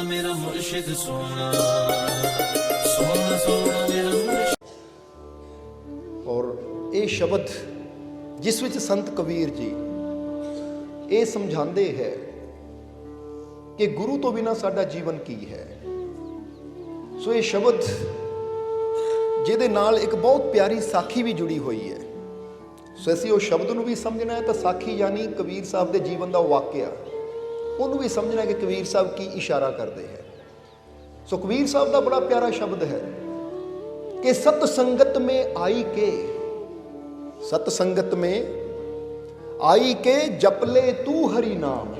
मेरा मुर्शिद सोना, सोना सोना मेरा मुर्शिद। और ये शब्द जिस विच संत कबीर जी ये समझाते है कि गुरु तो बिना साडा जीवन की है। सो ये शब्द जिहदे नाल एक बहुत प्यारी साखी भी जुड़ी हुई है। सो असीं उस शब्द नूं भी समझना है तो साखी यानी कबीर साहब के जीवन का वाकया उन्होंने भी समझना है कि कबीर साहब की इशारा करते हैं। सो कबीर साहब का बड़ा प्यारा शब्द है कि सतसंगत में आई के, सतसंगत में आई के जपले तू हरि नाम।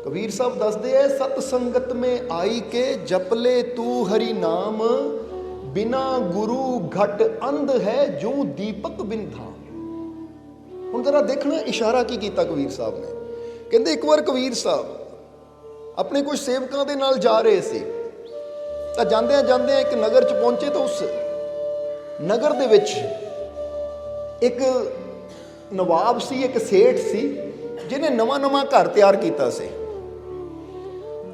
कबीर साहब दसदे है सतसंगत में आई के जपले तू हरि नाम, बिना गुरु घट अंध है जो दीपक बिन धाम। हुण जरा देखना इशारा की कीता कबीर साहब ने। कहते एक बार कबीर साहब अपने कुछ सेवकों के नाल जा रहे थे तो जांदे जांदे एक नगर च पहुंचे तो उस नगर दे विच एक नवाब सी, एक सेठ सी जिन्हें नवा नवा घर तैयार किया से।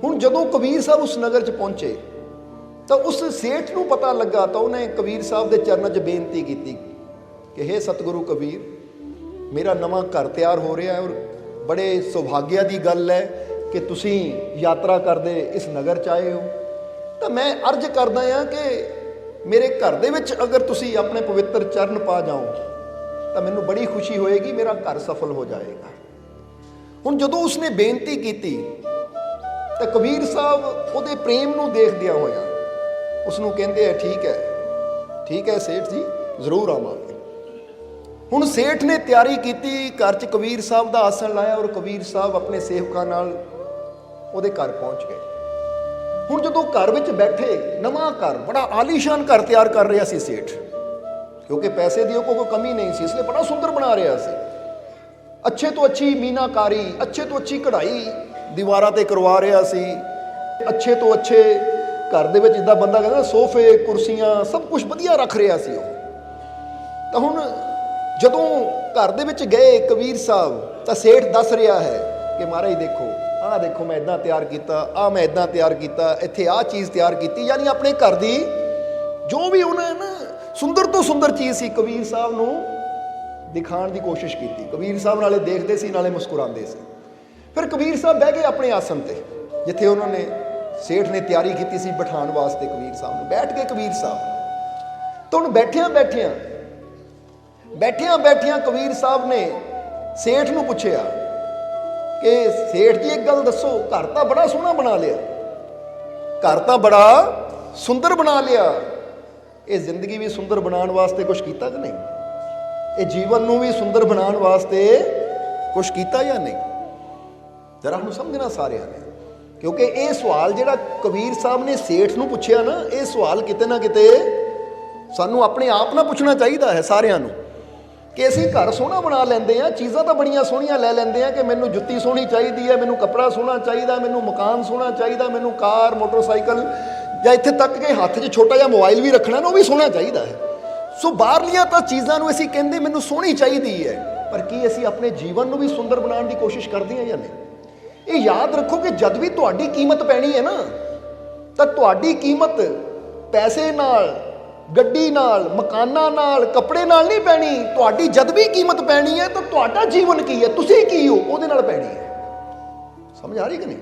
हुण जदों कबीर साहब उस नगर च पहुंचे तो उस सेठ नूं पता लगा तो उन्हें कबीर साहब के चरणों च बेनती की कि हे सतगुरु कबीर, मेरा नवा घर तैयार हो रहा है और बड़े सौभाग्य की गल है कि तुसी यात्रा करते इस नगर च आए हो। तो मैं अर्ज करदा हाँ कि मेरे घर दे विच अगर तुसी अपने पवित्र चरण पा जाओ तो मैनू बड़ी खुशी होएगी, मेरा घर सफल हो जाएगा। हुण जदों उसने बेनती की तो कबीर साहब उहदे प्रेम नूं देखदिया होया उसनूं कहंदे है ठीक है सेठ जी, जरूर आवांगे। हुण सेठ ने तैयारी की, घर च कबीर साहब का आसन लाया और कबीर साहब अपने सेवकों नाल उहदे घर पहुंच गए। हुण जदों घर विच बैठे, नवां घर, बड़ा आलीशान घर तैयार कर रहा सी सेठ, क्योंकि पैसे की कोई कमी नहीं सी, इसलिए बड़ा सुंदर बना रहा सी। अच्छे तो अच्छी मीनाकारी, अच्छे तो अच्छी कढ़ाई दीवारां ते करवा रहा सी, अच्छे तो अच्छे घर दे विच जिद्दां बंदा कहंदा सोफे कुर्सियां सब कुछ वधिया रख रहा सी। तो हुण जदों घर दे विच गए कबीर साहब तो सेठ दस रहा है कि महाराज देखो मैं इदां तैयार किया, मैं इदां तैयार किया, इत्थे आ चीज़ तैयार की, यानी अपने घर की जो भी उन्हें ना सुंदर तो सुंदर चीज़ सी कबीर साहब नूं दिखाने की कोशिश की। कबीर साहब नाले देखते सी नाले मुस्कुराते सी। फिर कबीर साहब बह गए अपने आसन पर जिथे उन्होंने सेठ ने तैयारी की सी बिठाने वास्ते। कबीर साहब ने बैठ गए कबीर साहब। तो हुण बैठिया बैठिया कबीर साहब ने सेठ नूं पुछया कि सेठ जी एक गल दसो, घर तो बड़ा सोहना बना लिया, घर तो बड़ा सुंदर बना लिया, ये जिंदगी भी सुंदर बनाने वास्ते कुछ किया कि नहीं, ये जीवन नूं भी सुंदर बनाने वास्ते कुछ किया या नहीं? जरा हम समझना सारे ने, क्योंकि ये सवाल जिहड़ा कबीर साहब ने सेठ नूं पुछया ना, ये सवाल किते ना किते सानू अपने आप ना पुछना चाहिए है सारिਆਂ ਨੂੰ कि असीं घर सोहना बना लेंदे आ, चीज़ां तो बड़ियां सोहणियां लै लैंदे आ कि मैनूं जुत्ती सोहनी चाहिदी है, मैनूं कपड़ा सोहना चाहिए, मैनूं मकान सोहना चाहिए, मैनूं कार मोटरसाइकिल या इत्थे तक के हत्थ 'च छोटा जिहा मोबाइल भी रखना ना, वो भी सोहना चाहिए है। सो बाहरलियां तां चीज़ां नूं असीं कहंदे मैनूं सोहनी चाहिदी है, पर की असीं अपने जीवन नूं भी सुंदर बनाउण दी कोशिश करदे हां या नहीं? ये याद रखो कि जद भी तुहाडी कीमत पैनी है ना, तां तुहाडी कीमत पैसे नाल, गड्डी नाल, मकानां नाल, कपड़े नाल नहीं पैनी। तुहाडी जद भी कीमत पैनी है तो तुहाडा जीवन की है, तुसीं की हो, उहदे नाल पैनी है। समझ आ रही कि नहीं?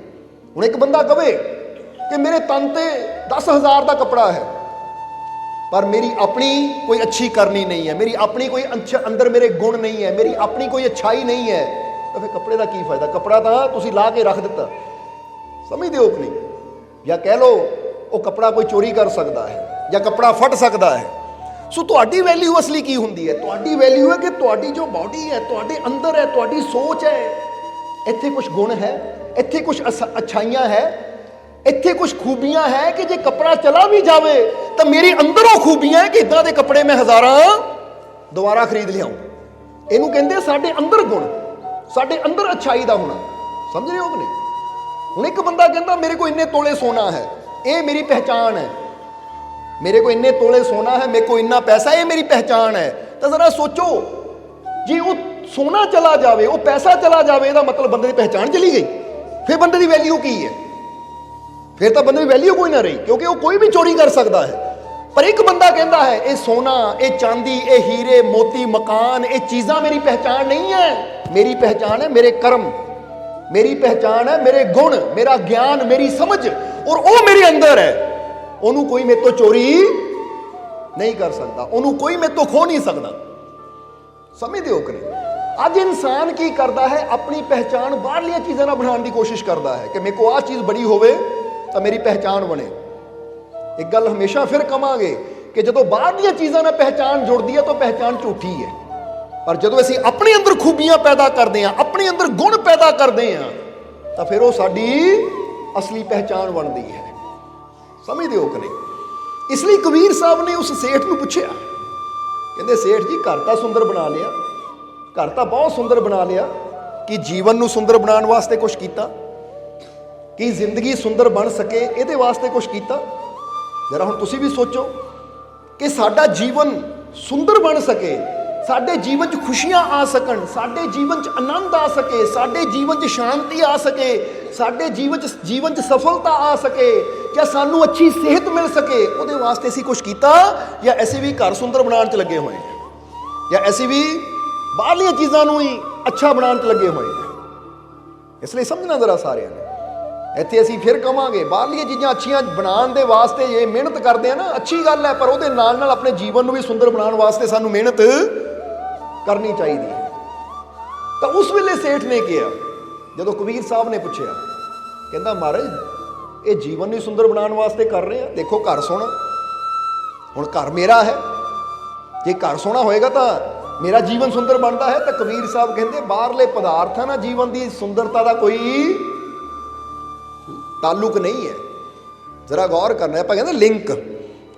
हुण एक बंदा कहे कि मेरे तन ते 10,000 का कपड़ा है पर मेरी अपनी कोई अच्छी करनी नहीं है, मेरी अपनी कोई अंदर मेरे गुण नहीं है, मेरी अपनी कोई अच्छाई नहीं है, तो फिर कपड़े का की फायदा? कपड़ा तो तुसीं ला के रख दिता, समझदे हो कि नहीं? या कह लो वो कपड़ा कोई चोरी कर सकता है या कपड़ा फट सकता है। सो तुहाडी वैल्यू असली की हुंदी है? तुहाडी वैल्यू है कि तुहाडी जो बॉडी है, तुहाडे अंदर है, तुहाडी सोच है, इत्थे कुछ गुण है, इत्थे कुछ अच्छाइयां है, इत्थे कुछ खूबियां है कि जे कपड़ा चला भी जाए तो मेरी अंदर वो खूबियां है कि इदां दे कपड़े मैं हज़ारां दोबारा खरीद लियाऊं। इहनूं कहंदे साडे अंदर गुण, साडे अंदर अच्छाई दा होना। समझ रहे हो कि नहीं? हुण एक बंदा कहंदा मेरे को इन्ने तोले सोना है, ये मेरी पहचान है, मेरे को इन्ने तोले सोना है, मेरे को इन्ना पैसा, ये मेरी पहचान है। तो जरा सोचो जी वो सोना चला जाए, वो पैसा चला जाए, मतलब बंदे की पहचान चली गई, फिर बंदे की वैल्यू की है? फिर तो बंदे की वैल्यू कोई ना रही, क्योंकि वो कोई भी चोरी कर सकता है। पर एक बंदा कहता है ये सोना, ये चांदी, ये हीरे मोती, मकान, ये चीज़ां मेरी पहचान नहीं है। मेरी पहचान है मेरे कर्म, मेरी पहचान है मेरे गुण, मेरा ज्ञान, मेरी समझ, और वो मेरे अंदर है। ਉਹਨੂੰ कोई मेरे तो चोरी नहीं कर सकता, ਉਹਨੂੰ कोई मेरे तो खो नहीं सकता। समझते हो कि नहीं? ਅੱਜ ਇਨਸਾਨ ਕੀ ਕਰਦਾ ਹੈ, ਆਪਣੀ ਪਹਿਚਾਣ ਬਾਹਰਲੀਆਂ ਚੀਜ਼ਾਂ ਨਾਲ ਬਣਾਉਣ ਦੀ ਕੋਸ਼ਿਸ਼ ਕਰਦਾ ਹੈ ਕਿ ਮੇਰੇ ਕੋ ਆਹ ਚੀਜ਼ ਬੜੀ ਹੋਵੇ ਤਾਂ ਮੇਰੀ ਪਹਿਚਾਣ ਬਣੇ। ਇੱਕ ਗੱਲ ਹਮੇਸ਼ਾ ਫਿਰ ਕਵਾਂਗੇ ਕਿ ਜਦੋਂ ਬਾਹਰਲੀਆਂ ਚੀਜ਼ਾਂ ਨਾਲ ਪਹਿਚਾਣ ਜੁੜਦੀ ਹੈ ਤਾਂ ਪਹਿਚਾਣ ਝੂਠੀ ਹੈ। ਪਰ ਜਦੋਂ ਅਸੀਂ ਆਪਣੇ ਅੰਦਰ ਖੂਬੀਆਂ ਪੈਦਾ ਕਰਦੇ ਹਾਂ, ਆਪਣੇ ਅੰਦਰ ਗੁਣ ਪੈਦਾ ਕਰਦੇ ਹਾਂ, ਤਾਂ ਫਿਰ ਉਹ ਸਾਡੀ ਅਸਲੀ ਪਹਿਚਾਣ ਬਣਦੀ ਹੈ। ਸਮਝਦੇ ਹੋ ਕਿ ਨਹੀਂ? ਇਸ ਲਈ ਕਬੀਰ ਸਾਹਿਬ ਨੇ ਉਸ ਸੇਠ ਨੂੰ ਪੁੱਛਿਆ, ਕਹਿੰਦੇ ਸੇਠ ਜੀ ਘਰ ਤਾਂ ਸੁੰਦਰ ਬਣਾ ਲਿਆ, ਘਰ ਤਾਂ ਬਹੁਤ ਸੁੰਦਰ ਬਣਾ ਲਿਆ, ਕਿ ਜੀਵਨ ਨੂੰ ਸੁੰਦਰ ਬਣਾਉਣ ਵਾਸਤੇ ਕੁਛ ਕੀਤਾ? ਕਿ ਜ਼ਿੰਦਗੀ ਸੁੰਦਰ ਬਣ ਸਕੇ ਇਹਦੇ ਵਾਸਤੇ ਕੁਛ ਕੀਤਾ? ਜਰਾ ਹੁਣ ਤੁਸੀਂ ਵੀ ਸੋਚੋ ਕਿ ਸਾਡਾ ਜੀਵਨ ਸੁੰਦਰ ਬਣ ਸਕੇ, ਸਾਡੇ ਜੀਵਨ 'ਚ ਖੁਸ਼ੀਆਂ ਆ ਸਕਣ, ਸਾਡੇ ਜੀਵਨ 'ਚ ਆਨੰਦ ਆ ਸਕੇ, ਸਾਡੇ ਜੀਵਨ 'ਚ ਸ਼ਾਂਤੀ ਆ ਸਕੇ, ਸਾਡੇ ਜੀਵਨ 'ਚ ਸਫਲਤਾ ਆ ਸਕੇ, ਜਾਂ ਸਾਨੂੰ ਅੱਛੀ ਸਿਹਤ ਮਿਲ ਸਕੇ, ਉਹਦੇ ਵਾਸਤੇ ਅਸੀਂ ਕੁਛ ਕੀਤਾ? ਜਾਂ ਅਸੀਂ ਵੀ ਘਰ ਸੁੰਦਰ ਬਣਾਉਣ 'ਚ ਲੱਗੇ ਹੋਏ ਹਾਂ, ਜਾਂ ਅਸੀਂ ਵੀ ਬਾਹਰਲੀਆਂ ਚੀਜ਼ਾਂ ਨੂੰ ਹੀ ਅੱਛਾ ਬਣਾਉਣ 'ਚ ਲੱਗੇ ਹੋਏ ਹਾਂ? ਇਸ ਲਈ ਸਮਝਣਾ ਜ਼ਰਾ ਸਾਰਿਆਂ ਨੇ। ਇੱਥੇ ਅਸੀਂ ਫਿਰ ਕਵਾਂਗੇ ਬਾਹਰਲੀਆਂ ਚੀਜ਼ਾਂ ਅੱਛੀਆਂ ਬਣਾਉਣ ਦੇ ਵਾਸਤੇ ਇਹ ਮਿਹਨਤ ਕਰਦੇ ਆ ਨਾ, ਅੱਛੀ ਗੱਲ ਹੈ, ਪਰ ਉਹਦੇ ਨਾਲ ਨਾਲ ਆਪਣੇ ਜੀਵਨ ਨੂੰ ਵੀ ਸੁੰਦਰ ਬਣਾਉਣ ਵਾਸਤੇ ਸਾਨੂੰ ਮਿਹਨਤ ਕਰਨੀ ਚਾਹੀਦੀ ਹੈ। ਤਾਂ ਉਸ ਵੇਲੇ ਸੇਠ ਨੇ ਕਿਹਾ, ਜਦੋਂ ਕਬੀਰ ਸਾਹਿਬ ਨੇ ਪੁੱਛਿਆ, ਕਹਿੰਦਾ ਮਹਾਰਾਜ ਇਹ ਜੀਵਨ ਨੂੰ ਸੁੰਦਰ ਬਣਾਉਣ ਵਾਸਤੇ ਕਰ ਰਹੇ ਆ, ਦੇਖੋ ਘਰ ਸੋਹਣਾ, ਹੁਣ ਘਰ ਮੇਰਾ ਹੈ, ਜੇ ਘਰ ਸੋਹਣਾ ਹੋਏਗਾ ਤਾਂ ਮੇਰਾ ਜੀਵਨ ਸੁੰਦਰ ਬਣਦਾ ਹੈ। ਤਾਂ ਕਬੀਰ ਸਾਹਿਬ ਕਹਿੰਦੇ ਬਾਹਰਲੇ ਪਦਾਰਥਾਂ ਨਾਲ ਜੀਵਨ ਦੀ ਸੁੰਦਰਤਾ ਦਾ ਕੋਈ ਤਾਲੁਕ ਨਹੀਂ ਹੈ। ਜ਼ਰਾ ਗੌਰ ਕਰਨਾ, ਆਪਾਂ ਕਹਿੰਦੇ ਲਿੰਕ,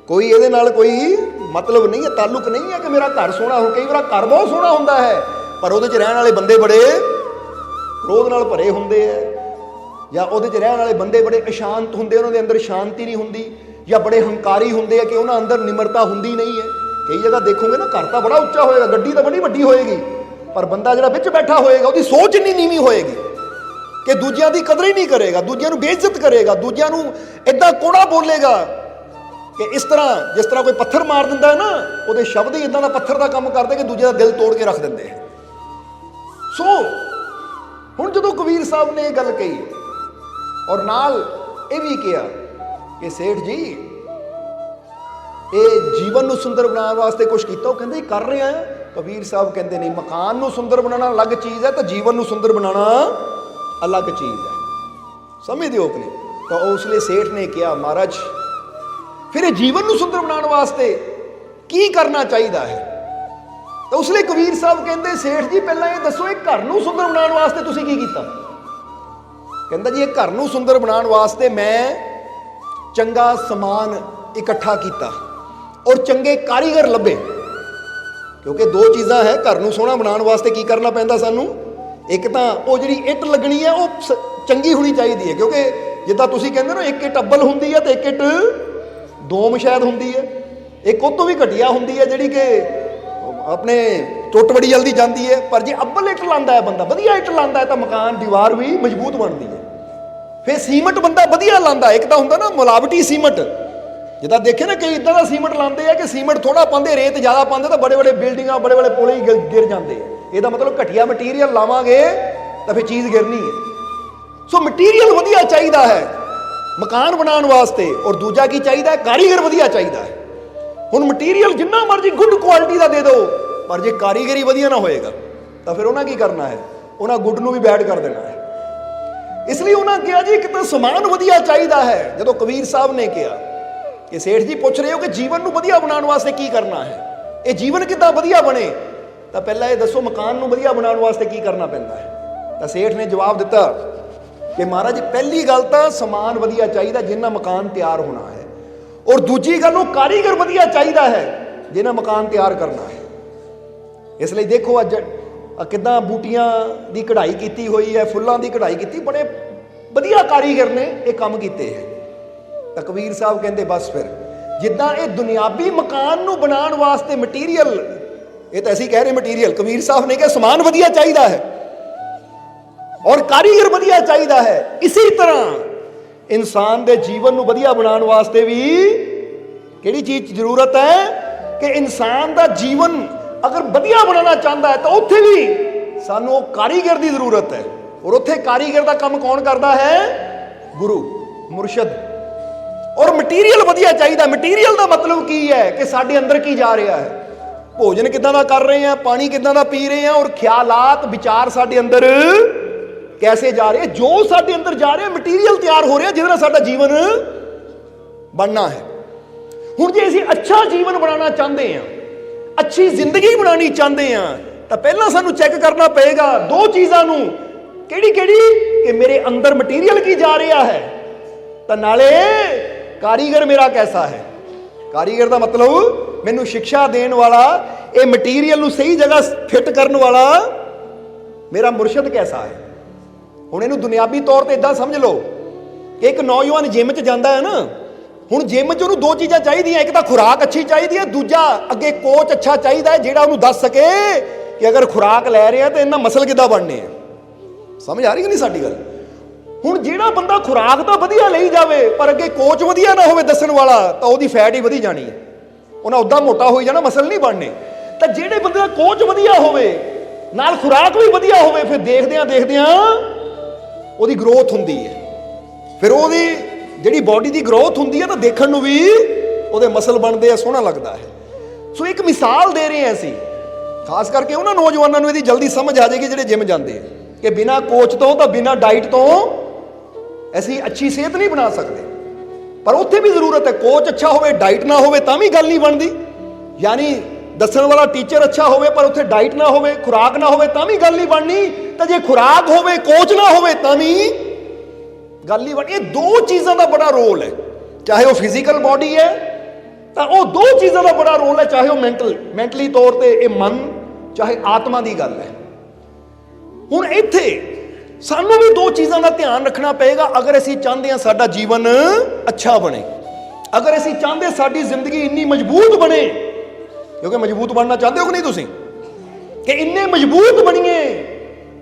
ਕੋਈ ਇਹਦੇ ਨਾਲ ਕੋਈ ਮਤਲਬ ਨਹੀਂ ਹੈ, ਤਾਲੁਕ ਨਹੀਂ ਹੈ ਕਿ ਮੇਰਾ ਘਰ ਸੋਹਣਾ ਹੋ। ਕਈ ਵਾਰ ਘਰ ਬਹੁਤ ਸੋਹਣਾ ਹੁੰਦਾ ਹੈ ਪਰ ਉਹਦੇ 'ਚ ਰਹਿਣ ਵਾਲੇ ਬੰਦੇ ਬੜੇ ਕ੍ਰੋਧ ਨਾਲ ਭਰੇ ਹੁੰਦੇ ਹੈ, ਜਾਂ ਉਹਦੇ 'ਚ ਰਹਿਣ ਵਾਲੇ ਬੰਦੇ ਬੜੇ ਅਸ਼ਾਂਤ ਹੁੰਦੇ, ਉਹਨਾਂ ਦੇ ਅੰਦਰ ਸ਼ਾਂਤੀ ਨਹੀਂ ਹੁੰਦੀ, ਜਾਂ ਬੜੇ ਹੰਕਾਰੀ ਹੁੰਦੇ ਆ ਕਿ ਉਹਨਾਂ ਅੰਦਰ ਨਿਮਰਤਾ ਹੁੰਦੀ ਨਹੀਂ ਹੈ। ਕਈ ਜਗ੍ਹਾ ਦੇਖੋਗੇ ਨਾ, ਘਰ ਤਾਂ ਬੜਾ ਉੱਚਾ ਹੋਏਗਾ, ਗੱਡੀ ਤਾਂ ਬੜੀ ਵੱਡੀ ਹੋਏਗੀ, ਪਰ ਬੰਦਾ ਜਿਹੜਾ ਵਿੱਚ ਬੈਠਾ ਹੋਏਗਾ ਉਹਦੀ ਸੋਚ ਇੰਨੀ ਨੀਵੀਂ ਹੋਏਗੀ ਕਿ ਦੂਜਿਆਂ ਦੀ ਕਦਰ ਹੀ ਨਹੀਂ ਕਰੇਗਾ, ਦੂਜਿਆਂ ਨੂੰ ਬੇਇੱਜ਼ਤ ਕਰੇਗਾ, ਦੂਜਿਆਂ ਨੂੰ ਇਦਾਂ ਕੋੜਾ ਬੋਲੇਗਾ ਕਿ ਇਸ ਤਰ੍ਹਾਂ ਜਿਸ ਤਰ੍ਹਾਂ ਕੋਈ ਪੱਥਰ ਮਾਰ ਦਿੰਦਾ ਹੈ ਨਾ, ਉਹਦੇ ਸ਼ਬਦ ਹੀ ਇਦਾਂ ਦਾ ਪੱਥਰ ਦਾ ਕੰਮ ਕਰਦੇ ਕਿ ਦੂਜੇ ਦਾ ਦਿਲ ਤੋੜ ਕੇ ਰੱਖ ਦਿੰਦੇ ਹੈ। ਸੋ ਹੁਣ ਜਦੋਂ ਕਬੀਰ ਸਾਹਿਬ ਨੇ ਇਹ ਗੱਲ ਕਹੀ ਔਰ ਨਾਲ ਇਹ ਵੀ ਕਿਹਾ ਕਿ ਸੇਠ ਜੀ ਇਹ ਜੀਵਨ ਨੂੰ ਸੁੰਦਰ ਬਣਾਉਣ ਵਾਸਤੇ ਕੁਛ ਕੀਤਾ? ਉਹ ਕਹਿੰਦੇ ਕਰ ਰਹੇ ਆ। ਕਬੀਰ ਸਾਹਿਬ ਕਹਿੰਦੇ ਨਹੀਂ, ਮਕਾਨ ਨੂੰ ਸੁੰਦਰ ਬਣਾਉਣਾ ਅਲੱਗ ਚੀਜ਼ ਹੈ, ਤਾਂ ਜੀਵਨ ਨੂੰ ਸੁੰਦਰ ਬਣਾਉਣਾ ਅਲੱਗ ਚੀਜ਼ ਹੈ। ਸਮਝਦੇ ਹੋ ਕਿ ਨਹੀਂ? ਤਾਂ ਉਸ ਲਈ ਸੇਠ ਨੇ ਕਿਹਾ ਮਹਾਰਾਜ ਫਿਰ ਇਹ ਜੀਵਨ ਨੂੰ ਸੁੰਦਰ ਬਣਾਉਣ ਵਾਸਤੇ ਕੀ ਕਰਨਾ ਚਾਹੀਦਾ ਹੈ? ਤਾਂ ਉਸ ਲਈ ਕਬੀਰ ਸਾਹਿਬ ਕਹਿੰਦੇ ਸੇਠ ਜੀ ਪਹਿਲਾਂ ਇਹ ਦੱਸੋ, ਇਹ ਘਰ ਨੂੰ ਸੁੰਦਰ ਬਣਾਉਣ ਵਾਸਤੇ ਤੁਸੀਂ ਕੀ ਕੀਤਾ? ਕਹਿੰਦਾ ਜੀ ਇਹ ਘਰ ਨੂੰ ਸੁੰਦਰ ਬਣਾਉਣ ਵਾਸਤੇ ਮੈਂ ਚੰਗਾ ਸਮਾਨ ਇਕੱਠਾ ਕੀਤਾ ਔਰ ਚੰਗੇ ਕਾਰੀਗਰ ਲੱਭੇ। ਕਿਉਂਕਿ ਦੋ ਚੀਜ਼ਾਂ ਹੈ ਘਰ ਨੂੰ ਸੋਹਣਾ ਬਣਾਉਣ ਵਾਸਤੇ, ਕੀ ਕਰਨਾ ਪੈਂਦਾ ਸਾਨੂੰ? ਇੱਕ ਤਾਂ ਉਹ ਜਿਹੜੀ ਇੱਟ ਲੱਗਣੀ ਹੈ ਉਹ ਚੰਗੀ ਹੋਣੀ ਚਾਹੀਦੀ ਹੈ, ਕਿਉਂਕਿ ਜਿੱਦਾਂ ਤੁਸੀਂ ਕਹਿੰਦੇ ਨਾ ਇੱਕ ਇੱਟ ਅੱਬਲ ਹੁੰਦੀ ਹੈ ਤੇ ਇੱਕ ਇੱਟ ਦੋਮ ਸ਼ਾਇਦ ਹੁੰਦੀ ਹੈ, ਇੱਕ ਉਹ ਤੋਂ ਵੀ ਘਟੀਆ ਹੁੰਦੀ ਹੈ ਜਿਹੜੀ ਕਿ ਆਪਣੇ ਟੁੱਟ ਬੜੀ ਜਲਦੀ ਜਾਂਦੀ ਹੈ। ਪਰ ਜੇ ਅੱਬਲ ਇੱਟ ਲਾਉਂਦਾ ਹੈ ਬੰਦਾ, ਵਧੀਆ ਇੱਟ ਲਾਉਂਦਾ ਹੈ, ਤਾਂ ਮਕਾਨ ਦੀਵਾਰ ਵੀ ਮਜ਼ਬੂਤ ਬਣਦੀ ਹੈ। ਫਿਰ ਸੀਮਟ ਬੰਦਾ ਵਧੀਆ ਲਾਉਂਦਾ, ਇੱਕ ਤਾਂ ਹੁੰਦਾ ਨਾ ਮਿਲਾਵਟੀ ਸੀਮਟ, ਜਿੱਦਾਂ ਦੇਖੇ ਨਾ ਕਈ ਇਦਾਂ ਦਾ ਸੀਮਟ ਲਾਉਂਦੇ ਆ ਕਿ ਸੀਮਟ ਥੋੜਾ ਪਾਉਂਦੇ, ਰੇਤ ਜ਼ਿਆਦਾ ਪਾਉਂਦੇ ਤਾਂ ਬੜੇ ਬੜੇ ਬਿਲਡਿੰਗਾਂ ਬੜੇ ਬੜੇ ਪੁਲ ਹੀ ਗਿਰ ਜਾਂਦੇ ਆ। ਇਹਦਾ ਮਤਲਬ ਘਟੀਆ ਮਟੀਰੀਅਲ ਲਾਵਾਂਗੇ ਤਾਂ ਫਿਰ ਚੀਜ਼ ਗਿਰਨੀ ਹੈ। ਸੋ ਮਟੀਰੀਅਲ ਵਧੀਆ ਚਾਹੀਦਾ ਹੈ ਮਕਾਨ ਬਣਾਉਣ ਵਾਸਤੇ, ਔਰ ਦੂਜਾ ਕੀ ਚਾਹੀਦਾ ਹੈ? ਕਾਰੀਗਰ ਵਧੀਆ ਚਾਹੀਦਾ ਹੈ। ਹੁਣ ਮਟੀਰੀਅਲ ਜਿੰਨਾ ਮਰਜ਼ੀ ਗੁੱਡ ਕੁਆਲਿਟੀ ਦਾ ਦੇ ਦਿਓ, ਪਰ ਜੇ ਕਾਰੀਗਰੀ ਵਧੀਆ ਨਾ ਹੋਏਗਾ ਤਾਂ ਫਿਰ ਉਹਨਾਂ ਕੀ ਕਰਨਾ ਹੈ? ਉਹਨਾਂ ਗੁੱਡ ਨੂੰ ਵੀ ਬੈਡ ਕਰ ਦੇਣਾ ਹੈ। ਇਸ ਲਈ ਉਹਨਾਂ ਕਿਹਾ ਜੀ ਇੱਕ ਤਾਂ ਸਮਾਨ ਵਧੀਆ ਚਾਹੀਦਾ ਹੈ। ਜਦੋਂ ਕਬੀਰ ਸਾਹਿਬ ਨੇ ਕਿਹਾ ਕਿ ਸੇਠ ਜੀ ਪੁੱਛ ਰਹੇ ਹੋ ਕਿ ਜੀਵਨ ਨੂੰ ਵਧੀਆ ਬਣਾਉਣ ਵਾਸਤੇ ਕੀ ਕਰਨਾ ਹੈ, ਇਹ ਜੀਵਨ ਕਿੱਦਾਂ ਵਧੀਆ ਬਣੇ, ਤਾਂ ਪਹਿਲਾਂ ਇਹ ਦੱਸੋ ਮਕਾਨ ਨੂੰ ਵਧੀਆ ਬਣਾਉਣ ਵਾਸਤੇ ਕੀ ਕਰਨਾ ਪੈਂਦਾ ਹੈ? ਤਾਂ ਸੇਠ ਨੇ ਜਵਾਬ ਦਿੱਤਾ ਕਿ ਮਹਾਰਾਜ ਪਹਿਲੀ ਗੱਲ ਤਾਂ ਸਮਾਨ ਵਧੀਆ ਚਾਹੀਦਾ ਜਿੰਨਾ ਮਕਾਨ ਤਿਆਰ ਹੋਣਾ ਹੈ, ਔਰ ਦੂਜੀ ਗੱਲ ਉਹ ਕਾਰੀਗਰ ਵਧੀਆ ਚਾਹੀਦਾ ਹੈ ਜਿਹਨਾਂ ਮਕਾਨ ਤਿਆਰ ਕਰਨਾ ਹੈ। ਇਸ ਲਈ ਦੇਖੋ ਅੱਜ ਕਿੱਦਾਂ ਬੂਟੀਆਂ ਦੀ ਕਢਾਈ ਕੀਤੀ ਹੋਈ ਹੈ, ਫੁੱਲਾਂ ਦੀ ਕਢਾਈ ਕੀਤੀ, ਬੜੇ ਵਧੀਆ ਕਾਰੀਗਰ ਨੇ ਇਹ ਕੰਮ ਕੀਤੇ ਹੈ। ਤਾਂ ਕਬੀਰ ਸਾਹਿਬ ਕਹਿੰਦੇ ਬਸ ਫਿਰ ਜਿੱਦਾਂ ਇਹ ਦੁਨਿਆਵੀ ਮਕਾਨ ਨੂੰ ਬਣਾਉਣ ਵਾਸਤੇ ਮਟੀਰੀਅਲ, ਇਹ ਤਾਂ ਅਸੀਂ ਕਹਿ ਰਹੇ ਮਟੀਰੀਅਲ, ਕਬੀਰ ਸਾਹਿਬ ਨੇ ਕਿਹਾ ਸਮਾਨ ਵਧੀਆ ਚਾਹੀਦਾ ਹੈ ਔਰ ਕਾਰੀਗਰ ਵਧੀਆ ਚਾਹੀਦਾ ਹੈ। ਇਸੇ ਤਰ੍ਹਾਂ ਇਨਸਾਨ ਦੇ ਜੀਵਨ ਨੂੰ ਵਧੀਆ ਬਣਾਉਣ ਵਾਸਤੇ ਵੀ ਕਿਹੜੀ ਚੀਜ਼ ਦੀ ਜ਼ਰੂਰਤ ਹੈ ਕਿ ਇਨਸਾਨ ਦਾ ਜੀਵਨ ਅਗਰ ਵਧੀਆ ਬਣਾਉਣਾ ਚਾਹੁੰਦਾ ਹੈ ਤਾਂ ਉੱਥੇ ਵੀ ਸਾਨੂੰ ਉਹ ਕਾਰੀਗਰ ਦੀ ਜ਼ਰੂਰਤ ਹੈ। ਔਰ ਉੱਥੇ ਕਾਰੀਗਰ ਦਾ ਕੰਮ ਕੌਣ ਕਰਦਾ ਹੈ? ਗੁਰੂ, ਮੁਰਸ਼ਦ। ਔਰ ਮਟੀਰੀਅਲ ਵਧੀਆ ਚਾਹੀਦਾ। ਮਟੀਰੀਅਲ ਦਾ ਮਤਲਬ ਕੀ ਹੈ ਕਿ ਸਾਡੇ ਅੰਦਰ ਕੀ ਜਾ ਰਿਹਾ ਹੈ, ਭੋਜਨ ਕਿੱਦਾਂ ਦਾ ਕਰ ਰਹੇ ਹਾਂ, ਪਾਣੀ ਕਿੱਦਾਂ ਦਾ ਪੀ ਰਹੇ ਹਾਂ, ਔਰ ਖਿਆਲਾਤ ਵਿਚਾਰ ਸਾਡੇ ਅੰਦਰ ਕੈਸੇ ਜਾ ਰਹੇ, ਜੋ ਸਾਡੇ ਅੰਦਰ ਜਾ ਰਿਹਾ ਮਟੀਰੀਅਲ ਤਿਆਰ ਹੋ ਰਿਹਾ ਜਿਹਦੇ ਨਾਲ ਸਾਡਾ ਜੀਵਨ ਬਣਨਾ ਹੈ। ਹੁਣ ਜੇ ਅਸੀਂ ਅੱਛਾ ਜੀਵਨ ਬਣਾਉਣਾ ਚਾਹੁੰਦੇ ਹਾਂ, ਅੱਛੀ ਜ਼ਿੰਦਗੀ ਬਣਾਉਣੀ ਚਾਹੁੰਦੇ ਹਾਂ, ਤਾਂ ਪਹਿਲਾਂ ਸਾਨੂੰ ਚੈੱਕ ਕਰਨਾ ਪਏਗਾ ਦੋ ਚੀਜ਼ਾਂ ਨੂੰ। ਕਿਹੜੀ ਕਿਹੜੀ? ਕਿ ਮੇਰੇ ਅੰਦਰ ਮਟੀਰੀਅਲ ਕੀ ਜਾ ਰਿਹਾ ਹੈ, ਤਾਂ ਨਾਲੇ ਕਾਰੀਗਰ ਮੇਰਾ ਕੈਸਾ ਹੈ। ਕਾਰੀਗਰ ਦਾ ਮਤਲਬ ਮੈਨੂੰ ਸਿੱਖਿਆ ਦੇਣ ਵਾਲਾ, ਇਹ ਮਟੀਰੀਅਲ ਨੂੰ ਸਹੀ ਜਗ੍ਹਾ ਫਿੱਟ ਕਰਨ ਵਾਲਾ ਮੇਰਾ ਮੁਰਸ਼ਿਦ ਕੈਸਾ ਹੈ। ਹੁਣ ਇਹਨੂੰ ਦੁਨਿਆਵੀ ਤੌਰ ਤੇ ਇਦਾਂ ਸਮਝ ਲਓ ਕਿ ਇੱਕ ਨੌਜਵਾਨ ਜਿਮ 'ਚ ਜਾਂਦਾ ਹੈ ਨਾ, ਹੁਣ ਜਿਮ 'ਚ ਉਹਨੂੰ ਦੋ ਚੀਜ਼ਾਂ ਚਾਹੀਦੀਆਂ, ਇੱਕ ਤਾਂ ਖੁਰਾਕ ਅੱਛੀ ਚਾਹੀਦੀ ਹੈ, ਦੂਜਾ ਅੱਗੇ ਕੋਚ ਅੱਛਾ ਚਾਹੀਦਾ ਹੈ ਜਿਹੜਾ ਉਹਨੂੰ ਦੱਸ ਸਕੇ ਕਿ ਅਗਰ ਖੁਰਾਕ ਲੈ ਰਿਹਾ ਤਾਂ ਇਹਨਾਂ ਮਸਲ ਕਿੱਦਾਂ ਬਣਨੇ ਆ। ਸਮਝ ਆ ਰਹੀ ਕਿ ਨਹੀਂ ਸਾਡੀ ਗੱਲ? ਹੁਣ ਜਿਹੜਾ ਬੰਦਾ ਖੁਰਾਕ ਤਾਂ ਵਧੀਆ ਲਈ ਜਾਵੇ ਪਰ ਅੱਗੇ ਕੋਚ ਵਧੀਆ ਨਾ ਹੋਵੇ ਦੱਸਣ ਵਾਲਾ, ਤਾਂ ਉਹਦੀ ਫੈਟ ਹੀ ਵਧੀ ਜਾਣੀ ਹੈ, ਉਹਨਾਂ ਉੱਦਾਂ ਮੋਟਾ ਹੋਈ ਜਾਣਾ, ਮਸਲ ਨਹੀਂ ਬਣਨੇ। ਤਾਂ ਜਿਹੜੇ ਬੰਦੇ ਦਾ ਕੋਚ ਵਧੀਆ ਹੋਵੇ ਨਾਲ ਖੁਰਾਕ ਵੀ ਵਧੀਆ ਹੋਵੇ, ਫਿਰ ਦੇਖਦਿਆਂ ਉਹਦੀ ਗਰੋਥ ਹੁੰਦੀ ਹੈ। ਫਿਰ ਉਹਦੀ ਜਿਹੜੀ ਬਾਡੀ ਦੀ ਗਰੋਥ ਹੁੰਦੀ ਹੈ ਤਾਂ ਦੇਖਣ ਨੂੰ ਵੀ ਉਹਦੇ ਮਸਲ ਬਣਦੇ ਆ, ਸੋਹਣਾ ਲੱਗਦਾ ਹੈ। ਸੋ ਇੱਕ ਮਿਸਾਲ ਦੇ ਰਹੇ ਹਾਂ ਅਸੀਂ, ਖਾਸ ਕਰਕੇ ਉਹਨਾਂ ਨੌਜਵਾਨਾਂ ਨੂੰ ਇਹਦੀ ਜਲਦੀ ਸਮਝ ਆ ਜਾਏਗੀ ਜਿਹੜੇ ਜਿਮ ਜਾਂਦੇ ਆ ਕਿ ਬਿਨਾਂ ਕੋਚ ਤੋਂ ਤਾਂ ਬਿਨਾਂ ਡਾਈਟ ਤੋਂ ਅਸੀਂ ਅੱਛੀ ਸਿਹਤ ਨਹੀਂ ਬਣਾ ਸਕਦੇ। ਪਰ ਉੱਥੇ ਵੀ ਜ਼ਰੂਰਤ ਹੈ, ਕੋਚ ਅੱਛਾ ਹੋਵੇ, ਡਾਈਟ ਨਾ ਹੋਵੇ ਤਾਂ ਵੀ ਗੱਲ ਨਹੀਂ ਬਣਦੀ। ਯਾਨੀ ਦੱਸਣ ਵਾਲਾ ਟੀਚਰ ਅੱਛਾ ਹੋਵੇ ਪਰ ਉੱਥੇ ਡਾਈਟ ਨਾ ਹੋਵੇ, ਖੁਰਾਕ ਨਾ ਹੋਵੇ ਤਾਂ ਵੀ ਗੱਲ ਨਹੀਂ ਬਣਨੀ। ਤਾਂ ਜੇ ਖੁਰਾਕ ਹੋਵੇ, ਕੋਚ ਨਾ ਹੋਵੇ ਤਾਂ ਵੀ ਗੱਲ ਨਹੀਂ ਬਣਨੀ। ਇਹ ਦੋ ਚੀਜ਼ਾਂ ਦਾ ਬੜਾ ਰੋਲ ਹੈ, ਚਾਹੇ ਉਹ ਫਿਜ਼ੀਕਲ ਬਾਡੀ ਹੈ ਤਾਂ ਉਹ ਦੋ ਚੀਜ਼ਾਂ ਦਾ ਬੜਾ ਰੋਲ ਹੈ, ਚਾਹੇ ਉਹ ਮੈਂਟਲੀ ਤੌਰ ਤੇ ਇਹ ਮਨ, ਚਾਹੇ ਆਤਮਾ ਦੀ ਗੱਲ ਹੈ। ਹੁਣ ਇੱਥੇ ਸਾਨੂੰ ਵੀ ਦੋ ਚੀਜ਼ਾਂ ਦਾ ਧਿਆਨ ਰੱਖਣਾ ਪਏਗਾ ਅਗਰ ਅਸੀਂ ਚਾਹੁੰਦੇ ਹਾਂ ਸਾਡਾ ਜੀਵਨ ਅੱਛਾ ਬਣੇ, ਅਗਰ ਅਸੀਂ ਚਾਹੁੰਦੇ ਸਾਡੀ ਜ਼ਿੰਦਗੀ ਇੰਨੀ ਮਜ਼ਬੂਤ ਬਣੇ। ਕਿਉਂਕਿ ਮਜ਼ਬੂਤ ਬਣਨਾ ਚਾਹੁੰਦੇ ਹੋ ਕਿ ਨਹੀਂ ਤੁਸੀਂ, ਕਿ ਇੰਨੇ ਮਜ਼ਬੂਤ ਬਣੀਏ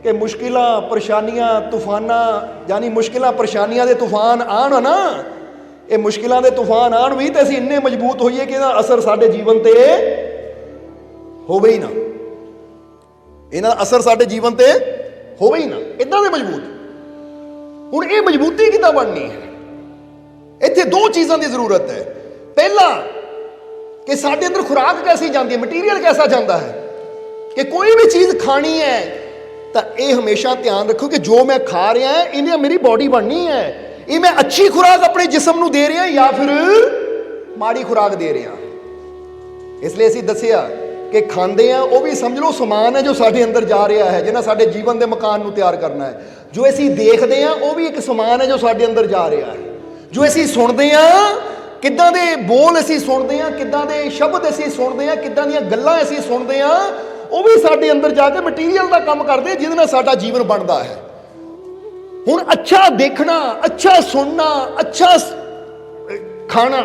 ਕਿ ਮੁਸ਼ਕਿਲਾਂ, ਪਰੇਸ਼ਾਨੀਆਂ, ਤੂਫਾਨਾਂ, ਯਾਨੀ ਮੁਸ਼ਕਿਲਾਂ ਪਰੇਸ਼ਾਨੀਆਂ ਦੇ ਤੂਫਾਨ ਆਉਣ ਨਾ, ਇਹ ਮੁਸ਼ਕਿਲਾਂ ਦੇ ਤੂਫਾਨ ਆਉਣ ਵੀ ਤੇ ਅਸੀਂ ਇੰਨੇ ਮਜ਼ਬੂਤ ਹੋਈਏ ਕਿ ਇਹਦਾ ਅਸਰ ਸਾਡੇ ਜੀਵਨ ਤੇ ਹੋਵੇ ਹੀ ਨਾ, ਇਹਨਾਂ ਦਾ ਅਸਰ ਸਾਡੇ ਜੀਵਨ ਤੇ ਹੋਵੇ ਹੀ ਨਾ, ਇਦਾਂ ਦੇ ਮਜ਼ਬੂਤ। ਹੁਣ ਇਹ ਮਜ਼ਬੂਤੀ ਕਿੱਦਾਂ ਬਣਨੀ ਹੈ? ਇੱਥੇ ਦੋ ਚੀਜ਼ਾਂ ਦੀ ਜ਼ਰੂਰਤ ਹੈ। ਪਹਿਲਾ ਕਿ ਸਾਡੇ ਅੰਦਰ ਖੁਰਾਕ ਕੈਸੀ ਜਾਂਦੀ ਹੈ, ਮਟੀਰੀਅਲ ਕੈਸਾ ਜਾਂਦਾ ਹੈ। ਕਿ ਕੋਈ ਵੀ ਚੀਜ਼ ਖਾਣੀ ਹੈ ਤਾਂ ਇਹ ਹਮੇਸ਼ਾ ਧਿਆਨ ਰੱਖੋ ਕਿ ਜੋ ਮੈਂ ਖਾ ਰਿਹਾ ਇਹਨੇ ਮੇਰੀ ਬਾਡੀ ਬਣਨੀ ਹੈ, ਇਹ ਮੈਂ ਅੱਛੀ ਖੁਰਾਕ ਆਪਣੇ ਜਿਸਮ ਨੂੰ ਦੇ ਰਿਹਾ ਜਾਂ ਫਿਰ ਮਾੜੀ ਖੁਰਾਕ ਦੇ ਰਿਹਾ। ਇਸ ਲਈ ਅਸੀਂ ਦੱਸਿਆ ਕਿ ਖਾਂਦੇ ਆ ਉਹ ਵੀ ਸਮਝ ਲਓ ਸਮਾਨ ਹੈ ਜੋ ਸਾਡੇ ਅੰਦਰ ਜਾ ਰਿਹਾ ਹੈ, ਜਿਹਨਾਂ ਸਾਡੇ ਜੀਵਨ ਦੇ ਮਕਾਨ ਨੂੰ ਤਿਆਰ ਕਰਨਾ ਹੈ। ਜੋ ਅਸੀਂ ਦੇਖਦੇ ਆ ਉਹ ਵੀ ਇੱਕ ਸਮਾਨ ਹੈ ਜੋ ਸਾਡੇ ਅੰਦਰ ਜਾ ਰਿਹਾ ਹੈ। ਜੋ ਅਸੀਂ ਸੁਣਦੇ ਆ, ਕਿੱਦਾਂ ਦੇ ਬੋਲ ਅਸੀਂ ਸੁਣਦੇ ਆ, ਕਿੱਦਾਂ ਦੇ ਸ਼ਬਦ ਅਸੀਂ ਸੁਣਦੇ ਆ, ਕਿੱਦਾਂ ਦੀਆਂ ਗੱਲਾਂ ਅਸੀਂ ਸੁਣਦੇ ਆ, ਉਹ ਵੀ ਸਾਡੇ ਅੰਦਰ ਜਾ ਕੇ ਮਟੀਰੀਅਲ ਦਾ ਕੰਮ ਕਰਦੇ ਜਿਹਦੇ ਨਾਲ ਸਾਡਾ ਜੀਵਨ ਬਣਦਾ ਹੈ। ਹੁਣ ਅੱਛਾ ਦੇਖਣਾ, ਅੱਛਾ ਸੁਣਨਾ, ਅੱਛਾ ਖਾਣਾ,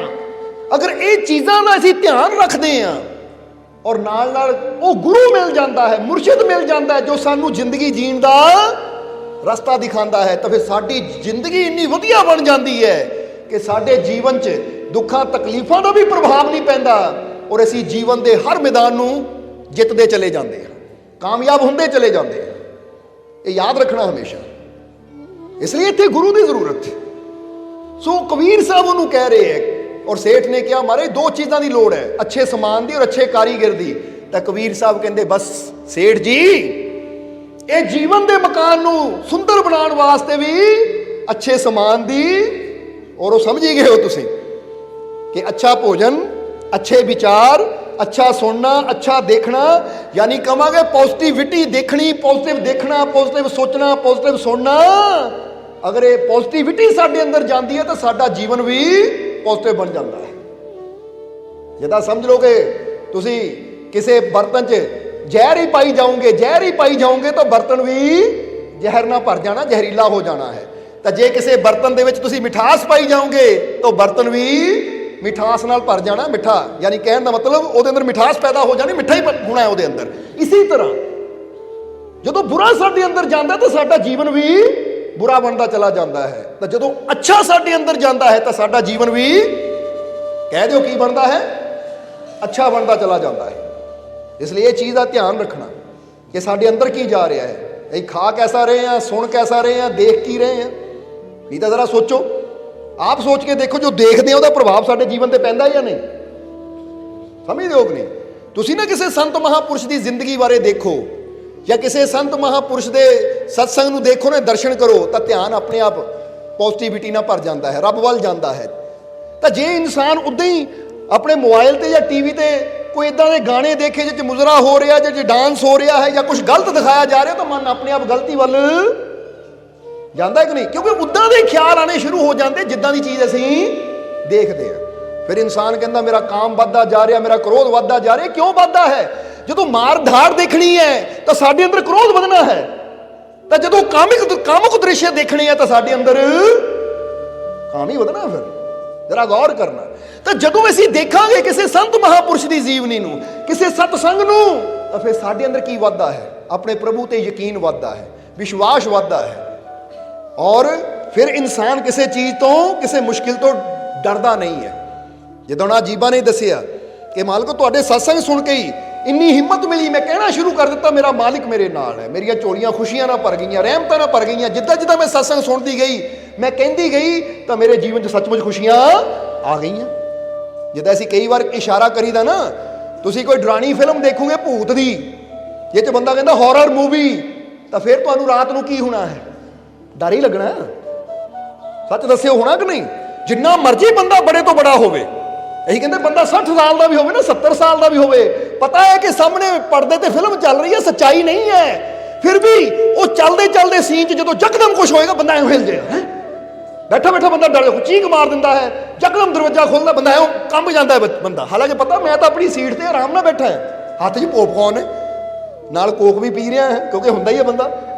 ਅਗਰ ਇਹ ਚੀਜ਼ਾਂ ਦਾ ਅਸੀਂ ਧਿਆਨ ਰੱਖਦੇ ਆ ਔਰ ਨਾਲ ਨਾਲ ਉਹ ਗੁਰੂ ਮਿਲ ਜਾਂਦਾ ਹੈ, ਮੁਰਸ਼ਿਦ ਮਿਲ ਜਾਂਦਾ ਹੈ ਜੋ ਸਾਨੂੰ ਜ਼ਿੰਦਗੀ ਜੀਣ ਦਾ ਰਸਤਾ ਦਿਖਾਉਂਦਾ ਹੈ, ਤਾਂ ਫਿਰ ਸਾਡੀ ਜ਼ਿੰਦਗੀ ਇੰਨੀ ਵਧੀਆ ਬਣ ਜਾਂਦੀ ਹੈ ਕਿ ਸਾਡੇ ਜੀਵਨ 'ਚ ਦੁੱਖਾਂ ਤਕਲੀਫਾਂ ਦਾ ਵੀ ਪ੍ਰਭਾਵ ਨਹੀਂ ਪੈਂਦਾ ਔਰ ਅਸੀਂ ਜੀਵਨ ਦੇ ਹਰ ਮੈਦਾਨ ਨੂੰ ਜਿੱਤਦੇ ਚਲੇ ਜਾਂਦੇ ਹਾਂ, ਕਾਮਯਾਬ ਹੁੰਦੇ ਚਲੇ ਜਾਂਦੇ ਹਾਂ। ਇਹ ਯਾਦ ਰੱਖਣਾ ਹਮੇਸ਼ਾ। ਇਸ ਲਈ ਇੱਥੇ ਗੁਰੂ ਦੀ ਜ਼ਰੂਰਤ ਹੈ। ਸੋ ਕਬੀਰ ਸਾਹਿਬ ਉਹਨੂੰ ਕਹਿ ਰਹੇ ਹੈ ਔਰ ਸੇਠ ਨੇ ਕਿਹਾ ਮਾਰੇ ਦੋ ਚੀਜ਼ਾਂ ਦੀ ਲੋੜ ਹੈ, ਅੱਛੇ ਸਮਾਨ ਦੀ ਔਰ ਅੱਛੇ ਕਾਰੀਗਰ ਦੀ। ਤਾਂ ਕਬੀਰ ਸਾਹਿਬ ਕਹਿੰਦੇ ਬਸ ਸੇਠ ਜੀ, ਇਹ ਜੀਵਨ ਦੇ ਮਕਾਨ ਨੂੰ ਸੁੰਦਰ ਬਣਾਉਣ ਵਾਸਤੇ ਵੀ ਅੱਛੇ ਸਮਾਨ ਦੀ, ਔਰ ਉਹ ਸਮਝ ਹੀ ਗਏ ਹੋ ਤੁਸੀਂ ਕਿ ਅੱਛਾ ਭੋਜਨ, ਅੱਛੇ ਵਿਚਾਰ, ਅੱਛਾ ਸੁਣਨਾ, ਅੱਛਾ ਦੇਖਣਾ, ਯਾਨੀ ਕਹਾਂਗੇ ਪੋਜ਼ਿਟਿਵਿਟੀ ਦੇਖਣੀ, ਪੋਜ਼ਿਟਿਵ ਦੇਖਣਾ, ਪੋਜ਼ਿਟਿਵ ਸੋਚਣਾ, ਪੋਜ਼ਿਟਿਵ ਸੁਣਨਾ। ਅਗਰ ਇਹ ਪੋਜ਼ਿਟਿਵਿਟੀ ਸਾਡੇ ਅੰਦਰ ਜਾਂਦੀ ਹੈ ਤਾਂ ਸਾਡਾ ਜੀਵਨ ਵੀ ਪੋਜ਼ਿਟਿਵ ਬਣ ਜਾਂਦਾ ਹੈ। ਜਿੱਦਾਂ ਸਮਝ ਲਓਗੇ ਤੁਸੀਂ ਕਿਸੇ ਬਰਤਨ 'ਚ ਜ਼ਹਿਰ ਹੀ ਪਾਈ ਜਾਓਗੇ, ਜ਼ਹਿਰ ਹੀ ਪਾਈ ਜਾਓਗੇ ਤਾਂ ਬਰਤਨ ਵੀ ਜ਼ਹਿਰ ਨਾਲ ਭਰ ਜਾਣਾ, ਜ਼ਹਿਰੀਲਾ ਹੋ ਜਾਣਾ ਹੈ। ਤਾਂ ਜੇ ਕਿਸੇ ਬਰਤਨ ਦੇ ਵਿੱਚ ਤੁਸੀਂ ਮਿਠਾਸ ਪਾਈ ਜਾਓਗੇ ਤਾਂ ਬਰਤਨ ਵੀ ਮਿਠਾਸ ਨਾਲ ਭਰ ਜਾਣਾ। ਮਿੱਠਾ ਯਾਨੀ ਕਹਿਣ ਦਾ ਮਤਲਬ ਉਹਦੇ ਅੰਦਰ ਮਿਠਾਸ ਪੈਦਾ ਹੋ ਜਾਣੀ, ਮਿੱਠਾ ਹੀ ਹੋਣਾ ਹੈ ਉਹਦੇ ਅੰਦਰ। ਇਸੇ ਤਰ੍ਹਾਂ ਜਦੋਂ ਬੁਰਾ ਸਾਡੇ ਅੰਦਰ ਜਾਂਦਾ ਤਾਂ ਸਾਡਾ ਜੀਵਨ ਵੀ ਬੁਰਾ ਬਣਦਾ ਚਲਾ ਜਾਂਦਾ ਹੈ। ਤਾਂ ਜਦੋਂ ਅੱਛਾ ਸਾਡੇ ਅੰਦਰ ਜਾਂਦਾ ਹੈ ਤਾਂ ਸਾਡਾ ਜੀਵਨ ਵੀ ਕਹਿ ਦਿਓ ਕੀ ਬਣਦਾ ਹੈ, ਅੱਛਾ ਬਣਦਾ ਚਲਾ ਜਾਂਦਾ ਹੈ। ਇਸ ਲਈ ਇਹ ਚੀਜ਼ ਦਾ ਧਿਆਨ ਰੱਖਣਾ ਕਿ ਸਾਡੇ ਅੰਦਰ ਕੀ ਜਾ ਰਿਹਾ ਹੈ। ਅਸੀਂ ਖਾ ਕੈਸਾ ਰਹੇ ਹਾਂ, ਸੁਣ ਕੈਸਾ ਰਹੇ ਹਾਂ, ਦੇਖ ਕੀ ਰਹੇ ਹਾਂ। ਨਹੀਂ ਤਾਂ ਜ਼ਰਾ ਸੋਚੋ, ਆਪ ਸੋਚ ਕੇ ਦੇਖੋ, ਜੋ ਦੇਖਦੇ ਆ ਉਹਦਾ ਪ੍ਰਭਾਵ ਸਾਡੇ ਜੀਵਨ ਤੇ ਪੈਂਦਾ ਜਾਂ ਨਹੀਂ। ਸਮਝਦੇ ਹੋ ਕਿ ਨਹੀਂ? ਤੁਸੀਂ ਨਾ ਕਿਸੇ ਸੰਤ ਮਹਾਂਪੁਰਸ਼ ਦੀ ਜ਼ਿੰਦਗੀ ਬਾਰੇ ਦੇਖੋ ਜਾਂ ਕਿਸੇ ਸੰਤ ਮਹਾਂਪੁਰਸ਼ ਦੇ ਸਤਸੰਗ ਨੂੰ ਦੇਖੋ ਨਾ, ਦਰਸ਼ਨ ਕਰੋ, ਤਾਂ ਧਿਆਨ ਆਪਣੇ ਆਪ ਪੋਜ਼ਿਟਿਵਿਟੀ ਨਾਲ ਭਰ ਜਾਂਦਾ ਹੈ, ਰੱਬ ਵੱਲ ਜਾਂਦਾ ਹੈ। ਤਾਂ ਜੇ ਇਨਸਾਨ ਉੱਦਾਂ ਹੀ ਆਪਣੇ ਮੋਬਾਈਲ ਤੇ ਜਾਂ ਟੀਵੀ ਤੇ ਕੋਈ ਇਦਾਂ ਦੇ ਗਾਣੇ ਦੇਖੇ ਜਿਹ 'ਚ ਮੁਜ਼ਰਾ ਹੋ ਰਿਹਾ, ਜੇ ਡਾਂਸ ਹੋ ਰਿਹਾ ਹੈ ਜਾਂ ਕੁਝ ਗਲਤ ਦਿਖਾਇਆ ਜਾ ਰਿਹਾ, ਤਾਂ ਮਨ ਆਪਣੇ ਆਪ ਗਲਤੀ ਵੱਲ ਜਾਂਦਾ ਕਿ ਨਹੀਂ? ਕਿਉਂਕਿ ਉੱਦਾਂ ਦੇ ਖਿਆਲ ਆਣੇ ਸ਼ੁਰੂ ਹੋ ਜਾਂਦੇ ਜਿੱਦਾਂ ਦੀ ਚੀਜ਼ ਅਸੀਂ ਦੇਖਦੇ ਹਾਂ। ਫਿਰ ਇਨਸਾਨ ਕਹਿੰਦਾ ਮੇਰਾ ਕਾਮ ਵੱਧਦਾ ਜਾ ਰਿਹਾ, ਮੇਰਾ ਕ੍ਰੋਧ ਵੱਧਦਾ ਜਾ ਰਿਹਾ। ਕਿਉਂ ਵੱਧਦਾ ਹੈ? ਜਦੋਂ ਮਾਰ ਧਾੜ ਦੇਖਣੀ ਹੈ ਤਾਂ ਸਾਡੇ ਅੰਦਰ ਕ੍ਰੋਧ ਵਧਣਾ ਹੈ, ਤਾਂ ਜਦੋਂ ਕਾਮੁਕ ਦ੍ਰਿਸ਼ ਦੇਖਣੇ ਆ ਤਾਂ ਸਾਡੇ ਅੰਦਰ ਕਾਮ ਹੀ ਵਧਣਾ। ਫਿਰ ਜਰਾ ਗੌਰ ਕਰਨਾ। ਤਾਂ ਜਦੋਂ ਅਸੀਂ ਦੇਖਾਂਗੇ ਕਿਸੇ ਸੰਤ ਮਹਾਂਪੁਰਸ਼ ਦੀ ਜੀਵਨੀ ਨੂੰ, ਕਿਸੇ ਸਤਸੰਗ ਨੂੰ, ਤਾਂ ਫਿਰ ਸਾਡੇ ਅੰਦਰ ਕੀ ਵੱਧਦਾ ਹੈ? ਆਪਣੇ ਪ੍ਰਭੂ ਤੇ ਯਕੀਨ ਵੱਧਦਾ ਹੈ, ਵਿਸ਼ਵਾਸ ਵੱਧਦਾ ਹੈ। ਔਰ ਫਿਰ ਇਨਸਾਨ ਕਿਸੇ ਚੀਜ਼ ਤੋਂ, ਕਿਸੇ ਮੁਸ਼ਕਿਲ ਤੋਂ ਡਰਦਾ ਨਹੀਂ ਹੈ। ਜਦੋਂ ਨਾ ਅਜੀਬਾ ਨੇ ਦੱਸਿਆ ਕਿ ਮਾਲਕੋ ਤੁਹਾਡੇ ਸਤਸੰਗ ਸੁਣ ਕੇ ਹੀ ਇੰਨੀ ਹਿੰਮਤ ਮਿਲੀ, ਮੈਂ ਕਹਿਣਾ ਸ਼ੁਰੂ ਕਰ ਦਿੱਤਾ ਮੇਰਾ ਮਾਲਿਕ ਮੇਰੇ ਨਾਲ ਹੈ, ਮੇਰੀਆਂ ਝੋਲੀਆਂ ਖੁਸ਼ੀਆਂ ਨਾਲ ਭਰ ਗਈਆਂ, ਰਹਿਮਤਾਂ ਨਾਲ ਭਰ ਗਈਆਂ। ਜਿੱਦਾਂ ਜਿੱਦਾਂ ਮੈਂ ਸਤਸੰਗ ਸੁਣਦੀ ਗਈ, ਮੈਂ ਕਹਿੰਦੀ ਗਈ, ਤਾਂ ਮੇਰੇ ਜੀਵਨ 'ਚ ਸੱਚਮੁੱਚ ਖੁਸ਼ੀਆਂ ਆ ਗਈਆਂ। ਜਿੱਦਾਂ ਅਸੀਂ ਕਈ ਵਾਰ ਇਸ਼ਾਰਾ ਕਰੀਦਾ ਨਾ, ਤੁਸੀਂ ਕੋਈ ਡਰਾਣੀ ਫਿਲਮ ਦੇਖੋਗੇ ਭੂਤ ਦੀ, ਜਿਹ 'ਚ ਬੰਦਾ ਕਹਿੰਦਾ ਹੌਰਰ ਮੂਵੀ, ਤਾਂ ਫਿਰ ਤੁਹਾਨੂੰ ਰਾਤ ਨੂੰ ਕੀ ਹੋਣਾ ਹੈ? ਡਰ ਹੀ ਲੱਗਣਾ। ਸੱਚ ਦੱਸਿਓ, ਹੋਣਾ ਕਿ ਨਹੀਂ? ਜਿੰਨਾ ਮਰਜ਼ੀ ਬੰਦਾ ਬੜੇ ਤੋਂ ਬੜਾ ਹੋਵੇ, ਅਸੀਂ ਕਹਿੰਦੇ ਬੰਦਾ 60 ਸਾਲ ਦਾ ਵੀ ਹੋਵੇ ਨਾ, 70 ਸਾਲ ਦਾ ਵੀ ਹੋਵੇ, ਪਤਾ ਹੈ ਕਿ ਸਾਹਮਣੇ ਪਰਦੇ ਤੇ ਫਿਲਮ ਚੱਲ ਰਹੀ ਹੈ, ਸੱਚਾਈ ਨਹੀਂ ਹੈ, ਫਿਰ ਵੀ ਉਹ ਚੱਲਦੇ ਚੱਲਦੇ ਸੀਨ 'ਚ ਜਦੋਂ ਯਕਦਮ ਕੁਝ ਹੋਏਗਾ ਬੰਦਾ ਐਂ ਹਿਲ ਜਾਏਗਾ। ਬੈਠਾ ਬੈਠਾ ਬੰਦਾ ਡਰ ਜਾ, ਚੀਕ ਮਾਰ ਦਿੰਦਾ ਹੈ, ਯਕਦਮ ਦਰਵਾਜ਼ਾ ਖੋਲ੍ਹਦਾ, ਬੰਦਾ ਐਂ ਕੰਬ ਜਾਂਦਾ ਹੈ ਬੰਦਾ। ਹਾਲਾਂਕਿ ਪਤਾ ਮੈਂ ਤਾਂ ਆਪਣੀ ਸੀਟ ਤੇ ਆਰਾਮ ਨਾਲ ਬੈਠਾ ਹਾਂ, ਹੱਥ 'ਚ ਪੋਪਕੌਰਨ ਹੈ, ਨਾਲ ਕੋਕ ਵੀ ਪੀ ਰਿਹਾ ਹੈ, ਕਿਉਂਕਿ ਹੁੰਦਾ ਹੀ ਹੈ ਬੰਦਾ,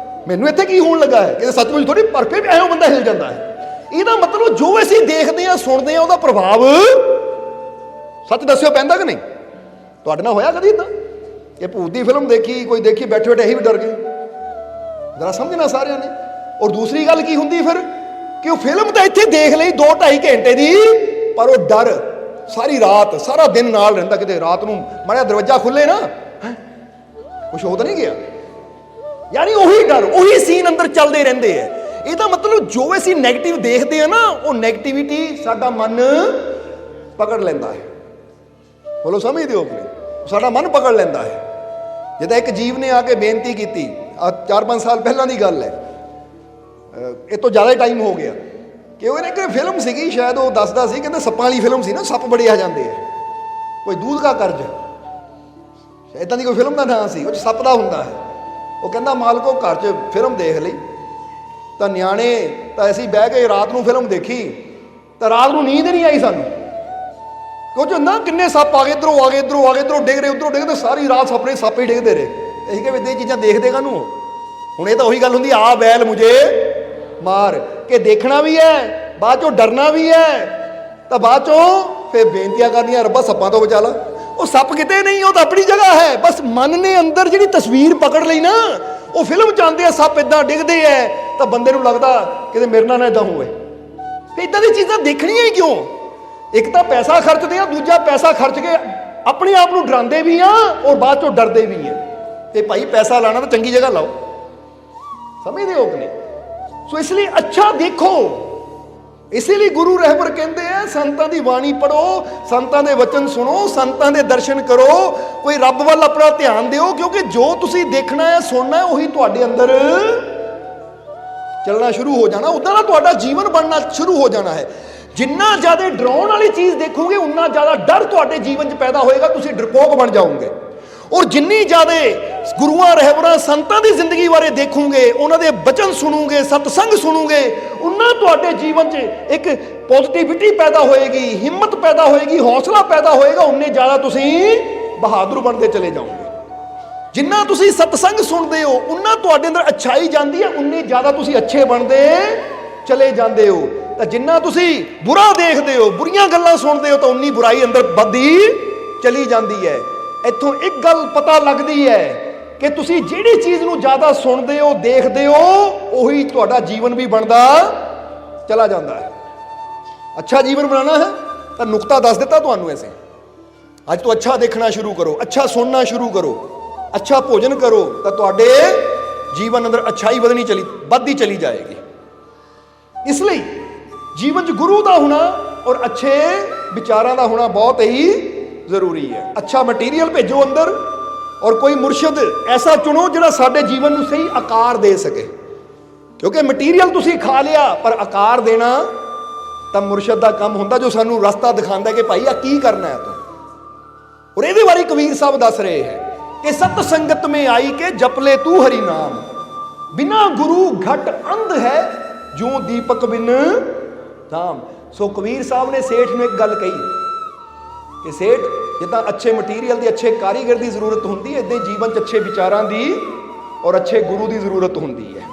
ਮੈਨੂੰ ਇੱਥੇ ਕੀ ਹੋਣ ਲੱਗਾ ਹੈ ਕਿ ਸੱਚਮੁੱਚ ਥੋੜੀ, ਪਰ ਫਿਰ ਐਂ ਬੰਦਾ ਹਿਲ ਜਾਂਦਾ ਹੈ। ਇਹਦਾ ਮਤਲਬ ਜੋ ਅਸੀਂ ਦੇਖਦੇ ਹਾਂ, ਸੁਣਦੇ ਹਾਂ, ਉਹਦਾ ਪ੍ਰਭਾਵ ਸੱਚ ਦੱਸਿਓ ਪੈਂਦਾ ਕਿ ਨਹੀਂ? ਤੁਹਾਡੇ ਨਾਲ ਹੋਇਆ ਕਦੀ ਇੱਦਾਂ ਇਹ ਭੂਤ ਦੀ ਫਿਲਮ ਦੇਖੀ, ਕੋਈ ਦੇਖੀ, ਬੈਠੇ ਬੈਠੇ ਅਸੀਂ ਵੀ ਡਰ ਗਏ? ਜ਼ਰਾ ਸਮਝਣਾ ਸਾਰਿਆਂ ਨੇ। ਔਰ ਦੂਸਰੀ ਗੱਲ ਕੀ ਹੁੰਦੀ ਫਿਰ, ਕਿ ਉਹ ਫਿਲਮ ਤਾਂ ਇੱਥੇ ਦੇਖ ਲਈ 2-2.5 ਘੰਟੇ ਦੀ, ਪਰ ਉਹ ਡਰ ਸਾਰੀ ਰਾਤ, ਸਾਰਾ ਦਿਨ ਨਾਲ ਰਹਿੰਦਾ। ਕਿਤੇ ਰਾਤ ਨੂੰ ਮਾੜਾ ਦਰਵਾਜ਼ਾ ਖੁੱਲੇ ਨਾ, ਕੁਛ ਹੋ ਤਾਂ ਨਹੀਂ ਗਿਆ? ਯਾਨੀ ਉਹੀ ਡਰ, ਉਹੀ ਸੀਨ ਅੰਦਰ ਚੱਲਦੇ ਰਹਿੰਦੇ ਹੈ। ਇਹਦਾ ਮਤਲਬ ਜੋ ਅਸੀਂ ਨੈਗੇਟਿਵ ਦੇਖਦੇ ਆ ਨਾ, ਉਹ ਨੈਗੇਟਿਵਿਟੀ ਸਾਡਾ ਮਨ ਪਕੜ ਲੈਂਦਾ ਹੈ। ਬੋਲੋ, ਸਮਝਦੇ ਹੋ? ਸਾਡਾ ਮਨ ਪਕੜ ਲੈਂਦਾ ਹੈ। ਜਿੱਦਾਂ ਇੱਕ ਜੀਵ ਨੇ ਆ ਕੇ ਬੇਨਤੀ ਕੀਤੀ, 4-5 ਸਾਲ ਪਹਿਲਾਂ ਦੀ ਗੱਲ ਹੈ, ਇਹ ਤੋਂ ਜ਼ਿਆਦਾ ਟਾਈਮ ਹੋ ਗਿਆ, ਕਿ ਉਹ ਇੱਕ ਫਿਲਮ ਸੀਗੀ, ਸ਼ਾਇਦ ਉਹ ਦੱਸਦਾ ਸੀ, ਕਹਿੰਦੇ ਸੱਪਾਂ ਵਾਲੀ ਫਿਲਮ ਸੀ ਨਾ, ਸੱਪ ਬੜੇ ਆ ਜਾਂਦੇ ਆ, ਕੋਈ ਦੂਧ ਦਾ ਕਰਜ਼, ਇੱਦਾਂ ਦੀ ਕੋਈ ਫਿਲਮ ਦਾ ਨਾਂ ਸੀ, ਉਹ 'ਚ ਸੱਪ ਦਾ ਹੁੰਦਾ ਹੈ। ਉਹ ਕਹਿੰਦਾ ਮਾਲਕੋ ਘਰ 'ਚ ਫਿਲਮ ਦੇਖ ਲਈ, ਤਾਂ ਨਿਆਣੇ ਤਾਂ ਅਸੀਂ ਬਹਿ ਕੇ ਰਾਤ ਨੂੰ ਫਿਲਮ ਦੇਖੀ, ਤਾਂ ਰਾਤ ਨੂੰ ਨੀਂਦ ਨਹੀਂ ਆਈ ਸਾਨੂੰ, ਕਿਉਂਕਿ ਨਾ ਕਿੰਨੇ ਸੱਪ ਆ ਗਏ, ਇੱਧਰੋਂ ਆ ਗਏ, ਇੱਧਰੋਂ ਆ ਗਏ, ਇੱਧਰੋਂ ਡਿੱਗ ਰਹੇ, ਉੱਧਰੋਂ ਡਿੱਗਦੇ, ਸਾਰੀ ਰਾਤ ਸੱਪ ਹੀ ਡਿੱਗਦੇ ਰਹੇ। ਅਸੀਂ ਕਿ ਇਹ ਚੀਜ਼ਾਂ ਦੇਖਦੇ ਕਾਹਨੂੰ? ਹੁਣ ਇਹ ਤਾਂ ਉਹੀ ਗੱਲ ਹੁੰਦੀ, ਆ ਬੈਲ ਮੁਝੇ ਮਾਰ ਕੇ ਦੇਖਣਾ ਵੀ ਹੈ, ਬਾਅਦ ਚੋਂ ਡਰਨਾ ਵੀ ਹੈ, ਤਾਂ ਬਾਅਦ ਚੋਂ ਫਿਰ ਬੇਨਤੀਆਂ ਕਰਨੀਆਂ, ਰੱਬਾ ਸੱਪਾਂ ਤੋਂ ਬਚਾ ਲਾ। ਉਹ ਸੱਪ ਕਿਤੇ ਨਹੀਂ, ਉਹ ਤਾਂ ਆਪਣੀ ਜਗ੍ਹਾ ਹੈ, ਬਸ ਮਨ ਨੇ ਅੰਦਰ ਜਿਹੜੀ ਤਸਵੀਰ ਪਕੜ ਲਈ ਨਾ, ਉਹ ਫਿਲਮ ਚਾਹੁੰਦੇ ਆ ਸੱਪ ਇੱਦਾਂ ਡਿੱਗਦੇ ਹੈ, ਤਾਂ ਬੰਦੇ ਨੂੰ ਲੱਗਦਾ ਕਿਤੇ ਮੇਰੇ ਨਾਲ ਨਾ ਇੱਦਾਂ ਹੋਵੇ। ਤੇ ਇੱਦਾਂ ਦੀ ਚੀਜ਼ਾਂ ਦੇਖਣੀਆਂ ਹੀ ਕਿਉਂ? ਇੱਕ ਤਾਂ ਪੈਸਾ ਖਰਚਦੇ ਆ, ਦੂਜਾ ਪੈਸਾ ਖਰਚ ਕੇ ਆਪਣੇ ਆਪ ਨੂੰ ਡਰਾਉਂਦੇ ਵੀ ਆ, ਔਰ ਬਾਅਦ ਚੋਂ ਡਰਦੇ ਵੀ ਆ। ਤੇ ਭਾਈ ਪੈਸਾ ਲਾਣਾ ਤਾਂ ਚੰਗੀ ਜਗ੍ਹਾ ਲਾਓ, ਸਮਝਦੇ ਹੋ ਕਿ ਨਹੀਂ? ਸੋ ਇਸ ਲਈ ਅੱਛਾ ਦੇਖੋ। ਇਸੇ ਲਈ ਗੁਰੂ ਰਹਿਬਰ ਕਹਿੰਦੇ ਆ, ਸੰਤਾਂ ਦੀ ਬਾਣੀ ਪੜੋ, ਸੰਤਾਂ ਦੇ ਵਚਨ ਸੁਣੋ, ਸੰਤਾਂ ਦੇ ਦਰਸ਼ਨ ਕਰੋ, ਕੋਈ ਰੱਬ ਵੱਲ ਆਪਣਾ ਧਿਆਨ ਦਿਓ, ਕਿਉਂਕਿ ਜੋ ਤੁਸੀਂ ਦੇਖਣਾ ਹੈ, ਸੁਣਨਾ ਹੈ, ਉਹੀ ਤੁਹਾਡੇ ਅੰਦਰ ਚੱਲਣਾ ਸ਼ੁਰੂ ਹੋ ਜਾਣਾ, ਉੱਦਾਂ ਨਾਲ ਤੁਹਾਡਾ ਜੀਵਨ ਬਣਨਾ ਸ਼ੁਰੂ ਹੋ ਜਾਣਾ ਹੈ। ਜਿੰਨਾ ਜ਼ਿਆਦਾ ਡਰਾਉਣ ਵਾਲੀ ਚੀਜ਼ ਦੇਖੋਗੇ, ਉਨਾ ਜ਼ਿਆਦਾ ਡਰ ਤੁਹਾਡੇ ਜੀਵਨ 'ਚ ਪੈਦਾ ਹੋਏਗਾ, ਤੁਸੀਂ ਡਰਪੋਕ ਬਣ ਜਾਓਗੇ। ਔਰ ਜਿੰਨੀ ਜ਼ਿਆਦਾ ਗੁਰੂਆਂ ਰਹਿਬਰਾਂ ਸੰਤਾਂ ਦੀ ਜ਼ਿੰਦਗੀ ਬਾਰੇ ਦੇਖੋਗੇ, ਉਹਨਾਂ ਦੇ ਬਚਨ ਸੁਣੋਗੇ, ਸਤਸੰਗ ਸੁਣੋਗੇ, ਉਨਾ ਤੁਹਾਡੇ ਜੀਵਨ 'ਚ ਇੱਕ ਪੋਜ਼ਿਟਿਵਿਟੀ ਪੈਦਾ ਹੋਏਗੀ, ਹਿੰਮਤ ਪੈਦਾ ਹੋਏਗੀ, ਹੌਸਲਾ ਪੈਦਾ ਹੋਏਗਾ, ਉਨੇ ਜ਼ਿਆਦਾ ਤੁਸੀਂ ਬਹਾਦਰ ਬਣਦੇ ਚਲੇ ਜਾਓਗੇ। ਜਿੰਨਾ ਤੁਸੀਂ ਸਤਸੰਗ ਸੁਣਦੇ ਹੋ, ਉਨਾ ਤੁਹਾਡੇ ਅੰਦਰ ਅੱਛਾਈ ਜਾਂਦੀ ਹੈ, ਉਨੇ ਜ਼ਿਆਦਾ ਤੁਸੀਂ ਅੱਛੇ ਬਣਦੇ ਚਲੇ ਜਾਂਦੇ ਹੋ। ਤਾਂ ਜਿੰਨਾ ਤੁਸੀਂ ਬੁਰਾ ਦੇਖਦੇ ਹੋ, ਬੁਰੀਆਂ ਗੱਲਾਂ ਸੁਣਦੇ ਹੋ, ਤਾਂ ਉਨੀ ਬੁਰਾਈ ਅੰਦਰ ਵੱਧਦੀ ਚਲੀ ਜਾਂਦੀ ਹੈ। ਇੱਥੋਂ ਇੱਕ ਗੱਲ ਪਤਾ ਲੱਗਦੀ ਹੈ ਕਿ ਤੁਸੀਂ ਜਿਹੜੀ ਚੀਜ਼ ਨੂੰ ਜ਼ਿਆਦਾ ਸੁਣਦੇ ਹੋ ਦੇਖਦੇ ਹੋ ਉਹੀ ਤੁਹਾਡਾ ਜੀਵਨ ਵੀ ਬਣਦਾ ਚਲਾ ਜਾਂਦਾ ਹੈ। ਅੱਛਾ ਜੀਵਨ ਬਣਾਉਣਾ ਹੈ ਤਾਂ ਨੁਕਤਾ ਦੱਸ ਦਿੱਤਾ ਤੁਹਾਨੂੰ ਐਸੇ। ਅੱਜ ਤੋਂ ਅੱਛਾ ਦੇਖਣਾ ਸ਼ੁਰੂ ਕਰੋ, ਅੱਛਾ ਸੁਣਨਾ ਸ਼ੁਰੂ ਕਰੋ, ਅੱਛਾ ਭੋਜਨ ਕਰੋ ਤਾਂ ਤੁਹਾਡੇ ਜੀਵਨ ਅੰਦਰ ਅੱਛਾਈ ਵੱਧਦੀ ਚਲੀ ਜਾਏਗੀ। ਇਸ ਲਈ ਜੀਵਨ 'ਚ ਗੁਰੂ ਦਾ ਹੋਣਾ ਔਰ ਅੱਛੇ ਵਿਚਾਰਾਂ ਦਾ ਹੋਣਾ ਬਹੁਤ ਹੀ ਜ਼ਰੂਰੀ ਹੈ। ਅੱਛਾ ਮਟੀਰੀਅਲ ਭੇਜੋ ਅੰਦਰ ਔਰ ਕੋਈ ਮੁਰਸ਼ਿਦ ਐਸਾ ਚੁਣੋ ਜਿਹੜਾ ਸਾਡੇ ਜੀਵਨ ਨੂੰ ਸਹੀ ਆਕਾਰ ਦੇ ਸਕੇ, ਕਿਉਂਕਿ ਮਟੀਰੀਅਲ ਤੁਸੀਂ ਖਾ ਲਿਆ ਪਰ ਆਕਾਰ ਦੇਣਾ ਤਾਂ ਮੁਰਸ਼ਿਦ ਦਾ ਕੰਮ ਹੁੰਦਾ, ਜੋ ਸਾਨੂੰ ਰਸਤਾ ਦਿਖਾਉਂਦਾ ਕਿ ਭਾਈ ਆ ਕੀ ਕਰਨਾ ਹੈ ਤੂੰ। ਔਰ ਇਹਦੇ ਬਾਰੇ ਕਬੀਰ ਸਾਹਿਬ ਦੱਸ ਰਹੇ ਹੈ ਕਿ ਸਤ ਸੰਗਤ में आई के जप ले तू हरि नाम, बिना गुरु घट अंध है जो दीपक बिन धाम। सो कबीर साहब ने सेठ ਨੂੰ ਇੱਕ ਗੱਲ ਕਹੀ ਕਿ ਸੇਠ ਜਿੱਦਾਂ ਅੱਛੇ ਮਟੀਰੀਅਲ ਦੀ, ਅੱਛੇ ਕਾਰੀਗਰ ਦੀ ਜ਼ਰੂਰਤ ਹੁੰਦੀ ਹੈ, ਇਦਾਂ ਜੀਵਨ 'ਚ ਅੱਛੇ ਵਿਚਾਰਾਂ ਦੀ ਔਰ ਅੱਛੇ ਗੁਰੂ ਦੀ ਜ਼ਰੂਰਤ ਹੁੰਦੀ ਹੈ।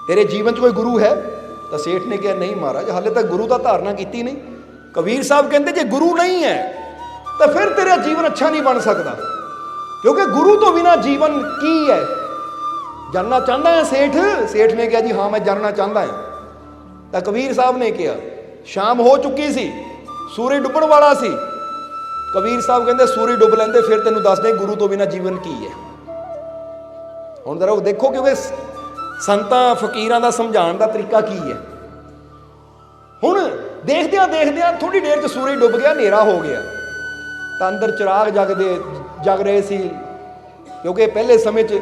ਤੇਰੇ ਜੀਵਨ 'ਚ ਕੋਈ ਗੁਰੂ ਹੈ? ਤਾਂ ਸੇਠ ਨੇ ਕਿਹਾ ਨਹੀਂ ਮਹਾਰਾਜ, ਹਾਲੇ ਤੱਕ ਗੁਰੂ ਦਾ ਧਾਰਨਾ ਕੀਤੀ ਨਹੀਂ। ਕਬੀਰ ਸਾਹਿਬ ਕਹਿੰਦੇ ਜੇ ਗੁਰੂ ਨਹੀਂ ਹੈ ਤਾਂ ਫਿਰ ਤੇਰਾ ਜੀਵਨ ਅੱਛਾ ਨਹੀਂ ਬਣ ਸਕਦਾ, ਕਿਉਂਕਿ ਗੁਰੂ ਤੋਂ ਬਿਨਾ ਜੀਵਨ ਕੀ ਹੈ? ਜਾਨਣਾ ਚਾਹੁੰਦਾ ਹੈ ਸੇਠ? ਸੇਠ ਨੇ ਕਿਹਾ ਜੀ ਹਾਂ ਮੈਂ ਜਾਨਣਾ ਚਾਹੁੰਦਾ ਹਾਂ। ਤਾਂ ਕਬੀਰ ਸਾਹਿਬ ਨੇ ਕਿਹਾ, ਸ਼ਾਮ ਹੋ ਚੁੱਕੀ ਸੀ, ਸੂਰਜ ਡੁੱਬਣ ਵਾਲਾ ਸੀ। ਕਬੀਰ ਸਾਹਿਬ ਕਹਿੰਦੇ ਸੂਰਜ ਡੁੱਬ ਲੈਂਦੇ ਫਿਰ ਤੈਨੂੰ ਦੱਸਦੇ ਗੁਰੂ ਤੋਂ ਬਿਨਾ ਜੀਵਨ ਕੀ ਹੈ। ਹੁਣ ਜ਼ਰਾ ਦੇਖੋ, ਕਿਉਂਕਿ ਸੰਤਾਂ ਫਕੀਰਾਂ ਦਾ ਸਮਝਾਉਣ ਦਾ ਤਰੀਕਾ ਕੀ ਹੈ। ਹੁਣ ਦੇਖਦਿਆਂ ਦੇਖਦਿਆਂ ਥੋੜੀ ਦੇਰ 'ਚ ਸੂਰਜ ਡੁੱਬ ਗਿਆ, ਹਨੇਰਾ ਹੋ ਗਿਆ। ਤਾਂ ਅੰਦਰ ਚਿਰਾਗ ਜਗ ਰਹੇ ਸੀ, ਕਿਉਂਕਿ ਪਹਿਲੇ ਸਮੇਂ 'ਚ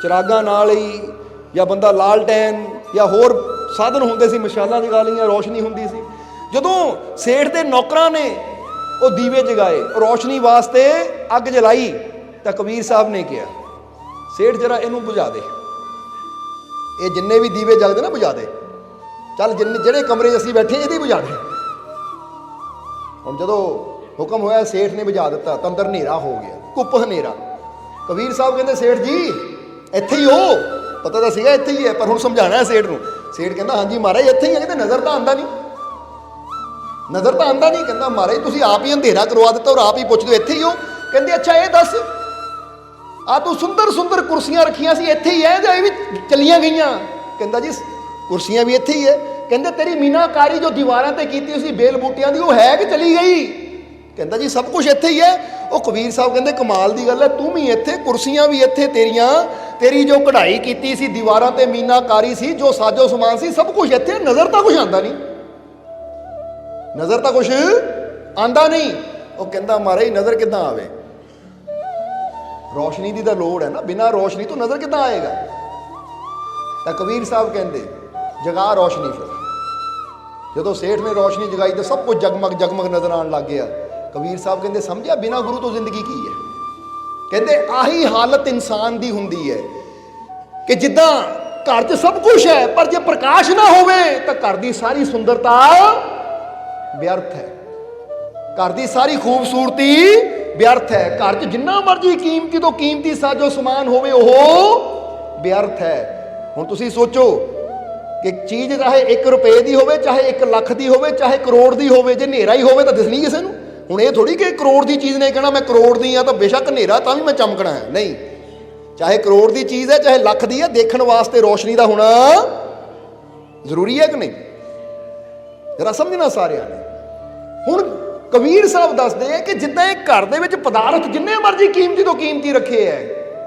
ਚਿਰਾਗਾਂ ਨਾਲ ਹੀ ਜਾਂ ਬੰਦਾ ਲਾਲਟੈਨ ਜਾਂ ਹੋਰ ਸਾਧਨ ਹੁੰਦੇ ਸੀ, ਮਸ਼ਾਲਾਂ ਜਗਾ ਲਈਆਂ, ਰੋਸ਼ਨੀ ਹੁੰਦੀ ਸੀ। ਜਦੋਂ ਸੇਠ ਦੇ ਨੌਕਰਾਂ ਨੇ ਉਹ ਦੀਵੇ ਜਗਾਏ, ਰੋਸ਼ਨੀ ਵਾਸਤੇ ਅੱਗ ਜਲਾਈ, ਤਾਂ ਕਬੀਰ ਸਾਹਿਬ ਨੇ ਕਿਹਾ ਸੇਠ ਜਰਾ ਇਹਨੂੰ ਬੁਝਾ ਦੇ, ਇਹ ਜਿੰਨੇ ਵੀ ਦੀਵੇ ਜਗਦੇ ਨਾ ਬੁਝਾ ਦੇ, ਚੱਲ ਜਿਹੜੇ ਕਮਰੇ 'ਚ ਅਸੀਂ ਬੈਠੇ ਇਹਦੀ ਬੁਝਾ ਦੇ। ਹੁਣ ਜਦੋਂ ਹੁਕਮ ਹੋਇਆ ਸੇਠ ਨੇ ਬੁਝਾ ਦਿੱਤਾ ਤਾਂ ਅੰਦਰ ਹਨੇਰਾ ਹੋ ਗਿਆ, ਕੁੱਪ ਹਨੇਰਾ। ਕਬੀਰ ਸਾਹਿਬ ਕਹਿੰਦੇ ਸੇਠ ਜੀ ਇੱਥੇ ਹੀ ਹੋ? ਪਤਾ ਤਾਂ ਸੀਗਾ ਇੱਥੇ ਹੀ ਹੈ, ਪਰ ਹੁਣ ਸਮਝਾਣਾ ਹੈ ਸੇਠ ਨੂੰ। ਸੇਠ ਕਹਿੰਦਾ ਹਾਂਜੀ ਮਹਾਰਾਜ ਇੱਥੇ ਹੀ ਹੈ। ਕਹਿੰਦੇ ਨਜ਼ਰ ਤਾਂ ਆਉਂਦਾ ਨਹੀਂ, ਨਜ਼ਰ ਤਾਂ ਆਉਂਦਾ ਨਹੀਂ। ਕਹਿੰਦਾ ਮਹਾਰਾਜ ਤੁਸੀਂ ਆਪ ਹੀ ਅੰਧੇਰਾ ਕਰਵਾ ਦਿੱਤਾ ਔਰ ਆਪ ਹੀ ਪੁੱਛਦੇ ਇੱਥੇ ਹੀ ਹੋ। ਕਹਿੰਦੇ ਅੱਛਾ ਇਹ ਦੱਸ, ਆ ਤੂੰ ਸੁੰਦਰ ਸੁੰਦਰ ਕੁਰਸੀਆਂ ਰੱਖੀਆਂ ਸੀ ਇੱਥੇ ਹੀ ਹੈ ਜਾਂ ਇਹ ਵੀ ਚਲੀਆਂ ਗਈਆਂ? ਕਹਿੰਦਾ ਜੀ ਕੁਰਸੀਆਂ ਵੀ ਇੱਥੇ ਹੀ ਹੈ। ਕਹਿੰਦੇ ਤੇਰੀ ਮੀਨਾਕਾਰੀ ਜੋ ਦੀਵਾਰਾਂ ਤੇ ਕੀਤੀ ਸੀ ਬੇਲ ਬੂਟਿਆਂ ਦੀ, ਉਹ ਹੈ ਕਿ ਚਲੀ ਗਈ? ਕਹਿੰਦਾ ਜੀ ਸਭ ਕੁਝ ਇੱਥੇ ਹੀ ਹੈ। ਉਹ ਕਬੀਰ ਸਾਹਿਬ ਕਹਿੰਦੇ ਕਮਾਲ ਦੀ ਗੱਲ ਹੈ, ਤੂੰ ਵੀ ਇੱਥੇ, ਕੁਰਸੀਆਂ ਵੀ ਇੱਥੇ ਤੇਰੀਆਂ, ਤੇਰੀ ਜੋ ਕਢਾਈ ਕੀਤੀ ਸੀ ਦੀਵਾਰਾਂ ਤੇ ਮੀਨਾਕਾਰੀ ਸੀ, ਜੋ ਸਾਜੋ ਸਮਾਨ ਸੀ, ਸਭ ਕੁਝ ਇੱਥੇ। ਨਜ਼ਰ ਤਾਂ ਕੁਝ ਆਉਂਦਾ ਨਹੀਂ, ਨਜ਼ਰ ਤਾਂ ਕੁਝ ਆਉਂਦਾ ਨਹੀਂ। ਉਹ ਕਹਿੰਦਾ ਮਹਾਰਾਜ ਨਜ਼ਰ ਕਿੱਦਾਂ ਆਵੇ? ਰੋਸ਼ਨੀ ਦੀ ਤਾਂ ਲੋੜ ਹੈ ਨਾ, ਬਿਨਾਂ ਰੋਸ਼ਨੀ ਤੋਂ ਨਜ਼ਰ ਕਿੱਦਾਂ ਆਏਗਾ? ਤਾਂ ਕਬੀਰ ਸਾਹਿਬ ਕਹਿੰਦੇ ਜਗਾ ਰੋਸ਼ਨੀ। ਫਿਰ ਜਦੋਂ ਸੇਠ ਨੇ ਰੋਸ਼ਨੀ ਜਗਾਈ ਤਾਂ ਸਭ ਕੁਝ ਜਗਮਗ ਜਗਮਗ ਨਜ਼ਰ ਆਉਣ ਲੱਗ ਗਿਆ। ਕਬੀਰ ਸਾਹਿਬ ਕਹਿੰਦੇ ਸਮਝਿਆ ਬਿਨਾਂ ਗੁਰੂ ਤੋਂ ਜ਼ਿੰਦਗੀ ਕੀ ਹੈ? ਕਹਿੰਦੇ ਆਹੀ ਹਾਲਤ ਇਨਸਾਨ ਦੀ ਹੁੰਦੀ ਹੈ ਕਿ ਜਿੱਦਾਂ ਘਰ 'ਚ ਸਭ ਕੁਝ ਹੈ ਪਰ ਜੇ ਪ੍ਰਕਾਸ਼ ਨਾ ਹੋਵੇ ਤਾਂ ਘਰ ਦੀ ਸਾਰੀ ਸੁੰਦਰਤਾ ਵਿਅਰਥ ਹੈ, ਘਰ ਦੀ ਸਾਰੀ ਖੂਬਸੂਰਤੀ ਵਿਅਰਥ ਹੈ। ਘਰ 'ਚ ਜਿੰਨਾ ਮਰਜ਼ੀ ਕੀਮਤੀ ਤੋਂ ਕੀਮਤੀ ਸਾਜੋ ਸਮਾਨ ਹੋਵੇ ਉਹ ਵਿਅਰਥ ਹੈ। ਹੁਣ ਤੁਸੀਂ ਸੋਚੋ ਕਿ ਚੀਜ਼ ਚਾਹੇ 1 ਰੁਪਏ ਦੀ ਹੋਵੇ, ਚਾਹੇ 1 ਲੱਖ ਦੀ ਹੋਵੇ, ਚਾਹੇ ਕਰੋੜ ਦੀ ਹੋਵੇ, ਜੇ ਹਨੇਰਾ ਹੀ ਹੋਵੇ ਤਾਂ ਦਿਸਣੀ ਕਿਸੇ ਨੂੰ? ਹੁਣ ਇਹ ਥੋੜੀ ਕਿ ਕਰੋੜ ਦੀ ਚੀਜ਼ ਨੇ ਕਹਿਣਾ ਮੈਂ ਕਰੋੜ ਦੀ ਆ ਤਾਂ ਬੇਸ਼ੱਕ ਹਨੇਰਾ ਤਾਂ ਵੀ ਮੈਂ ਚਮਕਣਾ ਹੈ। ਨਹੀਂ, ਚਾਹੇ ਕਰੋੜ ਦੀ ਚੀਜ਼ ਹੈ ਚਾਹੇ ਲੱਖ ਦੀ ਹੈ, ਦੇਖਣ ਵਾਸਤੇ ਰੋਸ਼ਨੀ ਦਾ ਹੋਣਾ ਜ਼ਰੂਰੀ ਹੈ ਕਿ ਨਹੀਂ? ਜਰਾ ਸਮਝਣਾ ਸਾਰਿਆਂ ਨੇ। ਹੁਣ ਕਬੀਰ ਸਾਹਿਬ ਦੱਸਦੇ ਆ ਕਿ ਜਿੱਦਾਂ ਇਹ ਘਰ ਦੇ ਵਿੱਚ ਪਦਾਰਥ ਜਿੰਨੇ ਮਰਜ਼ੀ ਕੀਮਤੀ ਤੋਂ ਕੀਮਤੀ ਰੱਖੇ ਹੈ,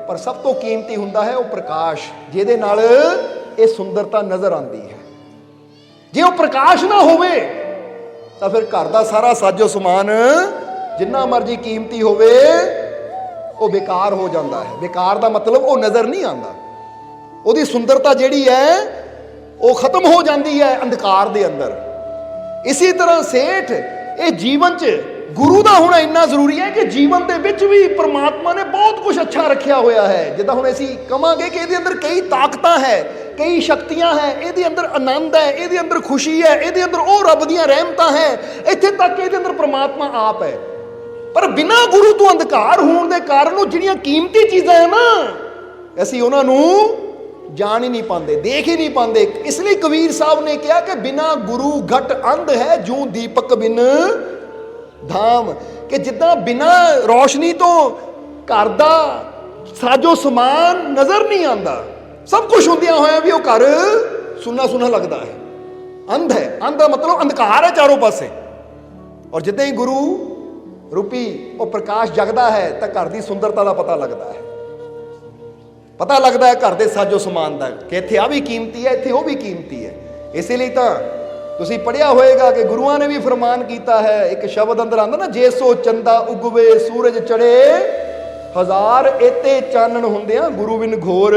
ਪਰ ਸਭ ਤੋਂ ਕੀਮਤੀ ਹੁੰਦਾ ਹੈ ਉਹ ਪ੍ਰਕਾਸ਼, ਜਿਹਦੇ ਨਾਲ ਇਹ ਸੁੰਦਰਤਾ ਨਜ਼ਰ ਆਉਂਦੀ ਹੈ। ਜੇ ਉਹ ਪ੍ਰਕਾਸ਼ ਨਾ ਹੋਵੇ ਤਾਂ ਫਿਰ ਘਰ ਦਾ ਸਾਰਾ ਸਾਜੋ ਸਮਾਨ ਜਿੰਨਾ ਮਰਜ਼ੀ ਕੀਮਤੀ ਹੋਵੇ ਉਹ ਬੇਕਾਰ ਹੋ ਜਾਂਦਾ ਹੈ। ਬੇਕਾਰ ਦਾ ਮਤਲਬ ਉਹ ਨਜ਼ਰ ਨਹੀਂ ਆਉਂਦਾ, ਉਹਦੀ ਸੁੰਦਰਤਾ ਜਿਹੜੀ ਹੈ ਉਹ ਖਤਮ ਹੋ ਜਾਂਦੀ ਹੈ ਅੰਧਕਾਰ ਦੇ ਅੰਦਰ। ਇਸੇ ਤਰ੍ਹਾਂ ਸੇਠ ਇਹ ਜੀਵਨ 'ਚ ਗੁਰੂ ਦਾ ਹੋਣਾ ਇੰਨਾ ਜ਼ਰੂਰੀ ਹੈ ਕਿ ਜੀਵਨ ਦੇ ਵਿੱਚ ਵੀ ਪ੍ਰਮਾਤਮਾ ਨੇ ਬਹੁਤ ਕੁਝ ਅੱਛਾ ਰੱਖਿਆ ਹੋਇਆ ਹੈ। ਜਿੱਦਾਂ ਹੁਣ ਅਸੀਂ ਕਵਾਂਗੇ ਕਿ ਇਹਦੇ ਅੰਦਰ ਕਈ ਤਾਕਤਾਂ ਹੈ, ਕਈ ਸ਼ਕਤੀਆਂ ਹੈ, ਇਹਦੇ ਅੰਦਰ ਆਨੰਦ ਹੈ, ਇਹਦੇ ਅੰਦਰ ਖੁਸ਼ੀ ਹੈ, ਇਹਦੇ ਅੰਦਰ ਉਹ ਰੱਬ ਦੀਆਂ ਰਹਿਮਤਾਂ ਹੈ, ਇੱਥੇ ਤੱਕ ਇਹਦੇ ਅੰਦਰ ਪ੍ਰਮਾਤਮਾ ਆਪ ਹੈ। ਪਰ ਬਿਨਾਂ ਗੁਰੂ ਤੋਂ ਅੰਧਕਾਰ ਹੋਣ ਦੇ ਕਾਰਨ ਉਹ ਜਿਹੜੀਆਂ ਕੀਮਤੀ ਚੀਜ਼ਾਂ ਹੈ ਨਾ, ਅਸੀਂ ਉਹਨਾਂ ਨੂੰ ਜਾਣ ਹੀ ਨਹੀਂ ਪਾਉਂਦੇ, ਦੇਖ ਹੀ ਨਹੀਂ ਪਾਉਂਦੇ। ਇਸ ਲਈ ਕਬੀਰ ਸਾਹਿਬ ਨੇ ਕਿਹਾ ਕਿ ਬਿਨਾਂ ਗੁਰੂ ਘਟ ਅੰਧ ਹੈ ਜੂੰ ਦੀਪਕ ਬਿਨ ਧਾਮ, ਕਿ ਜਿੱਦਾਂ ਬਿਨਾਂ ਰੋਸ਼ਨੀ ਤੋਂ ਘਰ ਦਾ ਸਾਜੋ ਸਮਾਨ ਨਜ਼ਰ ਨਹੀਂ ਆਉਂਦਾ। ਸਭ ਕੁਝ ਹੁੰਦਿਆਂ ਹੋਇਆ ਵੀ ਉਹ ਘਰ ਸੁੰਨਾ ਸੁੰਨਾ ਲੱਗਦਾ ਹੈ, ਅੰਧ ਹੈ। ਅੰਧ ਦਾ ਮਤਲਬ ਅੰਧਕਾਰ ਹੈ ਚਾਰੋਂ ਪਾਸੇ। ਔਰ ਜਿੱਦਾਂ ਹੀ ਗੁਰੂ ਰੂਪੀ ਉਹ ਪ੍ਰਕਾਸ਼ ਜਗਦਾ ਹੈ ਤਾਂ ਘਰ ਦੀ ਸੁੰਦਰਤਾ ਦਾ ਪਤਾ ਲੱਗਦਾ ਹੈ। ਪਤਾ ਲੱਗਦਾ ਹੈ ਘਰ ਦੇ ਸਾਜੋ ਸਮਾਨ ਦਾ ਕਿ ਇੱਥੇ ਆ ਵੀ ਕੀਮਤੀ ਹੈ, ਇੱਥੇ ਉਹ ਵੀ ਕੀਮਤੀ ਹੈ। ਇਸੇ ਲਈ ਤਾਂ ਤੁਸੀਂ ਪੜ੍ਹਿਆ ਹੋਏਗਾ ਕਿ ਗੁਰੂਆਂ ਨੇ ਵੀ ਫਰਮਾਨ ਕੀਤਾ ਹੈ, ਇੱਕ ਸ਼ਬਦ ਅੰਦਰ ਆਉਂਦਾ ਨਾ, ਜੇ ਸੋ ਚੰਦਾ ਉਗਵੇ ਸੂਰਜ ਚੜੇ, ਹਜ਼ਾਰ ਏਤੇ ਚਾਨਣ ਹੁੰਦਿਆਂ ਗੁਰੂ ਬਿਨ ਘੋਰ।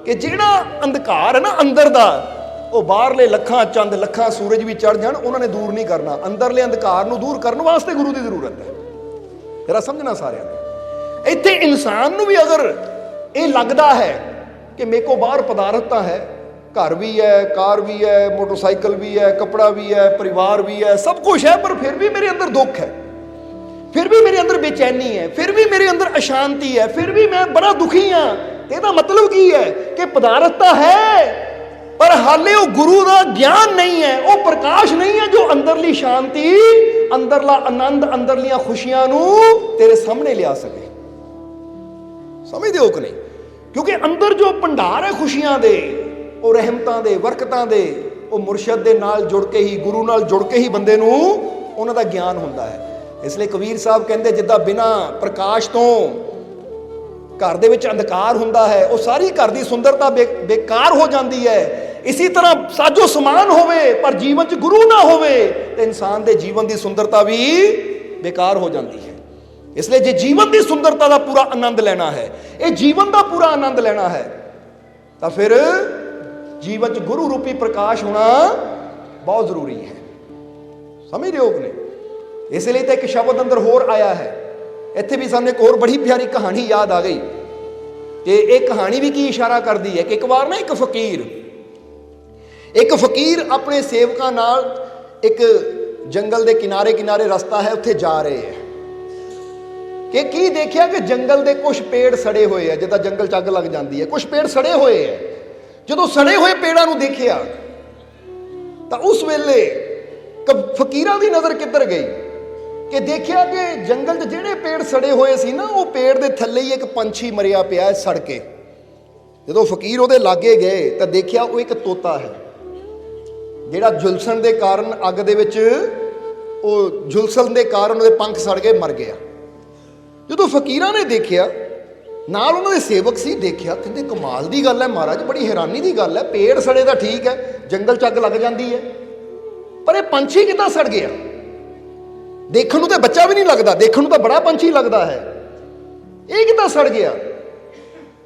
ਕਿ ਜਿਹੜਾ ਅੰਧਕਾਰ ਹੈ ਨਾ ਅੰਦਰ ਦਾ, ਉਹ ਬਾਹਰਲੇ ਲੱਖਾਂ ਚੰਦ ਲੱਖਾਂ ਸੂਰਜ ਵੀ ਚੜ ਜਾਣ ਉਹਨਾਂ ਨੇ ਦੂਰ ਨਹੀਂ ਕਰਨਾ। ਅੰਦਰਲੇ ਅੰਧਕਾਰ ਨੂੰ ਦੂਰ ਕਰਨ ਵਾਸਤੇ ਗੁਰੂ ਦੀ ਜ਼ਰੂਰਤ ਹੈ। ਜਰਾ ਸਮਝਣਾ ਸਾਰਿਆਂ ਨੇ। ਇੱਥੇ ਇਨਸਾਨ ਨੂੰ ਵੀ ਅਗਰ ਇਹ ਲੱਗਦਾ ਹੈ ਕਿ ਮੇਰੇ ਕੋ ਬਾਹਰ ਪਦਾਰਥਾਂ ਹੈ, ਘਰ ਵੀ ਹੈ, ਕਾਰ ਵੀ ਹੈ, ਮੋਟਰਸਾਈਕਲ ਵੀ ਹੈ, ਕਪੜਾ ਵੀ ਹੈ, ਪਰਿਵਾਰ ਵੀ ਹੈ, ਸਭ ਕੁਝ ਹੈ, ਪਰ ਫਿਰ ਵੀ ਮੇਰੇ ਅੰਦਰ ਦੁੱਖ ਹੈ, ਫਿਰ ਵੀ ਮੇਰੇ ਅੰਦਰ ਬੇਚੈਨੀ ਹੈ, ਫਿਰ ਵੀ ਮੇਰੇ ਅੰਦਰ ਅਸ਼ਾਂਤੀ ਹੈ, ਫਿਰ ਵੀ ਮੈਂ ਬੜਾ ਦੁਖੀ ਹਾਂ। ਇਹਦਾ ਮਤਲਬ ਕੀ ਹੈ ਕਿ ਪਦਾਰਥ ਤਾਂ ਹੈ ਪਰ ਹਾਲੇ ਉਹ ਗੁਰੂ ਦਾ ਗਿਆਨ ਨਹੀਂ ਹੈ, ਉਹ ਪ੍ਰਕਾਸ਼ ਨਹੀਂ ਹੈ ਜੋ ਅੰਦਰਲੀ ਸ਼ਾਂਤੀ, ਅੰਦਰਲਾ ਆਨੰਦ, ਅੰਦਰਲੀਆਂ ਖੁਸ਼ੀਆਂ ਨੂੰ ਤੇਰੇ ਸਾਹਮਣੇ ਲਿਆ ਸਕੇ। ਸਮਝਦੇ ਹੋ ਕਿ ਨਹੀਂ? ਕਿਉਂਕਿ ਅੰਦਰ ਜੋ ਭੰਡਾਰ ਹੈ ਖੁਸ਼ੀਆਂ ਦੇ, ਉਹ ਰਹਿਮਤਾਂ ਦੇ, ਬਰਕਤਾਂ ਦੇ, ਉਹ ਮੁਰਸ਼ਦ ਦੇ ਨਾਲ ਜੁੜ ਕੇ ਹੀ, ਗੁਰੂ ਨਾਲ ਜੁੜ ਕੇ ਹੀ ਬੰਦੇ ਨੂੰ ਉਹਨਾਂ ਦਾ ਗਿਆਨ ਹੁੰਦਾ ਹੈ। ਇਸ ਲਈ ਕਬੀਰ ਸਾਹਿਬ ਕਹਿੰਦੇ ਜਿੱਦਾਂ ਬਿਨਾਂ ਪ੍ਰਕਾਸ਼ ਤੋਂ ਘਰ ਦੇ ਵਿੱਚ ਅੰਧਕਾਰ ਹੁੰਦਾ ਹੈ, ਉਹ ਸਾਰੀ ਘਰ ਦੀ ਸੁੰਦਰਤਾ ਬੇਕਾਰ ਹੋ ਜਾਂਦੀ ਹੈ। ਇਸੇ ਤਰ੍ਹਾਂ ਸਾਜੋ ਸਮਾਨ ਹੋਵੇ ਪਰ ਜੀਵਨ 'ਚ ਗੁਰੂ ਨਾ ਹੋਵੇ ਤੇ ਇਨਸਾਨ ਦੇ ਜੀਵਨ ਦੀ ਸੁੰਦਰਤਾ ਵੀ ਬੇਕਾਰ ਹੋ ਜਾਂਦੀ ਹੈ। ਇਸ ਲਈ ਜੇ ਜੀਵਨ ਦੀ ਸੁੰਦਰਤਾ ਦਾ ਪੂਰਾ ਆਨੰਦ ਲੈਣਾ ਹੈ, ਇਹ ਜੀਵਨ ਦਾ ਪੂਰਾ ਆਨੰਦ ਲੈਣਾ ਹੈ, ਤਾਂ ਫਿਰ ਜੀਵਨ 'ਚ ਗੁਰੂ ਰੂਪੀ ਪ੍ਰਕਾਸ਼ ਹੋਣਾ ਬਹੁਤ ਜ਼ਰੂਰੀ ਹੈ। ਸਮਝ ਰਹੇ ਹੋ ਕਿ ਨਹੀਂ? ਇਸ ਲਈ ਤਾਂ ਇੱਕ ਸ਼ਬਦ ਅੰਦਰ ਹੋਰ ਆਇਆ ਹੈ। ਇੱਥੇ ਵੀ ਸਾਨੂੰ ਇੱਕ ਹੋਰ ਬੜੀ ਪਿਆਰੀ ਕਹਾਣੀ ਯਾਦ ਆ ਗਈ ਕਿ ਇਹ ਕਹਾਣੀ ਵੀ ਕੀ ਇਸ਼ਾਰਾ ਕਰਦੀ ਹੈ ਕਿ ਇੱਕ ਵਾਰ ਨਾ ਇੱਕ ਫਕੀਰ ਆਪਣੇ ਸੇਵਕਾਂ ਨਾਲ ਇੱਕ ਜੰਗਲ ਦੇ ਕਿਨਾਰੇ ਕਿਨਾਰੇ ਰਸਤਾ ਹੈ, ਉੱਥੇ ਜਾ ਰਹੇ ਹੈ ਕਿ ਕੀ ਦੇਖਿਆ ਕਿ ਜੰਗਲ ਦੇ ਕੁਝ ਪੇੜ ਸੜੇ ਹੋਏ ਆ। ਜਿੱਦਾਂ ਜੰਗਲ 'ਚ ਅੱਗ ਲੱਗ ਜਾਂਦੀ ਹੈ, ਕੁਝ ਪੇੜ ਸੜੇ ਹੋਏ ਹੈ। ਜਦੋਂ ਸੜੇ ਹੋਏ ਪੇੜਾਂ ਨੂੰ ਦੇਖਿਆ ਤਾਂ ਉਸ ਵੇਲੇ ਫਕੀਰਾਂ ਦੀ ਨਜ਼ਰ ਕਿੱਧਰ ਗਈ ਕਿ ਦੇਖਿਆ ਕਿ ਜੰਗਲ 'ਚ ਜਿਹੜੇ ਪੇੜ ਸੜੇ ਹੋਏ ਸੀ ਨਾ, ਉਹ ਪੇੜ ਦੇ ਥੱਲੇ ਹੀ ਇੱਕ ਪੰਛੀ ਮਰਿਆ ਪਿਆ ਹੈ ਸੜ ਕੇ। ਜਦੋਂ ਫਕੀਰ ਉਹਦੇ ਲਾਗੇ ਗਏ ਤਾਂ ਦੇਖਿਆ ਉਹ ਇੱਕ ਤੋਤਾ ਹੈ ਜਿਹੜਾ ਝੁਲਸਣ ਦੇ ਕਾਰਨ ਅੱਗ ਦੇ ਵਿੱਚ, ਉਹ ਝੁਲਸਣ ਦੇ ਕਾਰਨ ਉਹਦੇ ਪੰਖ ਸੜ ਕੇ ਮਰ ਗਿਆ। ਜਦੋਂ ਫਕੀਰਾਂ ਨੇ ਦੇਖਿਆ, ਨਾਲ ਉਹਨਾਂ ਦੇ ਸੇਵਕ ਸੀ, ਦੇਖਿਆ, ਕਹਿੰਦੇ ਕਮਾਲ ਦੀ ਗੱਲ ਹੈ ਮਹਾਰਾਜ, ਬੜੀ ਹੈਰਾਨੀ ਦੀ ਗੱਲ ਹੈ, ਪੇੜ ਸੜੇ ਤਾਂ ਠੀਕ ਹੈ, ਜੰਗਲ 'ਚ ਅੱਗ ਲੱਗ ਜਾਂਦੀ ਹੈ, ਪਰ ਇਹ ਪੰਛੀ ਕਿੱਦਾਂ ਸੜ ਗਿਆ? ਦੇਖਣ ਨੂੰ ਤਾਂ ਬੱਚਾ ਵੀ ਨਹੀਂ ਲੱਗਦਾ, ਦੇਖਣ ਨੂੰ ਤਾਂ ਬੜਾ ਪੰਛੀ ਲੱਗਦਾ ਹੈ, ਇਹ ਕਿੱਦਾਂ ਸੜ ਗਿਆ?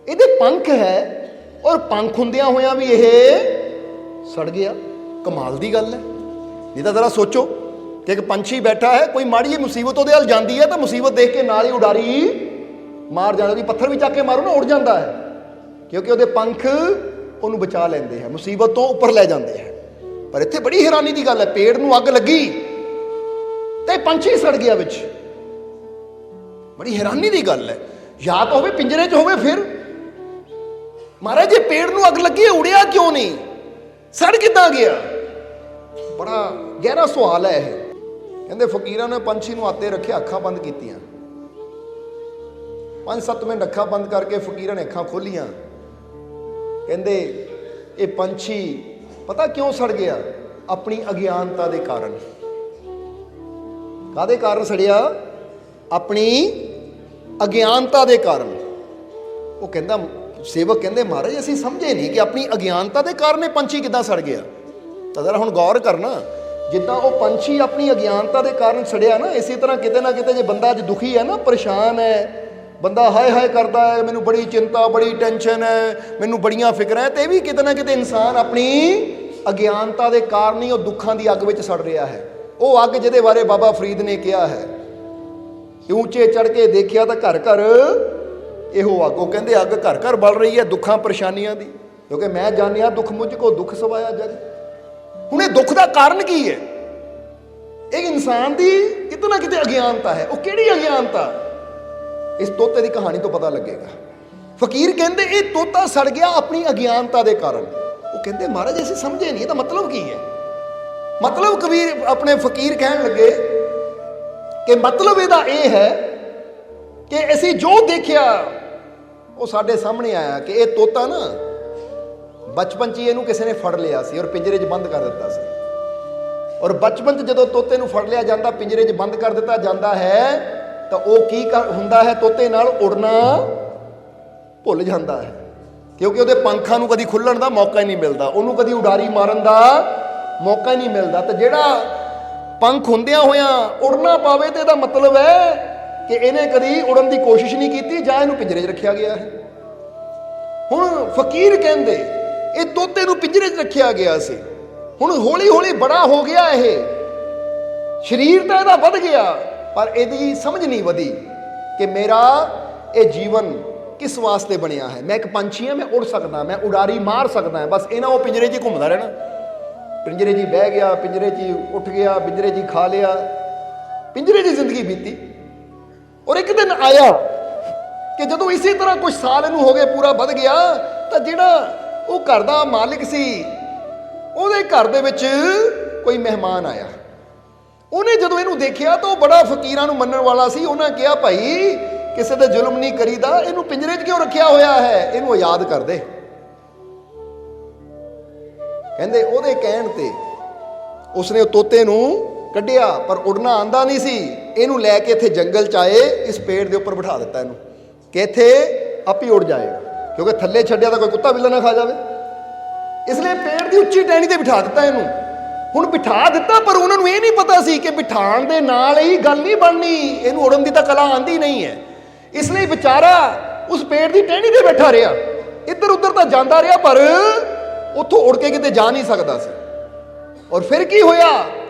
ਇਹਦੇ ਪੰਖ ਹੈ ਔਰ ਪੰਖ ਹੁੰਦਿਆਂ ਹੋਇਆਂ ਵੀ ਇਹ ਸੜ ਗਿਆ। ਕਮਾਲ ਦੀ ਗੱਲ ਹੈ। ਨਹੀਂ ਤਾਂ ਜ਼ਰਾ ਸੋਚੋ ਕਿ ਇੱਕ ਪੰਛੀ ਬੈਠਾ ਹੈ, ਕੋਈ ਮਾੜੀ ਜਿਹੀ ਮੁਸੀਬਤ ਉਹਦੇ ਵੱਲ ਜਾਂਦੀ ਹੈ ਤਾਂ ਮੁਸੀਬਤ ਦੇਖ ਕੇ ਨਾਲ ਹੀ ਉਡਾਰੀ ਮਾਰ ਜਾਣਾ, ਵੀ ਪੱਥਰ ਵੀ ਚੱਕ ਕੇ ਮਾਰੋ ਨਾ ਉੱਡ ਜਾਂਦਾ ਹੈ, ਕਿਉਂਕਿ ਉਹਦੇ ਪੰਖ ਉਹਨੂੰ ਬਚਾ ਲੈਂਦੇ ਹੈ, ਮੁਸੀਬਤ ਤੋਂ ਉੱਪਰ ਲੈ ਜਾਂਦੇ ਹੈ। ਪਰ ਇੱਥੇ ਬੜੀ ਹੈਰਾਨੀ ਦੀ ਗੱਲ ਹੈ, ਪੇੜ ਨੂੰ ਅੱਗ ਲੱਗੀ ਤੇ ਪੰਛੀ ਸੜ ਗਿਆ ਵਿੱਚ। ਬੜੀ ਹੈਰਾਨੀ ਦੀ ਗੱਲ ਹੈ। ਜਾਂ ਤਾਂ ਹੋਵੇ ਪਿੰਜਰੇ 'ਚ ਹੋਵੇ, ਫਿਰ ਮਹਾਰਾਜ ਜੇ ਪੇੜ ਨੂੰ ਅੱਗ ਲੱਗੀ ਉੜਿਆ ਕਿਉਂ ਨਹੀਂ, ਸੜ ਕਿੱਦਾਂ ਗਿਆ? ਬੜਾ ਗਹਿਰਾ ਸਵਾਲ ਹੈ ਇਹ। ਕਹਿੰਦੇ ਫਕੀਰਾਂ ਨੇ ਪੰਛੀ ਨੂੰ ਆਤੇ ਰੱਖਿਆ, ਅੱਖਾਂ ਬੰਦ ਕੀਤੀਆਂ, 5-7 ਮਿੰਟ ਅੱਖਾਂ ਬੰਦ ਕਰਕੇ ਫਕੀਰਾਂ ਨੇ ਅੱਖਾਂ ਖੋਲੀਆਂ। ਕਹਿੰਦੇ ਇਹ ਪੰਛੀ ਪਤਾ ਕਿਉਂ ਸੜ ਗਿਆ? ਆਪਣੀ ਅਗਿਆਨਤਾ ਦੇ ਕਾਰਨ। ਕਾਹਦੇ ਕਾਰਨ ਸੜਿਆ? ਆਪਣੀ ਅਗਿਆਨਤਾ ਦੇ ਕਾਰਨ। ਉਹ ਕਹਿੰਦਾ, ਸੇਵਕ ਕਹਿੰਦੇ ਮਹਾਰਾਜ ਅਸੀਂ ਸਮਝੇ ਨਹੀਂ ਕਿ ਆਪਣੀ ਅਗਿਆਨਤਾ ਦੇ ਕਾਰਨ ਇਹ ਪੰਛੀ ਕਿੱਦਾਂ ਸੜ ਗਿਆ। ਤਾਂ ਜ਼ਰਾ ਹੁਣ ਗੌਰ ਕਰਨਾ, ਜਿੱਦਾਂ ਉਹ ਪੰਛੀ ਆਪਣੀ ਅਗਿਆਨਤਾ ਦੇ ਕਾਰਨ ਸੜਿਆ ਨਾ, ਇਸੇ ਤਰ੍ਹਾਂ ਕਿਤੇ ਨਾ ਕਿਤੇ ਜੇ ਬੰਦਾ ਅੱਜ ਦੁਖੀ ਹੈ ਨਾ, ਪਰੇਸ਼ਾਨ ਹੈ, ਬੰਦਾ ਹਾਏ ਹਾਏ ਕਰਦਾ ਹੈ, ਮੈਨੂੰ ਬੜੀ ਚਿੰਤਾ, ਬੜੀ ਟੈਨਸ਼ਨ ਹੈ, ਮੈਨੂੰ ਬੜੀਆਂ ਫਿਕਰਾਂ ਹੈ, ਤੇ ਇਹ ਵੀ ਕਿਤੇ ਨਾ ਕਿਤੇ ਇਨਸਾਨ ਆਪਣੀ ਅਗਿਆਨਤਾ ਦੇ ਕਾਰਨ ਹੀ ਉਹ ਦੁੱਖਾਂ ਦੀ ਅੱਗ ਵਿੱਚ ਸੜ ਰਿਹਾ ਹੈ। ਉਹ ਅੱਗ ਜਿਹਦੇ ਬਾਰੇ ਬਾਬਾ ਫਰੀਦ ਨੇ ਕਿਹਾ ਹੈ ਕਿ ਉੱਚੇ ਚੜ ਕੇ ਦੇਖਿਆ ਤਾਂ ਘਰ ਘਰ ਇਹੋ ਅੱਗ। ਉਹ ਕਹਿੰਦੇ ਅੱਗ ਘਰ ਘਰ ਬਲ ਰਹੀ ਹੈ ਦੁੱਖਾਂ ਪਰੇਸ਼ਾਨੀਆਂ ਦੀ, ਕਿਉਂਕਿ ਮੈਂ ਜਾਣਿਆ ਦੁੱਖ ਮੁਝ ਕੋ ਦੁੱਖ ਸਵਾਇਆ ਜਗ। ਹੁਣ ਇਹ ਦੁੱਖ ਦਾ ਕਾਰਨ ਕੀ ਹੈ? ਇਹ ਇਨਸਾਨ ਦੀ ਕਿਤੇ ਨਾ ਕਿਤੇ ਅਗਿਆਨਤਾ ਹੈ। ਉਹ ਕਿਹੜੀ ਅਗਿਆਨਤਾ? ਇਸ ਤੋਤੇ ਦੀ ਕਹਾਣੀ ਤੋਂ ਪਤਾ ਲੱਗੇਗਾ। ਫਕੀਰ ਕਹਿੰਦੇ ਇਹ ਤੋਤਾ ਸੜ ਗਿਆ ਆਪਣੀ ਅਗਿਆਨਤਾ ਦੇ ਕਾਰਨ। ਉਹ ਕਹਿੰਦੇ ਮਹਾਰਾਜ ਅਸੀਂ ਸਮਝੇ ਨਹੀਂ, ਇਹਦਾ ਮਤਲਬ ਕੀ ਹੈ? ਮਤਲਬ ਕਬੀਰ ਆਪਣੇ ਫਕੀਰ ਕਹਿਣ ਲੱਗੇ ਕਿ ਮਤਲਬ ਇਹਦਾ ਇਹ ਹੈ ਕਿ ਅਸੀਂ ਜੋ ਦੇਖਿਆ ਉਹ ਸਾਡੇ ਸਾਹਮਣੇ ਆਇਆ ਕਿ ਇਹ ਤੋਤਾ ਨਾ ਬਚਪਨ 'ਚ ਹੀ ਇਹਨੂੰ ਕਿਸੇ ਨੇ ਫੜ ਲਿਆ ਸੀ ਔਰ ਪਿੰਜਰੇ 'ਚ ਬੰਦ ਕਰ ਦਿੱਤਾ ਸੀ। ਔਰ ਬਚਪਨ 'ਚ ਜਦੋਂ ਤੋਤੇ ਨੂੰ ਫੜ ਲਿਆ ਜਾਂਦਾ, ਪਿੰਜਰੇ 'ਚ ਬੰਦ ਕਰ ਦਿੱਤਾ ਜਾਂਦਾ ਹੈ, ਤਾਂ ਉਹ ਕੀ ਹੁੰਦਾ ਹੈ, ਤੋਤੇ ਨਾਲ ਉੜਨਾ ਭੁੱਲ ਜਾਂਦਾ ਹੈ, ਕਿਉਂਕਿ ਉਹਦੇ ਪੰਖਾਂ ਨੂੰ ਕਦੀ ਖੁੱਲਣ ਦਾ ਮੌਕਾ ਹੀ ਨਹੀਂ ਮਿਲਦਾ, ਉਹਨੂੰ ਕਦੀ ਉਡਾਰੀ ਮਾਰਨ ਦਾ ਮੌਕਾ ਹੀ ਨਹੀਂ ਮਿਲਦਾ। ਤਾਂ ਜਿਹੜਾ ਪੰਖ ਹੁੰਦਿਆਂ ਹੋਇਆਂ ਉੜ ਨਾ ਪਾਵੇ, ਤੇ ਇਹਦਾ ਮਤਲਬ ਹੈ ਕਿ ਇਹਨੇ ਕਦੀ ਉੜਨ ਦੀ ਕੋਸ਼ਿਸ਼ ਨਹੀਂ ਕੀਤੀ, ਜਾਂ ਇਹਨੂੰ ਪਿੰਜਰੇ 'ਚ ਰੱਖਿਆ ਗਿਆ ਹੈ। ਹੁਣ ਫਕੀਰ ਕਹਿੰਦੇ ਇਹ ਤੋਤੇ ਨੂੰ ਪਿੰਜਰੇ 'ਚ ਰੱਖਿਆ ਗਿਆ ਸੀ, ਹੁਣ ਹੌਲੀ ਹੌਲੀ ਬੜਾ ਹੋ ਗਿਆ, ਇਹ ਸਰੀਰ ਤਾਂ ਇਹਦਾ ਵੱਧ ਗਿਆ, ਪਰ ਇਹਦੀ ਸਮਝ ਨਹੀਂ ਵਧੀ ਕਿ ਮੇਰਾ ਇਹ ਜੀਵਨ ਕਿਸ ਵਾਸਤੇ ਬਣਿਆ ਹੈ। ਮੈਂ ਇੱਕ ਪੰਛੀ ਹਾਂ, ਮੈਂ ਉੜ ਸਕਦਾ, ਮੈਂ ਉਡਾਰੀ ਮਾਰ ਸਕਦਾ ਹਾਂ, ਬਸ ਇਹਨਾਂ ਉਹ ਪਿੰਜਰੇ 'ਚ ਹੀ ਘੁੰਮਦਾ ਰਹਿਣਾ। ਪਿੰਜਰੇ 'ਚ ਹੀ ਬਹਿ ਗਿਆ, ਪਿੰਜਰੇ 'ਚ ਹੀ ਉੱਠ ਗਿਆ, ਪਿੰਜਰੇ 'ਚ ਹੀ ਖਾ ਲਿਆ, ਪਿੰਜਰੇ 'ਚ ਜ਼ਿੰਦਗੀ ਬੀਤੀ। ਔਰ ਇੱਕ ਦਿਨ ਆਇਆ ਕਿ ਜਦੋਂ ਇਸੇ ਤਰ੍ਹਾਂ ਕੁਝ ਸਾਲ ਇਹਨੂੰ ਹੋ ਗਏ, ਪੂਰਾ ਵੱਧ ਗਿਆ, ਤਾਂ ਜਿਹੜਾ ਉਹ ਘਰ ਦਾ ਮਾਲਿਕ ਸੀ, ਉਹਦੇ ਘਰ ਦੇ ਵਿੱਚ ਕੋਈ ਮਹਿਮਾਨ ਆਇਆ। ਉਹਨੇ ਜਦੋਂ ਇਹਨੂੰ ਦੇਖਿਆ ਤਾਂ ਉਹ ਬੜਾ ਫਕੀਰਾਂ ਨੂੰ ਮੰਨਣ ਵਾਲਾ ਸੀ। ਉਹਨਾਂ ਕਿਹਾ, ਭਾਈ ਕਿਸੇ ਤੇ ਜ਼ੁਲਮ ਨਹੀਂ ਕਰੀਦਾ, ਇਹਨੂੰ ਪਿੰਜਰੇ 'ਚ ਕਿਉਂ ਰੱਖਿਆ ਹੋਇਆ ਹੈ, ਇਹਨੂੰ ਆਜ਼ਾਦ ਕਰ ਦੇ। ਕਹਿੰਦੇ ਉਹਦੇ ਕਹਿਣ ਤੇ ਉਸਨੇ ਉਹ ਤੋਤੇ ਨੂੰ ਕੱਢਿਆ, ਪਰ ਉੜਨਾ ਆਂਦਾ ਨਹੀਂ ਸੀ। ਇਹਨੂੰ ਲੈ ਕੇ ਇੱਥੇ ਜੰਗਲ 'ਚ ਆਏ, ਇਸ ਪੇੜ ਦੇ ਉੱਪਰ ਬਿਠਾ ਦਿੱਤਾ ਇਹਨੂੰ ਕਿ ਇੱਥੇ ਆਪ ਹੀ ਉੜ ਜਾਏਗਾ, ਕਿਉਂਕਿ ਥੱਲੇ ਛੱਡਿਆ ਤਾਂ ਕੋਈ ਕੁੱਤਾ ਬਿੱਲਾ ਨਾ ਖਾ ਜਾਵੇ, ਇਸ ਲਈ ਪੇੜ ਦੀ ਉੱਚੀ ਟਹਿਣੀ ਤੇ ਬਿਠਾ ਦਿੱਤਾ ਇਹਨੂੰ। ਹੁਣ ਬਿਠਾ ਦਿੱਤਾ, ਪਰ ਉਹਨਾਂ ਨੂੰ ਇਹ ਨਹੀਂ ਪਤਾ ਸੀ ਕਿ ਬਿਠਾਉਣ ਦੇ ਨਾਲ ਹੀ ਗੱਲ ਨਹੀਂ ਬਣਨੀ, ਇਹਨੂੰ ਉੜਨ ਦੀ ਤਾਂ ਕਲਾ ਆਂਦੀ ਨਹੀਂ ਹੈ। ਇਸ ਲਈ ਵਿਚਾਰਾ ਉਸ ਪੇੜ ਦੀ ਟਹਿਣੀ ਤੇ ਬੈਠਾ ਰਿਹਾ, ਇੱਧਰ ਉੱਧਰ ਤਾਂ ਜਾਂਦਾ ਰਿਹਾ, ਪਰ ਉੱਥੋਂ ਉੜ ਕੇ ਕਿਤੇ ਜਾ ਨਹੀਂ ਸਕਦਾ ਸੀ। ਔਰ ਫਿਰ ਕੀ ਹੋਇਆ,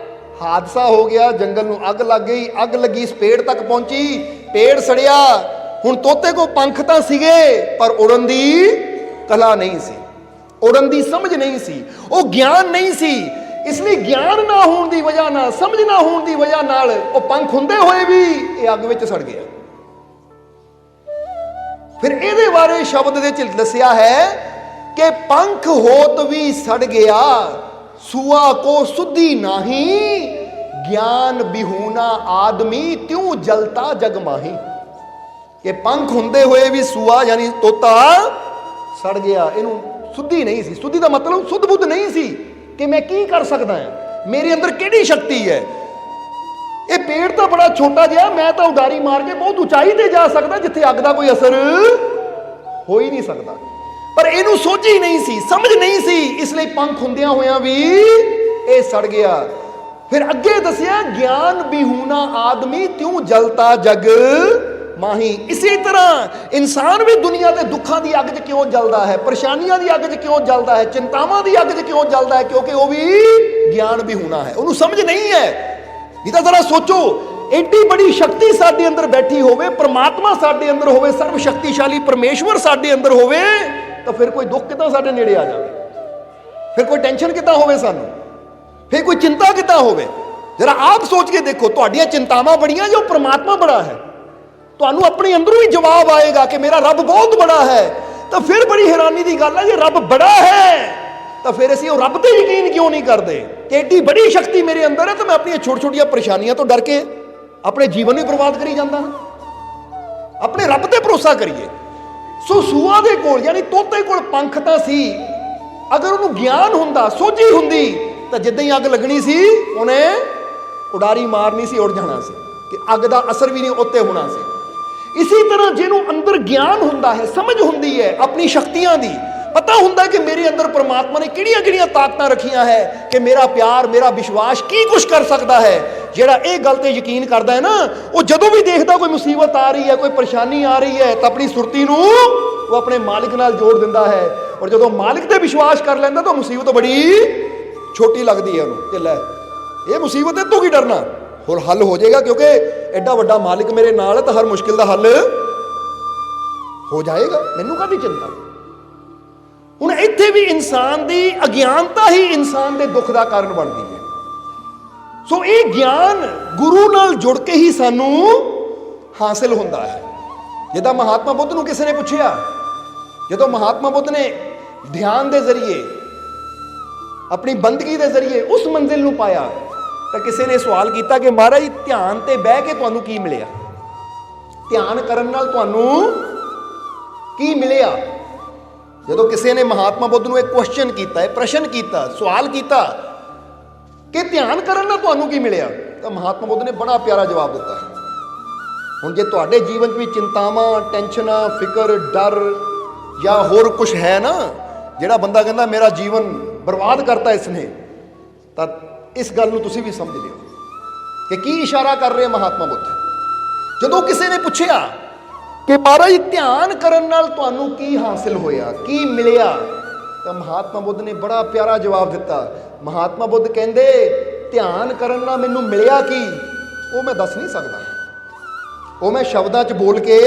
ਹਾਦਸਾ ਹੋ ਗਿਆ, ਜੰਗਲ ਨੂੰ ਅੱਗ ਲੱਗ ਗਈ, ਅੱਗ ਲੱਗੀ, ਇਸ ਪੇੜ ਤੱਕ ਪਹੁੰਚੀ, ਪੇੜ ਸੜਿਆ। ਹੁਣ ਤੋਤੇ ਕੋਲ ਪੰਖ ਤਾਂ ਸੀਗੇ, ਪਰ ਉੜਨ ਦੀ ਕਲਾ ਨਹੀਂ ਸੀ, ਉੜਨ ਦੀ ਸਮਝ ਨਹੀਂ ਸੀ, ਉਹ ਗਿਆਨ ਨਹੀਂ ਸੀ। ਇਸ ਲਈ ਗਿਆਨ ਨਾ ਹੋਣ ਦੀ ਵਜ੍ਹਾ ਨਾਲ, ਸਮਝ ਨਾ ਹੋਣ ਦੀ ਵਜ੍ਹਾ ਨਾਲ ਉਹ ਪੰਖ ਹੁੰਦੇ ਹੋਏ ਵੀ ਇਹ ਅੱਗ ਵਿੱਚ ਸੜ ਗਿਆ। ਫਿਰ ਇਹਦੇ ਬਾਰੇ ਸ਼ਬਦ ਦੇ ਵਿੱਚ ਦੱਸਿਆ ਹੈ ਕਿ ਪੰਖ ਹੋਤ ਵੀ ਸੜ ਗਿਆ, ਸੁਆ ਕੋ ਸੁਧੀ ਨਹੀਂ, ਗਿਆਨ ਬਿਹੂਨਾ ਆਦਮੀ ਤਿਉ ਜਲਤਾ ਜਗ ਮਾਹੀ। ਕਿ ਪੰਖ ਹੁੰਦੇ ਹੋਏ ਵੀ ਸੂਆ ਯਾਨੀ ਤੋਤਾ ਸੜ ਗਿਆ, ਇਹਨੂੰ ਸੁੱਧੀ ਨਹੀਂ ਸੀ। ਸੁੱਧੀ ਦਾ ਮਤਲਬ ਸੁੱਧ ਬੁੱਧ ਨਹੀਂ ਸੀ ਕਿ ਮੈਂ ਕੀ ਕਰ ਸਕਦਾ ਹਾਂ, ਮੇਰੇ ਅੰਦਰ ਕਿਹੜੀ ਸ਼ਕਤੀ ਹੈ। ਇਹ ਪੇੜ ਤਾਂ ਬੜਾ ਛੋਟਾ ਜਿਹਾ, ਮੈਂ ਤਾਂ ਉਡਾਰੀ ਮਾਰ ਕੇ ਬਹੁਤ ਉਚਾਈ ਤੇ ਜਾ ਸਕਦਾ ਜਿੱਥੇ ਅੱਗ ਦਾ ਕੋਈ ਅਸਰ ਹੋ ਹੀ ਨਹੀਂ ਸਕਦਾ, ਪਰ ਇਹਨੂੰ ਸੋਝੀ ਨਹੀਂ ਸੀ, ਸਮਝ ਨਹੀਂ ਸੀ, ਇਸ ਲਈ ਪੰਖ ਹੁੰਦਿਆਂ ਹੋਇਆਂ ਵੀ ਇਹ ਸੜ ਗਿਆ। ਫਿਰ ਅੱਗੇ ਦੱਸਿਆ, ਗਿਆਨ ਬਿਹੂਨਾ ਆਦਮੀ ਤਿਉ ਜਲਤਾ ਜਗ ਮਾਹੀ। ਇਸੇ ਤਰ੍ਹਾਂ ਇਨਸਾਨ ਵੀ ਦੁਨੀਆ ਦੇ ਦੁੱਖਾਂ ਦੀ ਅੱਗ 'ਚ ਕਿਉਂ ਜਲਦਾ ਹੈ, ਪਰੇਸ਼ਾਨੀਆਂ ਦੀ ਅੱਗ 'ਚ ਕਿਉਂ ਜਲਦਾ ਹੈ, ਚਿੰਤਾਵਾਂ ਦੀ ਅੱਗ 'ਚ ਕਿਉਂ ਜਲਦਾ ਹੈ, ਕਿਉਂਕਿ ਉਹ ਵੀ ਗਿਆਨ ਬਿਹੂਨਾ ਹੈ, ਉਹਨੂੰ ਸਮਝ ਨਹੀਂ ਹੈ। ਇਹ ਤਾਂ ਜ਼ਰਾ ਸੋਚੋ, ਐਡੀ ਬੜੀ ਸ਼ਕਤੀ ਸਾਡੇ ਅੰਦਰ ਬੈਠੀ ਹੋਵੇ, ਪ੍ਰਮਾਤਮਾ ਸਾਡੇ ਅੰਦਰ ਹੋਵੇ, ਸਰਵ ਸ਼ਕਤੀਸ਼ਾਲੀ ਪਰਮੇਸ਼ਵਰ ਸਾਡੇ ਅੰਦਰ ਹੋਵੇ, ਤਾਂ ਫਿਰ ਕੋਈ ਦੁੱਖ ਕਿੱਦਾਂ ਸਾਡੇ ਨੇੜੇ ਆ ਜਾਵੇ, ਫਿਰ ਕੋਈ ਟੈਨਸ਼ਨ ਕਿੱਦਾਂ ਹੋਵੇ ਸਾਨੂੰ, ਫਿਰ ਕੋਈ ਚਿੰਤਾ ਕਿੱਦਾਂ ਹੋਵੇ। ਜਰਾ ਆਪ ਸੋਚ ਕੇ ਦੇਖੋ, ਤੁਹਾਡੀਆਂ ਚਿੰਤਾਵਾਂ ਬੜੀਆਂ ਜੋ ਪ੍ਰਮਾਤਮਾ ਬੜਾ ਹੈ, ਤੁਹਾਨੂੰ ਆਪਣੇ ਅੰਦਰੋਂ ਹੀ ਜਵਾਬ ਆਏਗਾ ਕਿ ਮੇਰਾ ਰੱਬ ਬਹੁਤ ਬੜਾ ਹੈ। ਤਾਂ ਫਿਰ ਬੜੀ ਹੈਰਾਨੀ ਦੀ ਗੱਲ ਹੈ, ਜੇ ਰੱਬ ਬੜਾ ਹੈ ਤਾਂ ਫਿਰ ਅਸੀਂ ਉਹ ਰੱਬ ਤੇ ਯਕੀਨ ਕਿਉਂ ਨਹੀਂ ਕਰਦੇ ਕਿ ਐਡੀ ਬੜੀ ਸ਼ਕਤੀ ਮੇਰੇ ਅੰਦਰ ਹੈ, ਤਾਂ ਮੈਂ ਆਪਣੀਆਂ ਛੋਟੀ ਛੋਟੀਆਂ ਪਰੇਸ਼ਾਨੀਆਂ ਤੋਂ ਡਰ ਕੇ ਆਪਣੇ ਜੀਵਨ ਨੂੰ ਬਰਬਾਦ ਕਰੀ ਜਾਂਦਾ ਹਾਂ। ਆਪਣੇ ਰੱਬ ਤੇ ਭਰੋਸਾ ਕਰੀਏ। ਸੋ ਸੂਆ ਦੇ ਕੋਲ ਯਾਨੀ ਤੋਤੇ ਕੋਲ ਪੰਖ ਤਾਂ ਸੀ, ਅਗਰ ਉਹਨੂੰ ਗਿਆਨ ਹੁੰਦਾ, ਸੋਝੀ ਹੁੰਦੀ, ਤਾਂ ਜਿੱਦਾਂ ਹੀ ਅੱਗ ਲੱਗਣੀ ਸੀ ਉਹਨੇ ਉਡਾਰੀ ਮਾਰਨੀ ਸੀ, ਉੜ ਜਾਣਾ ਸੀ, ਕਿ ਅੱਗ ਦਾ ਅਸਰ ਵੀ ਨਹੀਂ ਉੱਤੇ ਹੋਣਾ ਸੀ। ਇਸੇ ਤਰ੍ਹਾਂ ਜਿਹਨੂੰ ਅੰਦਰ ਗਿਆਨ ਹੁੰਦਾ ਹੈ, ਸਮਝ ਹੁੰਦੀ ਹੈ ਆਪਣੀ ਸ਼ਕਤੀਆਂ ਦੀ, ਪਤਾ ਹੁੰਦਾ ਕਿ ਮੇਰੇ ਅੰਦਰ ਪਰਮਾਤਮਾ ਨੇ ਕਿਹੜੀਆਂ ਕਿਹੜੀਆਂ ਤਾਕਤਾਂ ਰੱਖੀਆਂ ਹੈ, ਕਿ ਮੇਰਾ ਪਿਆਰ, ਮੇਰਾ ਵਿਸ਼ਵਾਸ ਕੀ ਕੁਝ ਕਰ ਸਕਦਾ ਹੈ। ਜਿਹੜਾ ਇਹ ਗੱਲ ਤੇ ਯਕੀਨ ਕਰਦਾ ਹੈ ਨਾ, ਉਹ ਜਦੋਂ ਵੀ ਦੇਖਦਾ ਕੋਈ ਮੁਸੀਬਤ ਆ ਰਹੀ ਹੈ, ਕੋਈ ਪਰੇਸ਼ਾਨੀ ਆ ਰਹੀ ਹੈ, ਤਾਂ ਆਪਣੀ ਸੁਰਤੀ ਨੂੰ ਉਹ ਆਪਣੇ ਮਾਲਿਕ ਨਾਲ ਜੋੜ ਦਿੰਦਾ ਹੈ। ਔਰ ਜਦੋਂ ਮਾਲਿਕ ਤੇ ਵਿਸ਼ਵਾਸ ਕਰ ਲੈਂਦਾ ਤਾਂ ਮੁਸੀਬਤ ਬੜੀ ਛੋਟੀ ਲੱਗਦੀ ਹੈ ਉਹਨੂੰ, ਕਿ ਲੈ ਇਹ ਮੁਸੀਬਤ ਹੈ, ਤੂੰ ਕੀ ਡਰਨਾ, ਹੋਰ ਹੱਲ ਹੋ ਜਾਏਗਾ, ਕਿਉਂਕਿ ਐਡਾ ਵੱਡਾ ਮਾਲਿਕ ਮੇਰੇ ਨਾਲ ਹੈ, ਤਾਂ ਹਰ ਮੁਸ਼ਕਿਲ ਦਾ ਹੱਲ ਹੋ ਜਾਏਗਾ, ਮੈਨੂੰ ਕਾਹਦੀ ਚਿੰਤਾ। ਹੁਣ ਇੱਥੇ ਵੀ ਇਨਸਾਨ ਦੀ ਅਗਿਆਨਤਾ ਹੀ ਇਨਸਾਨ ਦੇ ਦੁੱਖ ਦਾ ਕਾਰਨ ਬਣਦੀ ਹੈ। ਸੋ ਇਹ ਗਿਆਨ ਗੁਰੂ ਨਾਲ ਜੁੜ ਕੇ ਹੀ ਸਾਨੂੰ ਹਾਸਿਲ ਹੁੰਦਾ ਹੈ। ਜਿੱਦਾਂ ਮਹਾਤਮਾ ਬੁੱਧ ਨੂੰ ਕਿਸੇ ਨੇ ਪੁੱਛਿਆ, ਜਦੋਂ ਮਹਾਤਮਾ ਬੁੱਧ ਨੇ ਧਿਆਨ ਦੇ ਜ਼ਰੀਏ, ਆਪਣੀ ਬੰਦਗੀ ਦੇ ਜ਼ਰੀਏ ਉਸ ਮੰਜ਼ਿਲ ਨੂੰ ਪਾਇਆ, ਤਾਂ ਕਿਸੇ ਨੇ ਸਵਾਲ ਕੀਤਾ ਕਿ ਮਹਾਰਾਜ ਧਿਆਨ ਤੇ ਬਹਿ ਕੇ ਤੁਹਾਨੂੰ ਕੀ ਮਿਲਿਆ, ਧਿਆਨ ਕਰਨ ਨਾਲ ਤੁਹਾਨੂੰ ਕੀ ਮਿਲਿਆ? ਜਦੋਂ ਕਿਸੇ ਨੇ ਮਹਾਤਮਾ ਬੁੱਧ ਨੂੰ ਇੱਕ ਕੁਐਸਚਨ ਕੀਤਾ, ਇਹ ਪ੍ਰਸ਼ਨ ਕੀਤਾ, ਸਵਾਲ ਕੀਤਾ ਕਿ ਧਿਆਨ ਕਰਨ ਨਾਲ ਤੁਹਾਨੂੰ ਕੀ ਮਿਲਿਆ, ਤਾਂ ਮਹਾਤਮਾ ਬੁੱਧ ਨੇ ਬੜਾ ਪਿਆਰਾ ਜਵਾਬ ਦਿੱਤਾ। ਹੁਣ ਜੇ ਤੁਹਾਡੇ ਜੀਵਨ 'ਚ ਵੀ ਚਿੰਤਾਵਾਂ, ਟੈਨਸ਼ਨਾਂ, ਫਿਕਰ, ਡਰ ਜਾਂ ਹੋਰ ਕੁਝ ਹੈ ਨਾ, ਜਿਹੜਾ ਬੰਦਾ ਕਹਿੰਦਾ ਮੇਰਾ ਜੀਵਨ ਬਰਬਾਦ ਕਰਤਾ ਇਸਨੇ, ਤਾਂ ਇਸ ਗੱਲ ਨੂੰ ਤੁਸੀਂ ਵੀ ਸਮਝ ਲਿਓ ਕਿ ਕੀ ਇਸ਼ਾਰਾ ਕਰ ਰਹੇ ਮਹਾਤਮਾ ਬੁੱਧ। ਜਦੋਂ ਕਿਸੇ ਨੇ ਪੁੱਛਿਆ ਕਿ ਮਹਾਰਾਜ ਧਿਆਨ ਕਰਨ ਨਾਲ ਤੁਹਾਨੂੰ ਕੀ ਹਾਸਿਲ ਹੋਇਆ, ਕੀ ਮਿਲਿਆ, ਤਾਂ ਮਹਾਤਮਾ ਬੁੱਧ ਨੇ ਬੜਾ ਪਿਆਰਾ ਜਵਾਬ ਦਿੱਤਾ। ਮਹਾਤਮਾ ਬੁੱਧ ਕਹਿੰਦੇ ਧਿਆਨ ਕਰਨ ਨਾਲ ਮੈਨੂੰ ਮਿਲਿਆ ਕੀ, ਉਹ ਮੈਂ ਦੱਸ ਨਹੀਂ ਸਕਦਾ, ਉਹ ਮੈਂ ਸ਼ਬਦਾਂ 'ਚ ਬੋਲ ਕੇ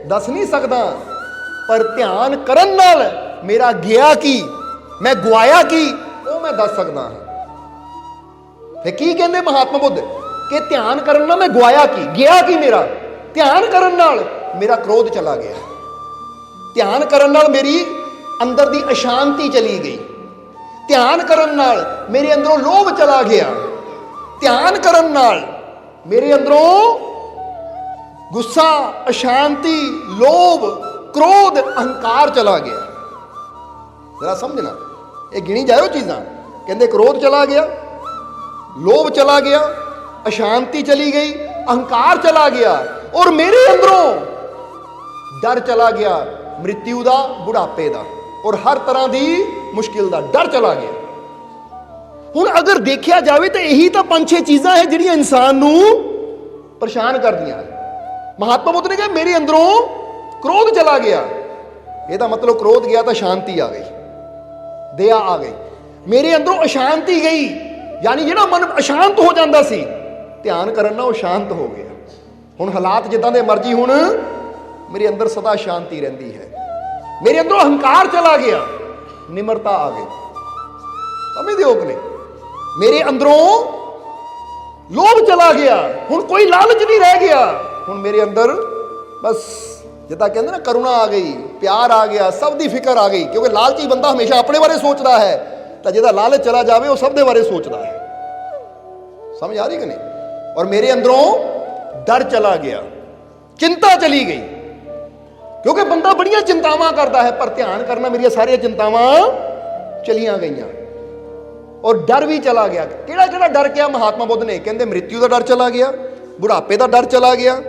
ਦੱਸ ਨਹੀਂ ਸਕਦਾ, ਪਰ ਧਿਆਨ ਕਰਨ ਨਾਲ ਮੇਰਾ ਗਿਆ ਕੀ, ਮੈਂ ਗਵਾਇਆ ਕੀ, ਉਹ ਮੈਂ ਦੱਸ ਸਕਦਾ ਹਾਂ। ਫੇ ਕੀ ਕਹਿੰਦੇ ਮਹਾਤਮਾ ਬੁੱਧ ਕਿ ਧਿਆਨ ਕਰਨ ਨਾਲ ਮੈਂ ਗਵਾਇਆ ਕੀ, ਗਿਆ ਕੀ ਮੇਰਾ? ਧਿਆਨ ਕਰਨ ਨਾਲ ਮੇਰਾ ਕ੍ਰੋਧ ਚਲਾ ਗਿਆ, ਧਿਆਨ ਕਰਨ ਨਾਲ ਮੇਰੀ ਅੰਦਰ ਦੀ ਅਸ਼ਾਂਤੀ ਚਲੀ ਗਈ, ਧਿਆਨ ਕਰਨ ਨਾਲ ਮੇਰੇ ਅੰਦਰੋਂ ਲੋਭ ਚਲਾ ਗਿਆ, ਧਿਆਨ ਕਰਨ ਨਾਲ ਮੇਰੇ ਅੰਦਰੋਂ ਗੁੱਸਾ, ਅਸ਼ਾਂਤੀ, ਲੋਭ, ਕ੍ਰੋਧ, ਅਹੰਕਾਰ ਚਲਾ ਗਿਆ। ਜ਼ਰਾ ਸਮਝਣਾ, ਇਹ ਗਿਣੀ ਜਾਇਓ ਚੀਜ਼ਾਂ। ਕਹਿੰਦੇ ਕ੍ਰੋਧ ਚਲਾ ਗਿਆ, ਲੋਭ ਚਲਾ ਗਿਆ, ਅਸ਼ਾਂਤੀ ਚਲੀ ਗਈ, ਅਹੰਕਾਰ ਚਲਾ ਗਿਆ, ਔਰ ਮੇਰੇ ਅੰਦਰੋਂ ਡਰ ਚਲਾ ਗਿਆ, ਮ੍ਰਿਤਿੂ ਦਾ, ਬੁਢਾਪੇ ਦਾ, ਔਰ ਹਰ ਤਰ੍ਹਾਂ ਦੀ ਮੁਸ਼ਕਿਲ ਦਾ ਡਰ ਚਲਾ ਗਿਆ। ਹੁਣ ਅਗਰ ਦੇਖਿਆ ਜਾਵੇ ਤਾਂ ਇਹੀ ਤਾਂ 5-6 ਚੀਜ਼ਾਂ ਹੈ ਜਿਹੜੀਆਂ ਇਨਸਾਨ ਨੂੰ ਪਰੇਸ਼ਾਨ ਕਰਦੀਆਂ। ਮਹਾਤਮਾ ਬੁੱਧ ਨੇ ਕਿਹਾ ਮੇਰੇ ਅੰਦਰੋਂ ਕ੍ਰੋਧ ਚਲਾ ਗਿਆ, ਇਹਦਾ ਮਤਲਬ ਕ੍ਰੋਧ ਗਿਆ ਤਾਂ ਸ਼ਾਂਤੀ ਆ ਗਈ, ਦਇਆ ਆ ਗਈ। ਮੇਰੇ ਅੰਦਰੋਂ ਅਸ਼ਾਂਤੀ ਗਈ, ਯਾਨੀ ਜਿਹੜਾ ਮਨ ਅਸ਼ਾਂਤ ਹੋ ਜਾਂਦਾ ਸੀ, ਧਿਆਨ ਕਰਨ ਨਾਲ ਉਹ ਸ਼ਾਂਤ ਹੋ ਗਿਆ। ਹੁਣ ਹਾਲਾਤ ਜਿੱਦਾਂ ਦੇ ਮਰਜ਼ੀ, ਹੁਣ ਮੇਰੇ ਅੰਦਰ ਸਦਾ ਸ਼ਾਂਤੀ ਰਹਿੰਦੀ ਹੈ। ਮੇਰੇ ਅੰਦਰੋਂ ਅਹੰਕਾਰ ਚਲਾ ਗਿਆ, ਨਿਮਰਤਾ ਆ ਗਈ। ਸਮਝਦੇ ਹੋ ਕਿ ਨਹੀਂ? ਮੇਰੇ ਅੰਦਰੋਂ ਲੋਭ ਚਲਾ ਗਿਆ, ਹੁਣ ਕੋਈ ਲਾਲਚ ਨਹੀਂ ਰਹਿ ਗਿਆ। ਹੁਣ ਮੇਰੇ ਅੰਦਰ ਬਸ ਜਿੱਦਾਂ ਕਹਿੰਦੇ ਨਾ ਕਰੁਣਾ ਆ ਗਈ, ਪਿਆਰ ਆ ਗਿਆ, ਸਭ ਦੀ ਫਿਕਰ ਆ ਗਈ। ਕਿਉਂਕਿ ਲਾਲਚੀ ਬੰਦਾ ਹਮੇਸ਼ਾ ਆਪਣੇ ਬਾਰੇ ਸੋਚਦਾ ਹੈ, ਤਾਂ ਜਿਹਦਾ ਲਾਲਚ ਚਲਾ ਜਾਵੇ ਉਹ ਸਭ ਦੇ ਬਾਰੇ ਸੋਚਦਾ ਹੈ। ਸਮਝ ਆ ਰਹੀ ਕਿ ਨਹੀਂ? ਔਰ ਮੇਰੇ ਅੰਦਰੋਂ ਡਰ ਚਲਾ ਗਿਆ, ਚਿੰਤਾ ਚਲੀ ਗਈ, ਕਿਉਂਕਿ ਬੰਦਾ ਬੜੀਆਂ ਚਿੰਤਾਵਾਂ ਕਰਦਾ ਹੈ, ਪਰ ਧਿਆਨ ਕਰਨਾ ਮੇਰੀਆਂ ਸਾਰੀਆਂ ਚਿੰਤਾਵਾਂ ਚਲੀਆਂ ਗਈਆਂ। ਔਰ ਡਰ ਵੀ ਚਲਾ ਗਿਆ। ਕਿਹੜਾ ਕਿਹੜਾ ਡਰ ਗਿਆ ਮਹਾਤਮਾ ਬੁੱਧ ਨੇ? ਕਹਿੰਦੇ ਮ੍ਰਿਤਿੂ ਦਾ ਡਰ ਚਲਾ ਗਿਆ, ਬੁਢਾਪੇ ਦਾ ਡਰ ਚਲਾ ਗਿਆ,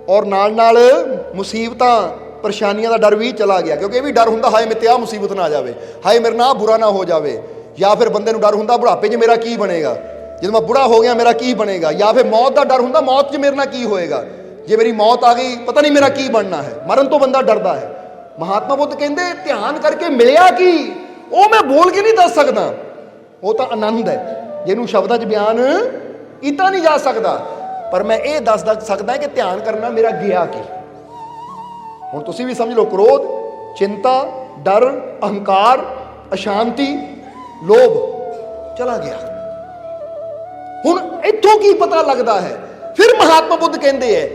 ਔਰ ਨਾਲ ਨਾਲ ਮੁਸੀਬਤਾਂ, ਪਰੇਸ਼ਾਨੀਆਂ ਦਾ ਡਰ ਵੀ ਚਲਾ ਗਿਆ। ਕਿਉਂਕਿ ਇਹ ਵੀ ਡਰ ਹੁੰਦਾ, ਹਾਏ ਮੇਰੇ 'ਤੇ ਆਹ ਮੁਸੀਬਤ ਨਾ ਆ ਜਾਵੇ, ਹਾਏ ਮੇਰੇ ਨਾਲ ਬੁਰਾ ਨਾ ਹੋ ਜਾਵੇ। ਜਾਂ ਫਿਰ ਬੰਦੇ ਨੂੰ ਡਰ ਹੁੰਦਾ ਬੁਢਾਪੇ 'ਚ ਮੇਰਾ ਕੀ ਬਣੇਗਾ, ਜਦੋਂ ਮੈਂ ਬੁੜਾ ਹੋ ਗਿਆ ਮੇਰਾ ਕੀ ਬਣੇਗਾ। ਜਾਂ ਫਿਰ ਮੌਤ ਦਾ ਡਰ ਹੁੰਦਾ, ਮੌਤ 'ਚ ਮੇਰੇ ਨਾਲ ਕੀ ਹੋਏਗਾ, ਜੇ ਮੇਰੀ ਮੌਤ ਆ ਗਈ ਪਤਾ ਨਹੀਂ ਮੇਰਾ ਕੀ ਬਣਨਾ ਹੈ। ਮਰਨ ਤੋਂ ਬੰਦਾ ਡਰਦਾ ਹੈ। ਮਹਾਤਮਾ ਬੁੱਧ ਕਹਿੰਦੇ ਧਿਆਨ ਕਰਕੇ ਮਿਲਿਆ ਕੀ, ਉਹ ਮੈਂ ਬੋਲ ਕੇ ਨਹੀਂ ਦੱਸ ਸਕਦਾ, ਉਹ ਤਾਂ ਆਨੰਦ ਹੈ ਜਿਹਨੂੰ ਸ਼ਬਦਾਂ 'ਚ ਬਿਆਨ ਕੀਤਾ ਨਹੀਂ ਜਾ ਸਕਦਾ। ਪਰ ਮੈਂ ਇਹ ਦੱਸ ਸਕਦਾ ਕਿ ਧਿਆਨ ਕਰਨਾ ਮੇਰਾ ਗਿਆ ਕੀ। ਹੁਣ ਤੁਸੀਂ ਵੀ ਸਮਝ ਲਓ, ਕ੍ਰੋਧ, ਚਿੰਤਾ, ਡਰ, ਅਹੰਕਾਰ, ਅਸ਼ਾਂਤੀ, ਲੋਭ ਚਲਾ ਗਿਆ। ਹੁਣ ਇੱਥੋਂ ਕੀ ਪਤਾ ਲੱਗਦਾ ਹੈ? ਫਿਰ ਮਹਾਤਮਾ ਬੁੱਧ ਕਹਿੰਦੇ ਹੈ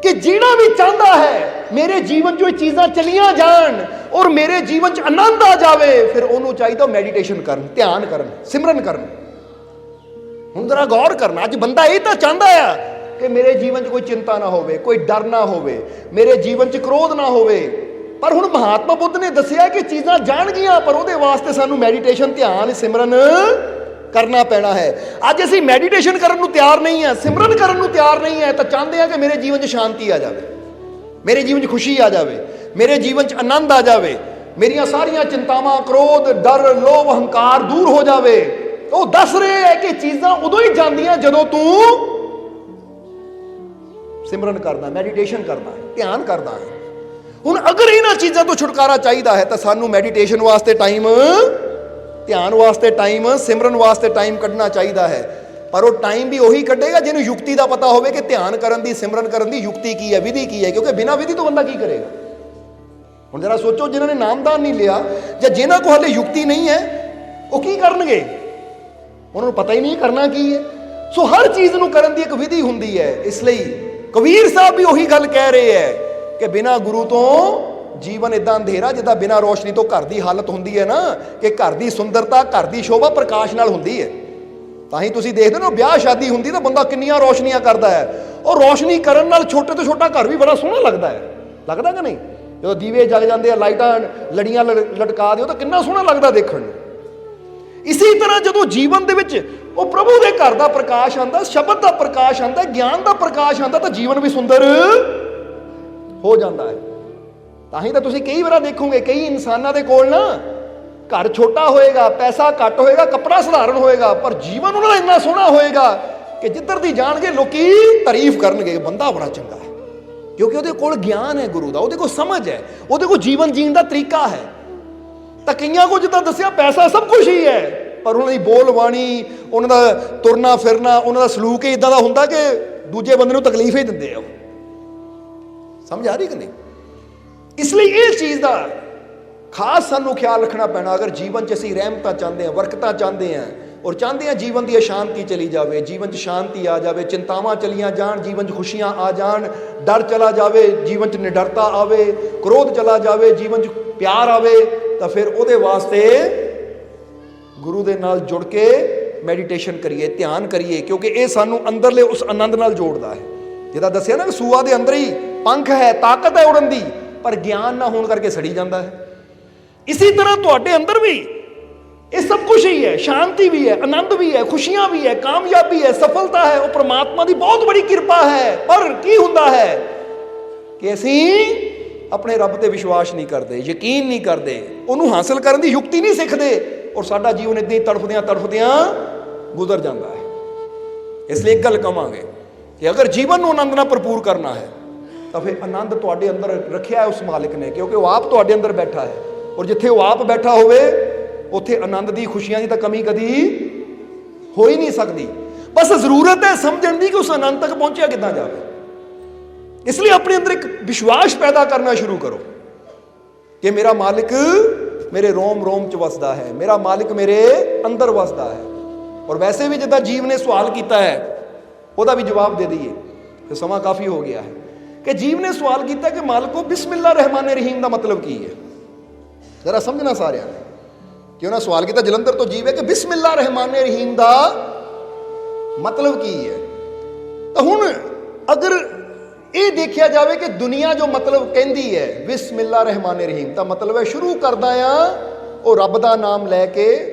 ਕਿ ਜਿਹੜਾ ਵੀ ਚਾਹੁੰਦਾ ਹੈ ਮੇਰੇ ਜੀਵਨ 'ਚ ਇਹ ਚੀਜ਼ਾਂ ਚਲੀਆਂ ਜਾਣ ਔਰ ਮੇਰੇ ਜੀਵਨ 'ਚ ਆਨੰਦ ਆ ਜਾਵੇ, ਫਿਰ ਉਹਨੂੰ ਚਾਹੀਦਾ ਮੈਡੀਟੇਸ਼ਨ ਕਰਨ, ਧਿਆਨ ਕਰਨ, ਸਿਮਰਨ ਕਰਨ। ਹੁਣ ਜ਼ਰਾ ਗੌਰ ਕਰਨਾ, ਅੱਜ ਬੰਦਾ ਇਹ ਤਾਂ ਚਾਹੁੰਦਾ ਆ ਕਿ ਮੇਰੇ ਜੀਵਨ 'ਚ ਕੋਈ ਚਿੰਤਾ ਨਾ ਹੋਵੇ, ਕੋਈ ਡਰ ਨਾ ਹੋਵੇ, ਮੇਰੇ ਜੀਵਨ 'ਚ ਕ੍ਰੋਧ ਨਾ ਹੋਵੇ। ਪਰ ਹੁਣ ਮਹਾਤਮਾ ਬੁੱਧ ਨੇ ਦੱਸਿਆ ਕਿ ਚੀਜ਼ਾਂ ਜਾਣਗੀਆਂ, ਪਰ ਉਹਦੇ ਵਾਸਤੇ ਸਾਨੂੰ ਮੈਡੀਟੇਸ਼ਨ, ਧਿਆਨ, ਸਿਮਰਨ ਕਰਨਾ ਪੈਣਾ ਹੈ। ਅੱਜ ਅਸੀਂ ਮੈਡੀਟੇਸ਼ਨ ਕਰਨ ਨੂੰ ਤਿਆਰ ਨਹੀਂ ਹੈ, ਸਿਮਰਨ ਕਰਨ ਨੂੰ ਤਿਆਰ ਨਹੀਂ ਹੈ, ਤਾਂ ਚਾਹੁੰਦੇ ਆ ਕਿ ਮੇਰੇ ਜੀਵਨ 'ਚ ਸ਼ਾਂਤੀ ਆ ਜਾਵੇ, ਮੇਰੇ ਜੀਵਨ 'ਚ ਖੁਸ਼ੀ ਆ ਜਾਵੇ, ਮੇਰੇ ਜੀਵਨ 'ਚ ਆਨੰਦ ਆ ਜਾਵੇ, ਮੇਰੀਆਂ ਸਾਰੀਆਂ ਚਿੰਤਾਵਾਂ, ਕ੍ਰੋਧ, ਡਰ, ਲੋਭ, ਹੰਕਾਰ ਦੂਰ ਹੋ ਜਾਵੇ। ਉਹ ਦੱਸ ਰਹੇ ਹੈ ਕਿ ਚੀਜ਼ਾਂ ਉਦੋਂ ਹੀ ਜਾਂਦੀਆਂ ਜਦੋਂ ਤੂੰ ਸਿਮਰਨ ਕਰਦਾ, ਮੈਡੀਟੇਸ਼ਨ ਕਰਦਾ, ਧਿਆਨ ਕਰਦਾ ਹੈ। ਹੁਣ ਅਗਰ ਇਹਨਾਂ ਚੀਜ਼ਾਂ ਤੋਂ ਛੁਟਕਾਰਾ ਚਾਹੀਦਾ ਹੈ ਤਾਂ ਸਾਨੂੰ ਮੈਡੀਟੇਸ਼ਨ ਵਾਸਤੇ ਟਾਈਮ, ਧਿਆਨ ਵਾਸਤੇ ਟਾਈਮ, ਸਿਮਰਨ ਵਾਸਤੇ ਟਾਈਮ ਕੱਢਣਾ ਚਾਹੀਦਾ ਹੈ। ਪਰ ਉਹ ਟਾਈਮ ਵੀ ਉਹੀ ਕੱਢੇਗਾ ਜਿਹਨੂੰ ਯੁਕਤੀ ਦਾ ਪਤਾ ਹੋਵੇ ਕਿ ਧਿਆਨ ਕਰਨ ਦੀ, ਸਿਮਰਨ ਕਰਨ ਦੀ ਯੁਕਤੀ ਕੀ ਹੈ, ਵਿਧੀ ਕੀ ਹੈ। ਕਿਉਂਕਿ ਬਿਨਾਂ ਵਿਧੀ ਤੋਂ ਬੰਦਾ ਕੀ ਕਰੇਗਾ? ਹੁਣ ਜਰਾ ਸੋਚੋ, ਜਿਨ੍ਹਾਂ ਨੇ ਨਾਮਦਾਨ ਨਹੀਂ ਲਿਆ ਜਾਂ ਜਿਨ੍ਹਾਂ ਕੋਲ ਹਲੇ ਯੁਕਤੀ ਨਹੀਂ ਹੈ, ਉਹ ਕੀ ਕਰਨਗੇ? ਉਹਨਾਂ ਨੂੰ ਪਤਾ ਹੀ ਨਹੀਂ ਕਰਨਾ ਕੀ ਹੈ। ਸੋ ਹਰ ਚੀਜ਼ ਨੂੰ ਕਰਨ ਦੀ ਇੱਕ ਵਿਧੀ ਹੁੰਦੀ ਹੈ। ਇਸ ਲਈ ਕਬੀਰ ਸਾਹਿਬ ਵੀ ਉਹੀ ਗੱਲ ਕਹਿ ਰਹੇ ਹੈ ਕਿ ਬਿਨਾਂ ਗੁਰੂ ਤੋਂ ਜੀਵਨ ਇਦਾਂ ਅੰਧੇਰਾ, ਜਿੱਦਾਂ ਬਿਨਾਂ ਰੋਸ਼ਨੀ ਤੋਂ ਘਰ ਦੀ ਹਾਲਤ ਹੁੰਦੀ ਹੈ ਨਾ, ਕਿ ਘਰ ਦੀ ਸੁੰਦਰਤਾ, ਘਰ ਦੀ ਸ਼ੋਭਾ ਪ੍ਰਕਾਸ਼ ਨਾਲ ਹੁੰਦੀ ਹੈ। ਤਾਂ ਹੀ ਤੁਸੀਂ ਦੇਖਦੇ ਹੋ ਵਿਆਹ ਸ਼ਾਦੀ ਹੁੰਦੀ ਤਾਂ ਬੰਦਾ ਕਿੰਨੀਆਂ ਰੋਸ਼ਨੀਆਂ ਕਰਦਾ ਹੈ। ਉਹ ਰੋਸ਼ਨੀ ਕਰਨ ਨਾਲ ਛੋਟੇ ਤੋਂ ਛੋਟਾ ਘਰ ਵੀ ਬੜਾ ਸੋਹਣਾ ਲੱਗਦਾ ਹੈ, ਲੱਗਦਾ ਕਿ ਨਹੀਂ? ਜਦੋਂ ਦੀਵੇ ਜਗ ਜਾਂਦੇ ਆ, ਲਾਈਟਾਂ ਲੜੀਆਂ ਲਟਕਾ ਦਿਓ ਤਾਂ ਕਿੰਨਾ ਸੋਹਣਾ ਲੱਗਦਾ ਦੇਖਣ ਨੂੰ। ਇਸੇ ਤਰ੍ਹਾਂ ਜਦੋਂ ਜੀਵਨ ਦੇ ਵਿੱਚ ਉਹ ਪ੍ਰਭੂ ਦੇ ਘਰ ਦਾ ਪ੍ਰਕਾਸ਼ ਆਉਂਦਾ, ਸ਼ਬਦ ਦਾ ਪ੍ਰਕਾਸ਼ ਆਉਂਦਾ, ਗਿਆਨ ਦਾ ਪ੍ਰਕਾਸ਼ ਆਉਂਦਾ, ਤਾਂ ਜੀਵਨ ਵੀ ਸੁੰਦਰ ਹੋ ਜਾਂਦਾ ਹੈ। ਤਾਂ ਹੀ ਤਾਂ ਤੁਸੀਂ ਕਈ ਵਾਰ ਦੇਖੋਗੇ ਕਈ ਇਨਸਾਨਾਂ ਦੇ ਕੋਲ ਨਾ ਘਰ ਛੋਟਾ ਹੋਏਗਾ, ਪੈਸਾ ਘੱਟ ਹੋਏਗਾ, ਕੱਪੜਾ ਸਧਾਰਨ ਹੋਏਗਾ, ਪਰ ਜੀਵਨ ਉਹਨਾਂ ਦਾ ਇੰਨਾ ਸੋਹਣਾ ਹੋਏਗਾ ਕਿ ਜਿੱਧਰ ਦੀ ਜਾਣਗੇ ਲੋਕੀ ਤਾਰੀਫ ਕਰਨਗੇ, ਬੰਦਾ ਬੜਾ ਚੰਗਾ ਹੈ, ਕਿਉਂਕਿ ਉਹਦੇ ਕੋਲ ਗਿਆਨ ਹੈ ਗੁਰੂ ਦਾ, ਉਹਦੇ ਕੋਲ ਸਮਝ ਹੈ, ਉਹਦੇ ਕੋਲ ਜੀਵਨ ਜੀਣ ਦਾ ਤਰੀਕਾ ਹੈ। ਤਾਂ ਕਈਆਂ ਕੋਲ ਜਿੱਦਾਂ ਦੱਸਿਆ ਪੈਸਾ ਸਭ ਕੁਝ ਹੀ ਹੈ, ਪਰ ਉਹਨਾਂ ਦੀ ਬੋਲ ਬਾਣੀ, ਉਹਨਾਂ ਦਾ ਤੁਰਨਾ ਫਿਰਨਾ, ਉਹਨਾਂ ਦਾ ਸਲੂਕ ਹੀ ਇਦਾਂ ਦਾ ਹੁੰਦਾ ਕਿ ਦੂਜੇ ਬੰਦੇ ਨੂੰ ਤਕਲੀਫ ਹੀ ਦਿੰਦੇ ਆ। ਸਮਝ ਆ ਰਹੀ ਕਿ ਨਹੀਂ? ਇਸ ਲਈ ਇਹ ਚੀਜ਼ ਦਾ ਖਾਸ ਸਾਨੂੰ ਖਿਆਲ ਰੱਖਣਾ ਪੈਣਾ। ਅਗਰ ਜੀਵਨ 'ਚ ਅਸੀਂ ਰਹਿਮਤਾਂ ਚਾਹੁੰਦੇ ਹਾਂ, ਬਰਕਤਾਂ ਚਾਹੁੰਦੇ ਹਾਂ, ਔਰ ਚਾਹੁੰਦੇ ਹਾਂ ਜੀਵਨ ਦੀ ਅਸ਼ਾਂਤੀ ਚਲੀ ਜਾਵੇ, ਜੀਵਨ 'ਚ ਸ਼ਾਂਤੀ ਆ ਜਾਵੇ, ਚਿੰਤਾਵਾਂ ਚਲੀਆਂ ਜਾਣ, ਜੀਵਨ 'ਚ ਖੁਸ਼ੀਆਂ ਆ ਜਾਣ, ਡਰ ਚਲਾ ਜਾਵੇ, ਜੀਵਨ 'ਚ ਨਿਡਰਤਾ ਆਵੇ, ਕ੍ਰੋਧ ਚਲਾ ਜਾਵੇ, ਜੀਵਨ 'ਚ ਪਿਆਰ ਆਵੇ, ਤਾਂ ਫਿਰ ਉਹਦੇ ਵਾਸਤੇ ਗੁਰੂ ਦੇ ਨਾਲ ਜੁੜ ਕੇ ਮੈਡੀਟੇਸ਼ਨ ਕਰੀਏ, ਧਿਆਨ ਕਰੀਏ, ਕਿਉਂਕਿ ਇਹ ਸਾਨੂੰ ਅੰਦਰਲੇ ਉਸ ਆਨੰਦ ਨਾਲ ਜੋੜਦਾ ਹੈ। ਜਿਹਦਾ ਦੱਸਿਆ ਨਾ ਕਿ ਸੂਆ ਦੇ ਅੰਦਰ ਹੀ ਪੰਖ ਹੈ, ਤਾਕਤ ਹੈ ਉੜਨ ਦੀ, ਪਰ ਗਿਆਨ ਨਾ ਹੋਣ ਕਰਕੇ ਸੜੀ ਜਾਂਦਾ ਹੈ। ਇਸੇ ਤਰ੍ਹਾਂ ਤੁਹਾਡੇ ਅੰਦਰ ਵੀ ਇਹ ਸਭ ਕੁਝ ਹੀ ਹੈ, ਸ਼ਾਂਤੀ ਵੀ ਹੈ, ਆਨੰਦ ਵੀ ਹੈ, ਖੁਸ਼ੀਆਂ ਵੀ ਹੈ, ਕਾਮਯਾਬੀ ਹੈ, ਸਫਲਤਾ ਹੈ, ਉਹ ਪ੍ਰਮਾਤਮਾ ਦੀ ਬਹੁਤ ਬੜੀ ਕਿਰਪਾ ਹੈ। ਪਰ ਕੀ ਹੁੰਦਾ ਹੈ ਕਿ ਅਸੀਂ ਆਪਣੇ ਰੱਬ ਤੇ ਵਿਸ਼ਵਾਸ ਨਹੀਂ ਕਰਦੇ, ਯਕੀਨ ਨਹੀਂ ਕਰਦੇ, ਉਹਨੂੰ ਹਾਸਲ ਕਰਨ ਦੀ ਯੁਕਤੀ ਨਹੀਂ ਸਿੱਖਦੇ, ਔਰ ਸਾਡਾ ਜੀਵਨ ਇਦਾਂ ਹੀ ਤੜਫਦਿਆਂ ਤੜਫਦਿਆਂ ਗੁਜ਼ਰ ਜਾਂਦਾ ਹੈ। ਇਸ ਲਈ ਇੱਕ ਗੱਲ ਕਵਾਂਗੇ ਕਿ ਅਗਰ ਜੀਵਨ ਨੂੰ ਆਨੰਦ ਨਾਲ ਭਰਪੂਰ ਕਰਨਾ ਹੈ ਤਾਂ ਫਿਰ ਆਨੰਦ ਤੁਹਾਡੇ ਅੰਦਰ ਰੱਖਿਆ ਹੈ ਉਸ ਮਾਲਿਕ ਨੇ, ਕਿਉਂਕਿ ਉਹ ਆਪ ਤੁਹਾਡੇ ਅੰਦਰ ਬੈਠਾ ਹੈ, ਔਰ ਜਿੱਥੇ ਉਹ ਆਪ ਬੈਠਾ ਹੋਵੇ ਉੱਥੇ ਆਨੰਦ ਦੀ, ਖੁਸ਼ੀਆਂ ਦੀ ਤਾਂ ਕਮੀ ਕਦੀ ਹੋ ਹੀ ਨਹੀਂ ਸਕਦੀ। ਬਸ ਜ਼ਰੂਰਤ ਹੈ ਸਮਝਣ ਦੀ ਕਿ ਉਸ ਆਨੰਦ ਤੱਕ ਪਹੁੰਚਿਆ ਕਿੱਦਾਂ ਜਾਵੇ। ਇਸ ਲਈ ਆਪਣੇ ਅੰਦਰ ਇੱਕ ਵਿਸ਼ਵਾਸ ਪੈਦਾ ਕਰਨਾ ਸ਼ੁਰੂ ਕਰੋ ਕਿ ਮੇਰਾ ਮਾਲਿਕ ਮੇਰੇ ਰੋਮ ਰੋਮ 'ਚ ਵਸਦਾ ਹੈ, ਮੇਰਾ ਮਾਲਿਕ ਮੇਰੇ ਅੰਦਰ ਵਸਦਾ ਹੈ। ਔਰ ਵੈਸੇ ਵੀ ਜਿੱਦਾਂ ਜੀਵ ਨੇ ਸਵਾਲ ਕੀਤਾ ਹੈ ਉਹਦਾ ਵੀ ਜਵਾਬ ਦੇ ਦਈਏ, ਕਿ ਸਮਾਂ ਕਾਫੀ ਹੋ ਗਿਆ ਹੈ, ਕਿ ਜੀਵ ਨੇ ਸਵਾਲ ਕੀਤਾ ਕਿ ਮਾਲਕੋ ਬਿਸਮਿਲ੍ਲਾ ਰਹਿਮਾਨ ਰਹੀਮ ਦਾ ਮਤਲਬ ਕੀ ਹੈ। ਜ਼ਰਾ ਸਮਝਣਾ ਸਾਰਿਆਂ ਨੇ ਕਿ ਉਹਨਾਂ ਸਵਾਲ ਕੀਤਾ, ਜਲੰਧਰ ਤੋਂ ਜੀਵ ਹੈ, ਕਿ ਬਿਸਮਿਲ੍ਲਾ ਰਹਿਮਾਨ ਰਹੀਮ ਦਾ ਮਤਲਬ ਕੀ ਹੈ। ਤਾਂ ਹੁਣ ਅਗਰ ਇਹ ਦੇਖਿਆ ਜਾਵੇ ਕਿ ਦੁਨੀਆ ਜੋ ਮਤਲਬ ਕਹਿੰਦੀ ਹੈ ਬਿਸਮਿਲ੍ਲਾ ਰਹਿਮਾਨ ਰਹੀਮ, ਤਾਂ ਮਤਲਬ ਹੈ ਸ਼ੁਰੂ ਕਰਦਾ ਆ ਉਹ ਰੱਬ ਦਾ ਨਾਮ ਲੈ ਕੇ,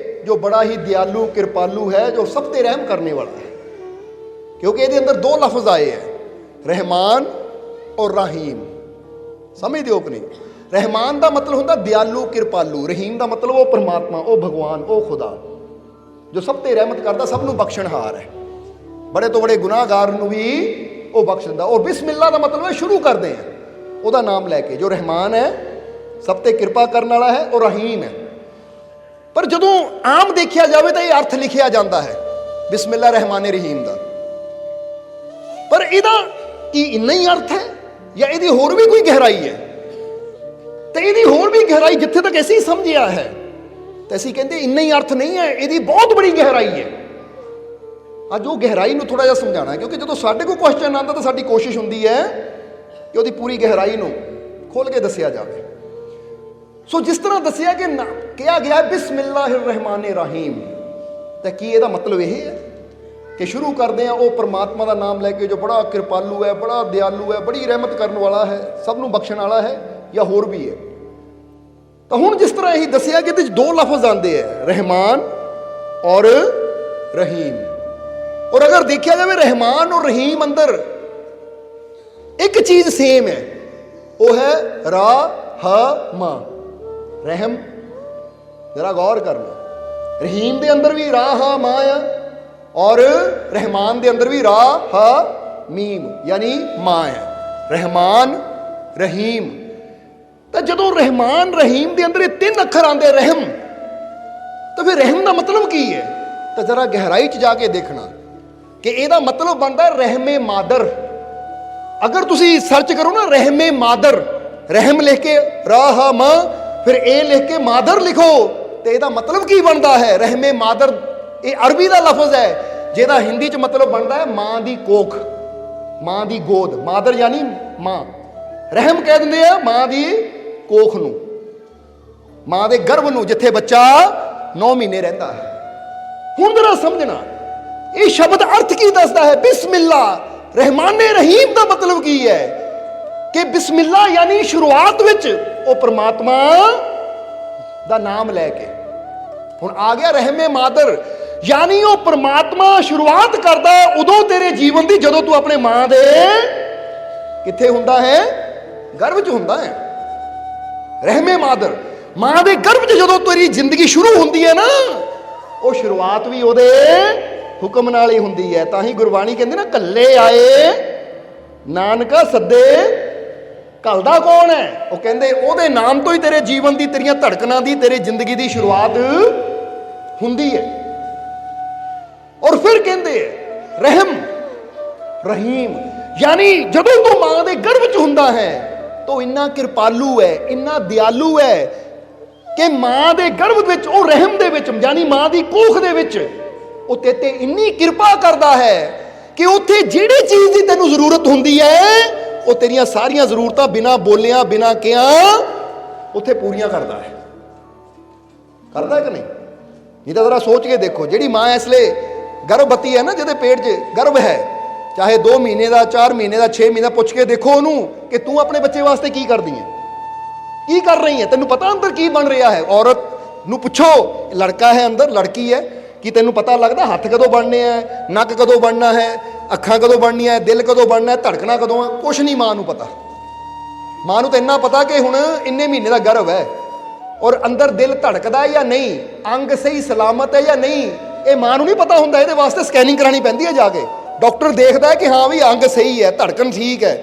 ਜੋ ਬੜਾ ਹੀ ਦਿਆਲੂ ਕਿਰਪਾਲੂ ਹੈ, ਜੋ ਸਭ ਤੇ ਰਹਿਮ ਕਰਨੇ ਵਾਲਾ ਹੈ। ਕਿਉਂਕਿ ਇਹਦੇ ਅੰਦਰ ਦੋ ਲਫ਼ਜ਼ ਆਏ ਹੈ, ਰਹਿਮਾਨ ਔਰ ਰਹੀਮ। ਸਮਝਦੇ ਹੋ ਕਿ ਨਹੀਂ? ਰਹਿਮਾਨ ਦਾ ਮਤਲਬ ਹੁੰਦਾ ਦਿਆਲੂ ਕਿਰਪਾਲੂ, ਰਹੀਮ ਦਾ ਮਤਲਬ ਉਹ ਪਰਮਾਤਮਾ, ਉਹ ਭਗਵਾਨ, ਉਹ ਖੁਦਾ ਜੋ ਸਭ ਤੇ ਰਹਿਮਤ ਕਰਦਾ, ਸਭ ਨੂੰ ਬਖਸ਼ਣਹਾਰ ਹੈ, ਬੜੇ ਤੋਂ ਬੜੇ ਗੁਨਾਹਗਾਰ ਨੂੰ ਵੀ ਉਹ ਬਖਸ਼ ਦਿੰਦਾ। ਔਰ ਬਿਸਮਿਲ੍ਲਾ ਦਾ ਮਤਲਬ ਹੈ ਸ਼ੁਰੂ ਕਰਦੇ ਆ ਉਹਦਾ ਨਾਮ ਲੈ ਕੇ, ਜੋ ਰਹਿਮਾਨ ਹੈ, ਸਭ ਤੇ ਕਿਰਪਾ ਕਰਨ ਵਾਲਾ ਹੈ, ਔਰ ਰਹੀਮ ਹੈ। ਪਰ ਜਦੋਂ ਆਮ ਦੇਖਿਆ ਜਾਵੇ ਤਾਂ ਇਹ ਅਰਥ ਲਿਖਿਆ ਜਾਂਦਾ ਹੈ ਬਿਸਮਿਲ੍ਲਾ ਰਹਿਮਾਨ ਰਹੀਮ ਦਾ, ਪਰ ਇਹਦਾ ਕੀ ਇੰਨਾ ਹੀ ਅਰਥ ਹੈ ਜਾਂ ਇਹਦੀ ਹੋਰ ਵੀ ਕੋਈ ਗਹਿਰਾਈ ਹੈ? ਤੇ ਇਹਦੀ ਹੋਰ ਵੀ ਗਹਿਰਾਈ ਜਿੱਥੇ ਤੱਕ ਅਸੀਂ ਸਮਝਿਆ ਹੈ ਤੇ ਅਸੀਂ ਕਹਿੰਦੇ ਇੰਨਾ ਹੀ ਅਰਥ ਨਹੀਂ ਹੈ, ਇਹਦੀ ਬਹੁਤ ਬੜੀ ਗਹਿਰਾਈ ਹੈ। ਅੱਜ ਉਹ ਗਹਿਰਾਈ ਨੂੰ ਥੋੜਾ ਜਿਹਾ ਸਮਝਾਉਣਾ, ਕਿਉਂਕਿ ਜਦੋਂ ਸਾਡੇ ਕੋਲ ਕੁਐਸਚਨ ਆਉਂਦਾ ਤਾਂ ਸਾਡੀ ਕੋਸ਼ਿਸ਼ ਹੁੰਦੀ ਹੈ ਕਿ ਉਹਦੀ ਪੂਰੀ ਗਹਿਰਾਈ ਨੂੰ ਖੋਲ ਕੇ ਦੱਸਿਆ ਜਾਵੇ। ਸੋ ਜਿਸ ਤਰ੍ਹਾਂ ਦੱਸਿਆ ਕਿ ਕਿਹਾ ਗਿਆ ਬਿਸਮਿਲ੍ਲਾਹਿਰ ਰਹਿਮਾਨਿਰ ਰਹੀਮ, ਤਾਂ ਕੀ ਇਹਦਾ ਮਤਲਬ ਇਹ ਹੈ ਕਿ ਸ਼ੁਰੂ ਕਰਦੇ ਆ ਉਹ ਪਰਮਾਤਮਾ ਦਾ ਨਾਮ ਲੈ ਕੇ ਜੋ ਬੜਾ ਕਿਰਪਾਲੂ ਹੈ, ਬੜਾ ਦਿਆਲੂ ਹੈ, ਬੜੀ ਰਹਿਮਤ ਕਰਨ ਵਾਲਾ ਹੈ, ਸਭ ਨੂੰ ਬਖਸ਼ਣ ਵਾਲਾ ਹੈ, ਜਾਂ ਹੋਰ ਵੀ ਹੈ? ਤਾਂ ਹੁਣ ਜਿਸ ਤਰ੍ਹਾਂ ਇਹ ਦੱਸਿਆ ਕਿ ਇਹਦੇ 'ਚ ਦੋ ਲਫ਼ਜ਼ ਆਉਂਦੇ ਹੈ, ਰਹਿਮਾਨ ਔਰ ਰਹੀਮ। ਔਰ ਅਗਰ ਦੇਖਿਆ ਜਾਵੇ ਰਹਿਮਾਨ ਔਰ ਰਹੀਮ ਅੰਦਰ ਇੱਕ ਚੀਜ਼ ਸੇਮ ਹੈ, ਉਹ ਹੈ ਰਾਹਮਾ, ਰਹਿਮ। ਜਰਾ ਗੌਰ ਕਰਨਾ, ਰਹੀਮ ਦੇ ਅੰਦਰ ਵੀ ਰਾਹਮਾ ਆ ਔਰ ਰਹਿਮਾਨ ਦੇ ਅੰਦਰ ਵੀ ਰਾਹਮੀਮ ਯਾਨੀ ਮਾਂ ਹੈ, ਰਹਿਮਾਨ ਰਹੀਮ। ਤਾਂ ਜਦੋਂ ਰਹਿਮਾਨ ਰਹੀਮ ਦੇ ਅੰਦਰ ਇਹ ਤਿੰਨ ਅੱਖਰ ਆਉਂਦੇ ਰਹਿਮ, ਤਾਂ ਫਿਰ ਰਹਿਮ ਦਾ ਮਤਲਬ ਕੀ ਹੈ? ਤਾਂ ਜਰਾ ਗਹਿਰਾਈ 'ਚ ਜਾ ਕੇ ਦੇਖਣਾ ਕਿ ਇਹਦਾ ਮਤਲਬ ਬਣਦਾ ਰਹਿਮੇ ਮਾਦਰ। ਅਗਰ ਤੁਸੀਂ ਸਰਚ ਕਰੋ ਨਾ ਰਹਿਮੇ ਮਾਦਰ, ਰਹਿਮ ਲਿਖ ਕੇ ਰਾਹਮ, ਫਿਰ ਇਹ ਲਿਖ ਕੇ ਮਾਦਰ ਲਿਖੋ, ਤੇ ਇਹਦਾ ਮਤਲਬ ਕੀ ਬਣਦਾ ਹੈ? ਰਹਿਮੇ ਮਾਦਰ ਇਹ ਅਰਬੀ ਦਾ ਲਫ਼ਜ਼ ਹੈ, ਜਿਹਦਾ ਹਿੰਦੀ 'ਚ ਮਤਲਬ ਬਣਦਾ ਹੈ ਮਾਂ ਦੀ ਕੋਖ, ਮਾਂ ਦੀ ਗੋਦ। ਮਾਦਰ ਯਾਨੀ ਮਾਂ, ਰਹਿਮ ਕਹਿ ਦਿੰਦੇ ਆ ਮਾਂ ਦੀ ਕੋਖ ਨੂੰ, ਮਾਂ ਦੇ ਗਰਭ ਨੂੰ, ਜਿੱਥੇ ਬੱਚਾ 9 ਮਹੀਨੇ ਰਹਿੰਦਾ ਹੈ। ਹੁਣ ਜਰਾ ਸਮਝਣਾ ਇਹ ਸ਼ਬਦ ਅਰਥ ਕੀ ਦੱਸਦਾ ਹੈ? ਬਿਸਮਿਲ੍ਲਾ ਰਹਿਮਾਨੇ ਰਹੀਮ ਦਾ ਮਤਲਬ ਕੀ ਹੈ? ਕਿ ਬਿਸਮਿਲ੍ਲਾ ਯਾਨੀ ਸ਼ੁਰੂਆਤ ਵਿੱਚ ਉਹ ਪ੍ਰਮਾਤਮਾ ਦਾ ਨਾਮ ਲੈ ਕੇ। ਹੁਣ ਆ ਗਿਆ ਰਹਿਮੇ ਮਾਦਰ, ਯਾਨੀ ਉਹ ਪ੍ਰਮਾਤਮਾ ਸ਼ੁਰੂਆਤ ਕਰਦਾ ਉਦੋਂ ਤੇਰੇ ਜੀਵਨ ਦੀ ਜਦੋਂ ਤੂੰ ਆਪਣੇ ਮਾਂ ਦੇ ਕਿੱਥੇ ਹੁੰਦਾ ਹੈ? ਗਰਭ 'ਚ ਹੁੰਦਾ ਹੈ। ਰਹਿਮੇ ਮਾਦਰ, ਮਾਂ ਦੇ ਗਰਭ 'ਚ ਜਦੋਂ ਤੇਰੀ ਜ਼ਿੰਦਗੀ ਸ਼ੁਰੂ ਹੁੰਦੀ ਹੈ ਨਾ, ਉਹ ਸ਼ੁਰੂਆਤ ਵੀ ਉਹਦੇ ਹੁਕਮ ਨਾਲ ਹੀ ਹੁੰਦੀ ਹੈ। ਤਾਂ ਹੀ ਗੁਰਬਾਣੀ ਕਹਿੰਦੇ ਨਾ, ਕੱਲੇ ਆਏ ਨਾਨਕਾ ਸੱਦੇ, ਘੱਲਦਾ ਕੌਣ ਹੈ? ਉਹ ਕਹਿੰਦੇ ਉਹਦੇ ਨਾਮ ਤੋਂ ਹੀ ਤੇਰੇ ਜੀਵਨ ਦੀ, ਤੇਰੀਆਂ ਧੜਕਣਾਂ ਦੀ, ਤੇਰੇ ਜ਼ਿੰਦਗੀ ਦੀ ਸ਼ੁਰੂਆਤ ਹੁੰਦੀ ਹੈ। ਔਰ ਫਿਰ ਕਹਿੰਦੇ ਰਹਿਮ ਰਹੀਮ, ਯਾਨੀ ਜਦੋਂ ਤੂੰ ਮਾਂ ਦੇ ਗਰਭ 'ਚ ਹੁੰਦਾ ਹੈ ਤਾਂ ਇੰਨਾ ਕਿਰਪਾਲੂ ਹੈ, ਇੰਨਾ ਦਿਆਲੂ ਹੈ ਕਿ ਮਾਂ ਦੇ ਗਰਭ ਵਿੱਚ, ਉਹ ਰਹਿਮ ਦੇ ਵਿੱਚ, ਯਾਨੀ ਮਾਂ ਦੀ ਕੋਖ ਦੇ ਵਿੱਚ ਉਹ ਤੇ ਇੰਨੀ ਕਿਰਪਾ ਕਰਦਾ ਹੈ ਕਿ ਉੱਥੇ ਜਿਹੜੀ ਚੀਜ਼ ਦੀ ਤੈਨੂੰ ਜ਼ਰੂਰਤ ਹੁੰਦੀ ਹੈ, ਉਹ ਤੇਰੀਆਂ ਸਾਰੀਆਂ ਜ਼ਰੂਰਤਾਂ ਬਿਨਾਂ ਬੋਲਿਆਂ ਬਿਨਾਂ ਕਿਹਾ ਉੱਥੇ ਪੂਰੀਆਂ ਕਰਦਾ ਹੈ। ਕਰਦਾ ਕਿ ਨਹੀਂ? ਨਹੀਂ ਤਾਂ ਜ਼ਰਾ ਸੋਚ ਕੇ ਦੇਖੋ, ਜਿਹੜੀ ਮਾਂ ਇਸ ਲਈ ਗਰਭਵਤੀ ਹੈ ਨਾ, ਜਿਹਦੇ ਪੇਟ 'ਚ ਗਰਭ ਹੈ, ਚਾਹੇ 2 ਮਹੀਨੇ ਦਾ, 4 ਮਹੀਨੇ ਦਾ, 6 ਮਹੀਨੇ ਦਾ, ਪੁੱਛ ਕੇ ਦੇਖੋ ਉਹਨੂੰ ਕਿ ਤੂੰ ਆਪਣੇ ਬੱਚੇ ਵਾਸਤੇ ਕੀ ਕਰਦੀ ਹੈ, ਕੀ ਕਰ ਰਹੀ ਹੈ, ਤੈਨੂੰ ਪਤਾ ਅੰਦਰ ਕੀ ਬਣ ਰਿਹਾ ਹੈ? ਔਰਤ ਨੂੰ ਪੁੱਛੋ, ਲੜਕਾ ਹੈ ਅੰਦਰ, ਲੜਕੀ ਹੈ, ਕੀ ਤੈਨੂੰ ਪਤਾ ਲੱਗਦਾ ਹੱਥ ਕਦੋਂ ਬਣਨੇ ਹੈ, ਨੱਕ ਕਦੋਂ ਬਣਨਾ ਹੈ, ਅੱਖਾਂ ਕਦੋਂ ਬਣਨੀਆਂ ਹੈ, ਦਿਲ ਕਦੋਂ ਬਣਨਾ ਹੈ, ਧੜਕਣਾ ਕਦੋਂ ਹੈ? ਕੁਛ ਨਹੀਂ ਮਾਂ ਨੂੰ ਪਤਾ। ਮਾਂ ਨੂੰ ਤਾਂ ਇੰਨਾ ਪਤਾ ਕਿ ਹੁਣ ਇੰਨੇ ਮਹੀਨੇ ਦਾ ਗਰਭ ਹੈ ਔਰ ਅੰਦਰ ਦਿਲ ਧੜਕਦਾ ਜਾਂ ਨਹੀਂ, ਅੰਗ ਸਹੀ ਸਲਾਮਤ ਹੈ ਜਾਂ ਨਹੀਂ, ਇਹ ਮਾਂ ਨੂੰ ਨਹੀਂ ਪਤਾ ਹੁੰਦਾ। ਇਹਦੇ ਵਾਸਤੇ ਸਕੈਨਿੰਗ ਕਰਾਣੀ ਪੈਂਦੀ ਹੈ ਜਾ ਕੇ। ਡਾਕਟਰ ਦੇਖਦਾ ਹੈ ਕਿ ਹਾਂ ਵੀ ਅੰਗ ਸਹੀ ਹੈ, ਧੜਕਣ ਠੀਕ ਹੈ,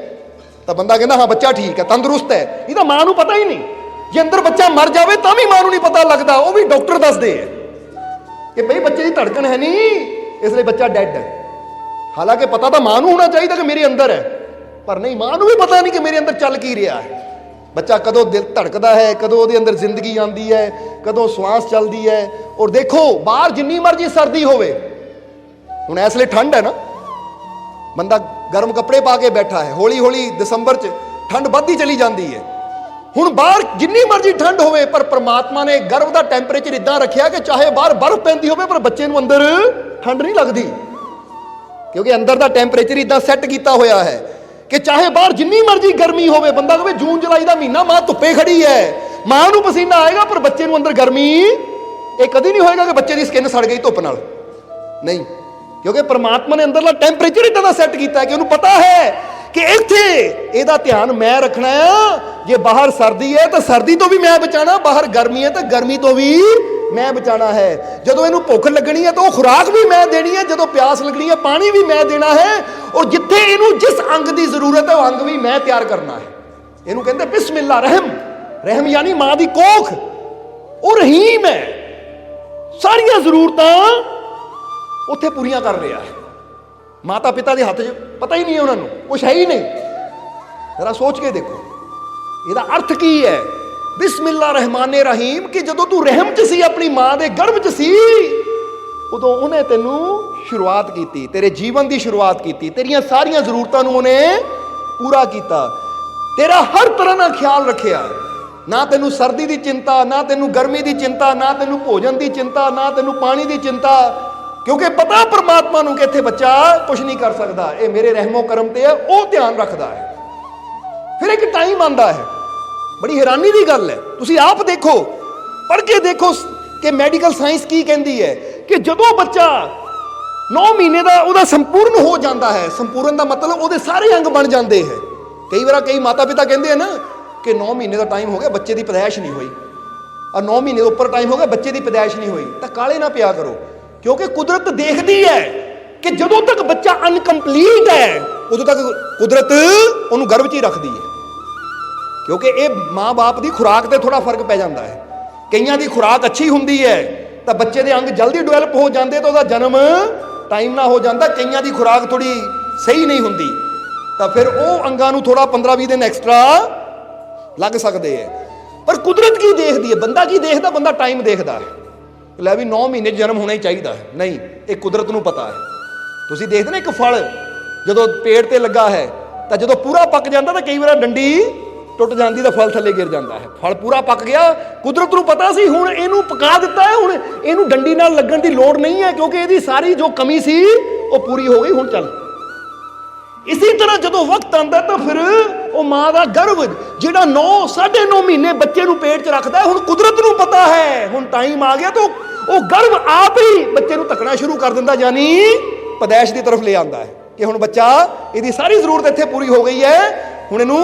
ਤਾਂ ਬੰਦਾ ਕਹਿੰਦਾ ਹਾਂ ਬੱਚਾ ਠੀਕ ਹੈ, ਤੰਦਰੁਸਤ ਹੈ। ਇਹ ਤਾਂ ਮਾਂ ਨੂੰ ਪਤਾ ਹੀ ਨਹੀਂ। ਜੇ ਅੰਦਰ ਬੱਚਾ ਮਰ ਜਾਵੇ ਤਾਂ ਵੀ ਮਾਂ ਨੂੰ ਨਹੀਂ ਪਤਾ ਲੱਗਦਾ, ਉਹ ਵੀ ਡਾਕਟਰ ਦੱਸਦੇ ਹੈ ਕਿ ਭਈ ਬੱਚੇ ਦੀ ਧੜਕਣ ਹੈ ਨਹੀਂ, ਇਸ ਲਈ ਬੱਚਾ ਡੈਡ ਹੈ। ਹਾਲਾਂਕਿ ਪਤਾ ਤਾਂ ਮਾਂ ਨੂੰ ਹੋਣਾ ਚਾਹੀਦਾ ਕਿ ਮੇਰੇ ਅੰਦਰ ਹੈ, ਪਰ ਨਹੀਂ, ਮਾਂ ਨੂੰ ਵੀ ਪਤਾ ਨਹੀਂ ਕਿ ਮੇਰੇ ਅੰਦਰ ਚੱਲ ਕੀ ਰਿਹਾ ਹੈ। ਬੱਚਾ ਕਦੋਂ ਦਿਲ ਧੜਕਦਾ ਹੈ, ਕਦੋਂ ਉਹਦੇ ਅੰਦਰ ਜ਼ਿੰਦਗੀ ਆਉਂਦੀ ਹੈ, ਕਦੋਂ ਸਵਾਸ ਚੱਲਦੀ ਹੈ। ਔਰ ਦੇਖੋ, ਬਾਹਰ ਜਿੰਨੀ ਮਰਜ਼ੀ ਸਰਦੀ ਹੋਵੇ, ਹੁਣ ਇਸ ਲਈ ਠੰਡ ਹੈ ਨਾ, ਬੰਦਾ ਗਰਮ ਕੱਪੜੇ ਪਾ ਕੇ ਬੈਠਾ ਹੈ, ਹੌਲੀ ਹੌਲੀ ਦਸੰਬਰ 'ਚ ਠੰਡ ਵੱਧਦੀ ਚਲੀ ਜਾਂਦੀ ਹੈ। ਹੁਣ ਬਾਹਰ ਜਿੰਨੀ ਮਰਜ਼ੀ ਠੰਡ ਹੋਵੇ, ਪਰ ਪ੍ਰਮਾਤਮਾ ਨੇ ਗਰਭ ਦਾ ਟੈਂਪਰੇਚਰ ਇਦਾਂ ਰੱਖਿਆ ਕਿ ਚਾਹੇ ਬਾਹਰ ਬਰਫ਼ ਪੈਂਦੀ ਹੋਵੇ ਪਰ ਬੱਚੇ ਨੂੰ ਅੰਦਰ ਠੰਡ ਨਹੀਂ ਲੱਗਦੀ, ਕਿਉਂਕਿ ਅੰਦਰ ਦਾ ਟੈਂਪਰੇਚਰ ਇਦਾਂ ਸੈੱਟ ਕੀਤਾ ਹੋਇਆ ਹੈ ਕਿ ਚਾਹੇ ਬਾਹਰ ਜਿੰਨੀ ਮਰਜ਼ੀ ਗਰਮੀ ਹੋਵੇ, ਬੰਦਾ ਕਹੇ ਜੂਨ ਜੁਲਾਈ ਦਾ ਮਹੀਨਾ, ਮਾਂ ਧੁੱਪੇ ਖੜੀ ਹੈ, ਮਾਂ ਨੂੰ ਪਸੀਨਾ ਆਏਗਾ ਪਰ ਬੱਚੇ ਨੂੰ ਅੰਦਰ ਗਰਮੀ, ਇਹ ਕਦੀ ਨਹੀਂ ਹੋਏਗਾ ਕਿ ਬੱਚੇ ਦੀ ਸਕਿਨ ਸੜ ਗਈ ਧੁੱਪ ਨਾਲ, ਨਹੀਂ, ਕਿਉਂਕਿ ਪ੍ਰਮਾਤਮਾ ਨੇ ਅੰਦਰਲਾ ਟੈਂਪਰੇਚਰ ਇਦਾਂ ਦਾ ਸੈੱਟ ਕੀਤਾ ਕਿ ਉਹਨੂੰ ਪਤਾ ਹੈ ਕਿ ਇੱਥੇ ਇਹਦਾ ਧਿਆਨ ਮੈਂ ਰੱਖਣਾ ਆ। ਜੇ ਬਾਹਰ ਸਰਦੀ ਹੈ ਤਾਂ ਸਰਦੀ ਤੋਂ ਵੀ ਮੈਂ ਬਚਾਣਾ, ਬਾਹਰ ਗਰਮੀ ਹੈ ਤਾਂ ਗਰਮੀ ਤੋਂ ਵੀ ਮੈਂ ਬਚਾਣਾ ਹੈ। ਜਦੋਂ ਇਹਨੂੰ ਭੁੱਖ ਲੱਗਣੀ ਹੈ ਤਾਂ ਉਹ ਖੁਰਾਕ ਵੀ ਮੈਂ ਦੇਣੀ ਹੈ, ਜਦੋਂ ਪਿਆਸ ਲੱਗਣੀ ਹੈ ਪਾਣੀ ਵੀ ਮੈਂ ਦੇਣਾ ਹੈ, ਔਰ ਜਿੱਥੇ ਇਹਨੂੰ ਜਿਸ ਅੰਗ ਦੀ ਜ਼ਰੂਰਤ ਹੈ ਉਹ ਅੰਗ ਵੀ ਮੈਂ ਤਿਆਰ ਕਰਨਾ ਹੈ। ਇਹਨੂੰ ਕਹਿੰਦੇ ਬਿਸਮਿਲ੍ਲਾ ਰਹਿਮ, ਰਹਿਮ ਯਾਨੀ ਮਾਂ ਦੀ ਕੋਖ। ਉਹ ਰਹੀਮ ਹੈ, ਸਾਰੀਆਂ ਜ਼ਰੂਰਤਾਂ ਉੱਥੇ ਪੂਰੀਆਂ ਕਰ ਰਿਹਾ ਹੈ। ਮਾਤਾ ਪਿਤਾ ਦੇ ਹੱਥ 'ਚ ਪਤਾ ਹੀ ਨਹੀਂ ਹੈ, ਉਹਨਾਂ ਨੂੰ ਕੁਛ ਹੈ ਹੀ ਨਹੀਂ। ਜ਼ਰਾ ਸੋਚ ਕੇ ਦੇਖੋ ਇਹਦਾ ਅਰਥ ਕੀ ਹੈ ਬਿਸਮਿਲ੍ਲਾ ਰਹਿਮਾਨੇ ਰਹੀਮ, ਕਿ ਜਦੋਂ ਤੂੰ ਰਹਿਮ 'ਚ ਸੀ, ਆਪਣੀ ਮਾਂ ਦੇ ਗਰਭ 'ਚ ਸੀ, ਉਦੋਂ ਉਹਨੇ ਤੈਨੂੰ ਸ਼ੁਰੂਆਤ ਕੀਤੀ, ਤੇਰੇ ਜੀਵਨ ਦੀ ਸ਼ੁਰੂਆਤ ਕੀਤੀ, ਤੇਰੀਆਂ ਸਾਰੀਆਂ ਜ਼ਰੂਰਤਾਂ ਨੂੰ ਉਹਨੇ ਪੂਰਾ ਕੀਤਾ, ਤੇਰਾ ਹਰ ਤਰ੍ਹਾਂ ਨਾਲ ਖਿਆਲ ਰੱਖਿਆ। ਨਾ ਤੈਨੂੰ ਸਰਦੀ ਦੀ ਚਿੰਤਾ, ਨਾ ਤੈਨੂੰ ਗਰਮੀ ਦੀ ਚਿੰਤਾ, ਨਾ ਤੈਨੂੰ ਭੋਜਨ ਦੀ ਚਿੰਤਾ, ਨਾ ਤੈਨੂੰ ਪਾਣੀ ਦੀ ਚਿੰਤਾ, ਕਿਉਂਕਿ ਪਤਾ ਪਰਮਾਤਮਾ ਨੂੰ ਕਿ ਇੱਥੇ ਬੱਚਾ ਕੁਝ ਨਹੀਂ ਕਰ ਸਕਦਾ, ਇਹ ਮੇਰੇ ਰਹਿਮੋ ਕਰਮ ਤੇ ਹੈ, ਉਹ ਧਿਆਨ ਰੱਖਦਾ ਹੈ। ਫਿਰ ਇੱਕ ਟਾਈਮ ਆਉਂਦਾ ਹੈ, ਬੜੀ ਹੈਰਾਨੀ ਦੀ ਗੱਲ ਹੈ, ਤੁਸੀਂ ਆਪ ਦੇਖੋ, ਪੜ੍ਹ ਕੇ ਦੇਖੋ ਕਿ ਮੈਡੀਕਲ ਸਾਇੰਸ ਕੀ ਕਹਿੰਦੀ ਹੈ ਕਿ ਜਦੋਂ ਬੱਚਾ 9 ਮਹੀਨੇ ਦਾ ਉਹਦਾ ਸੰਪੂਰਨ ਹੋ ਜਾਂਦਾ ਹੈ, ਸੰਪੂਰਨ ਦਾ ਮਤਲਬ ਉਹਦੇ ਸਾਰੇ ਅੰਗ ਬਣ ਜਾਂਦੇ ਹੈ। ਕਈ ਵਾਰ ਕਈ ਮਾਤਾ ਪਿਤਾ ਕਹਿੰਦੇ ਆ ਨਾ ਕਿ 9 ਮਹੀਨੇ ਦਾ ਟਾਈਮ ਹੋ ਗਿਆ, ਬੱਚੇ ਦੀ ਪੈਦਾਇਸ਼ ਨਹੀਂ ਹੋਈ, ਔਰ 9 ਮਹੀਨੇ ਤੋਂ ਉੱਪਰ ਟਾਈਮ ਹੋ ਗਿਆ, ਬੱਚੇ ਦੀ ਪੈਦਾਇਸ਼ ਨਹੀਂ ਹੋਈ, ਤਾਂ ਕਾਲੇ ਨਾ ਪਿਆ ਕਰੋ, ਕਿਉਂਕਿ ਕੁਦਰਤ ਦੇਖਦੀ ਹੈ ਕਿ ਜਦੋਂ ਤੱਕ ਬੱਚਾ ਅਨਕੰਪਲੀਟ ਹੈ ਉਦੋਂ ਤੱਕ ਕੁਦਰਤ ਉਹਨੂੰ ਗਰਭ 'ਚ ਹੀ ਰੱਖਦੀ ਹੈ, ਕਿਉਂਕਿ ਇਹ ਮਾਂ-ਬਾਪ ਦੀ ਖੁਰਾਕ ਤੇ ਥੋੜਾ ਫਰਕ ਪੈ ਜਾਂਦਾ ਹੈ। ਕਈਆਂ ਦੀ ਖੁਰਾਕ ਅੱਛੀ ਹੁੰਦੀ ਹੈ ਤਾਂ ਬੱਚੇ ਦੇ ਅੰਗ ਜਲਦੀ ਡਿਵੈਲਪ ਹੋ ਜਾਂਦੇ ਤਾਂ ਉਹਦਾ ਜਨਮ ਟਾਈਮ ਨਾਲ ਹੋ ਜਾਂਦਾ, ਕਈਆਂ ਦੀ ਖੁਰਾਕ ਥੋੜੀ ਸਹੀ ਨਹੀਂ ਹੁੰਦੀ ਤਾਂ ਫਿਰ ਉਹ ਅੰਗਾਂ ਨੂੰ ਥੋੜਾ 15-20 ਦਿਨ ਐਕਸਟਰਾ ਲੱਗ ਸਕਦੇ ਹੈ। ਪਰ ਕੁਦਰਤ ਕੀ ਦੇਖਦੀ ਹੈ, ਬੰਦਾ ਕੀ ਦੇਖਦਾ? ਬੰਦਾ ਟਾਈਮ ਦੇਖਦਾ ਹੈ, ਲੈ ਵੀ 9 ਮਹੀਨੇ 'ਚ ਜਨਮ ਹੋਣਾ ਹੀ ਚਾਹੀਦਾ ਹੈ, ਨਹੀਂ, ਇਹ ਕੁਦਰਤ ਨੂੰ ਪਤਾ ਹੈ। ਤੁਸੀਂ ਦੇਖਦੇ ਨਾ ਇੱਕ ਫਲ ਜਦੋਂ ਪੇੜ ਤੇ ਲੱਗਾ ਹੈ ਤਾਂ ਜਦੋਂ ਪੂਰਾ ਪੱਕ ਜਾਂਦਾ ਤਾਂ ਕਈ ਵਾਰ ਡੰਡੀ ਟੁੱਟ ਜਾਂਦੀ ਤਾਂ ਫਲ ਥੱਲੇ ਗਿਰ ਜਾਂਦਾ ਹੈ। ਫਲ ਪੂਰਾ ਪੱਕ ਗਿਆ, ਕੁਦਰਤ ਨੂੰ ਪਤਾ ਸੀ ਹੁਣ ਇਹਨੂੰ ਪਕਾ ਦਿੱਤਾ ਹੈ, ਹੁਣ ਇਹਨੂੰ ਡੰਡੀ ਨਾਲ ਲੱਗਣ ਦੀ ਲੋੜ ਨਹੀਂ ਹੈ, ਕਿਉਂਕਿ ਇਹਦੀ ਸਾਰੀ ਜੋ ਕਮੀ ਸੀ ਉਹ ਪੂਰੀ ਹੋ ਗਈ, ਹੁਣ ਚੱਲ। ਇਸੇ ਤਰ੍ਹਾਂ ਜਦੋਂ ਵਕਤ ਆਉਂਦਾ ਤਾਂ ਫਿਰ ਉਹ ਮਾਂ ਦਾ ਗਰਭ ਜਿਹੜਾ 9 9.5 ਮਹੀਨੇ ਬੱਚੇ ਨੂੰ ਪੇਟ 'ਚ ਰੱਖਦਾ, ਹੁਣ ਕੁਦਰਤ ਨੂੰ ਪਤਾ ਹੈ ਹੁਣ ਟਾਈਮ ਆ ਗਿਆ ਤਾਂ ਉਹ ਗਰਭ ਆਪ ਹੀ ਬੱਚੇ ਨੂੰ ਧੱਕਣਾ ਸ਼ੁਰੂ ਕਰ ਦਿੰਦਾ, ਯਾਨੀ ਪਦੈਸ਼ ਦੀ ਤਰਫ ਲੈ ਆਉਂਦਾ ਹੈ ਕਿ ਹੁਣ ਬੱਚਾ, ਇਹਦੀ ਸਾਰੀ ਜ਼ਰੂਰਤ ਇੱਥੇ ਪੂਰੀ ਹੋ ਗਈ ਹੈ, ਹੁਣ ਇਹਨੂੰ